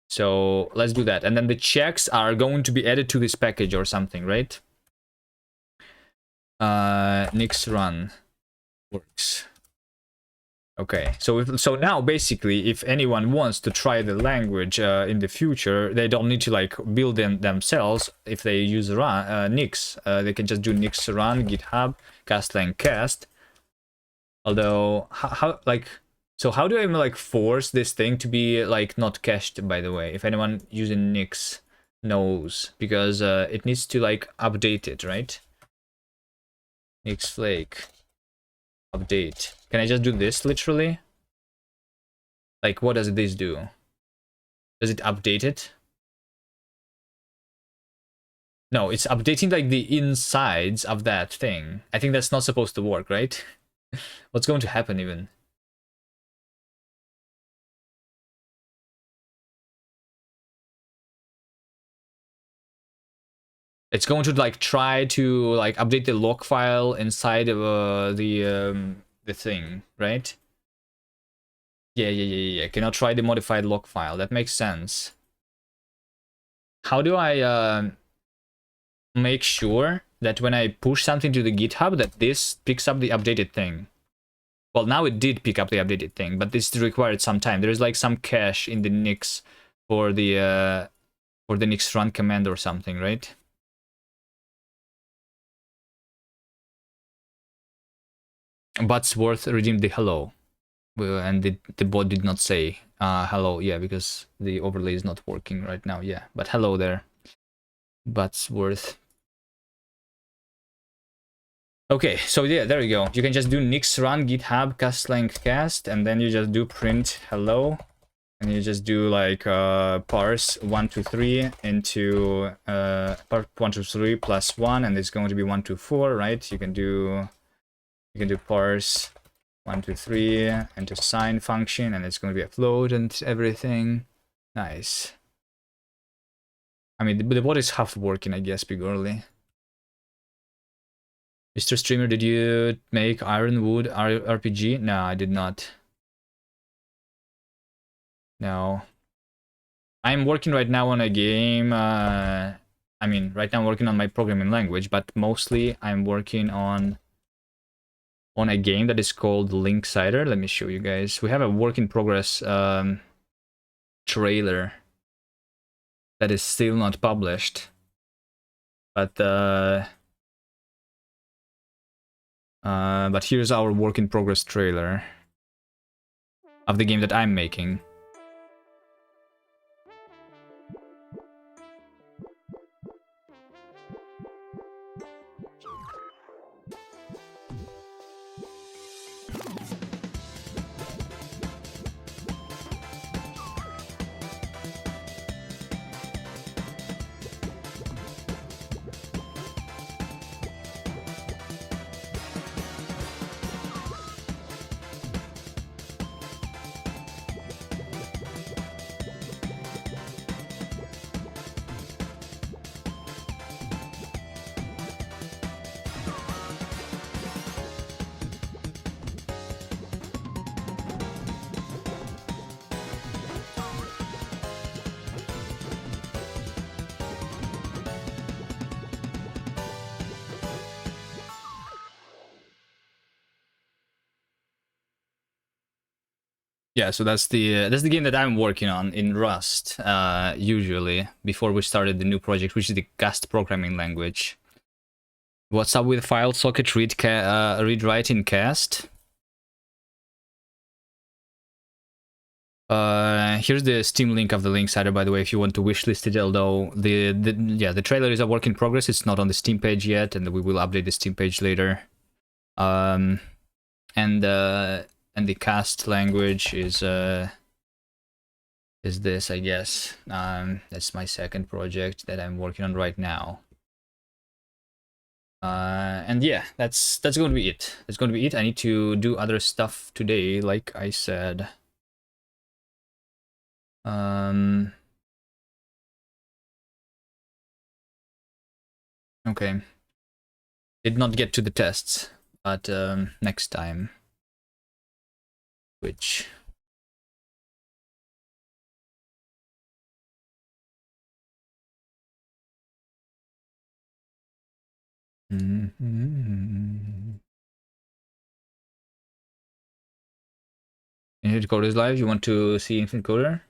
So let's do that. And then the checks are going to be added to this package or something, right? Nix run works. Okay, so now basically, if anyone wants to try the language in the future, they don't need to like build them themselves. If they use Nix, they can just do Nix run github castlang cast. Although how like. So how do I like force this thing to be like not cached, by the way, if anyone using Nix knows, because it needs to like update it, right? Nix flake update. Can I just do this literally? Like what does this do? Does it update it? No, it's updating like the insides of that thing. I think that's not supposed to work, right? What's going to happen even? It's going to like try to like update the log file inside of the thing, right? Yeah. Can I try the modified log file? That makes sense. How do I make sure that when I push something to the GitHub that this picks up the updated thing? Well, now it did pick up the updated thing, but this required some time. There's like some cache in the Nix for the Nix run command or something, right? Buttsworth redeemed the hello. And the bot did not say hello, yeah, because the overlay is not working right now, yeah. But hello there, Buttsworth. Okay, so yeah, there you go. You can just do nix run github castlang cast, and then you just do print hello, and you just do like parse 123 into part 123 plus 1, and it's going to be 124, right? You can do parse 123 into sign function, and it's going to be a float and everything. Nice. I mean, the bot is half working, I guess, big early. Mr. Streamer, did you make Ironwood RPG? No, I did not. No. I'm working right now on a game. I mean, right now I'm working on my programming language, but mostly I'm working on a game that is called Linksider. Let me show you guys. We have a work in progress trailer that is still not published, but here's our work in progress trailer of the game that I'm making. Yeah, so that's the game that I'm working on in Rust, usually, before we started the new project, which is the Gast programming language. What's up with file socket read write in cast? Here's the Steam link of the Linksider, by the way, if you want to wishlist it, although the trailer is a work in progress. It's not on the Steam page yet, and we will update the Steam page later. And the cast language is this, I guess. That's my second project that I'm working on right now. And yeah, that's going to be it. That's going to be it. I need to do other stuff today, like I said. Okay. Did not get to the tests, but next time. Which... Infinite Coder is live. You want to see Infinite Coder?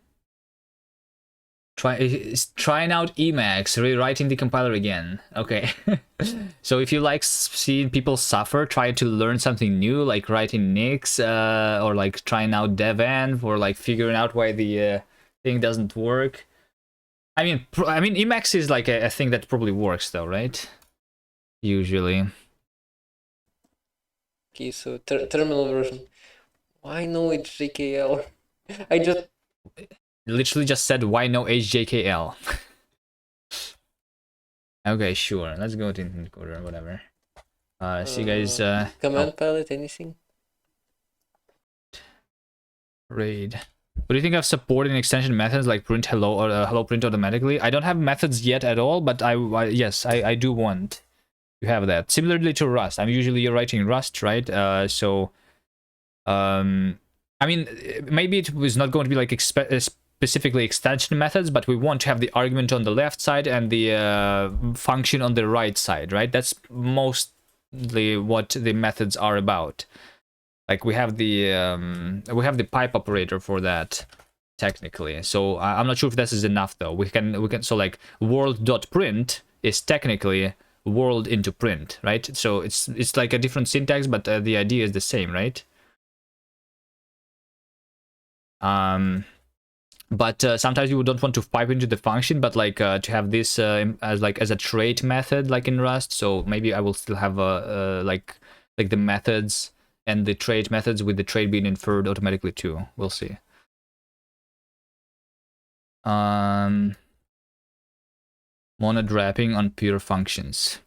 Trying out Emacs, rewriting the compiler again. Okay. So if you like seeing people suffer, try to learn something new, like writing Nix, or like trying out devenv, or like figuring out why the thing doesn't work. I mean, Emacs is like a thing that probably works though, right? Usually. Okay, so terminal version. Why no HJKL? I just literally just said why no HJKL. Okay, sure. Let's go to Infinite Coder or whatever. See you guys. Command palette, anything? Raid. What do you think of supporting extension methods like print hello or hello print automatically? I don't have methods yet at all, but yes, I do want to have that. Similarly to Rust, I'm usually writing Rust, right? I mean, maybe it was not going to be like specifically extension methods, but we want to have the argument on the left side and the function on the right side, right? That's mostly what the methods are about. Like we have the pipe operator for that technically. So I'm not sure if this is enough though. We can so like world.print is technically world into print, right? So it's like a different syntax, but the idea is the same, right? But sometimes you don't want to pipe into the function, but like to have this as a trait method, like in Rust. So maybe I will still have like the methods and the trait methods with the trait being inferred automatically too. We'll see. Monad wrapping on pure functions.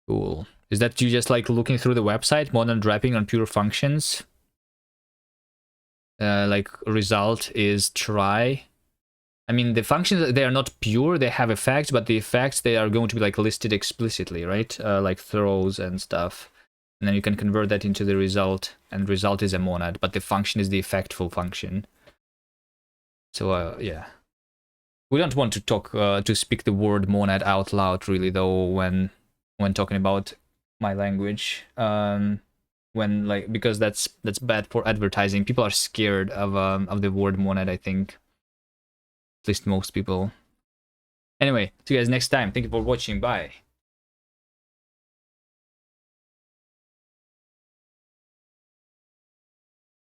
Cool. Is that you just like looking through the website, monad wrapping on pure functions? Like result is try. I mean, the functions, they are not pure, they have effects, but the effects, they are going to be like listed explicitly, right? Like throws and stuff. And then you can convert that into the result, and result is a monad, but the function is the effectful function. So yeah. We don't want to talk to speak the word monad out loud, really, though, when talking about my language. When like, because that's bad for advertising. People are scared of the word monad, I think. At least most people. Anyway, see you guys next time. Thank you for watching. Bye.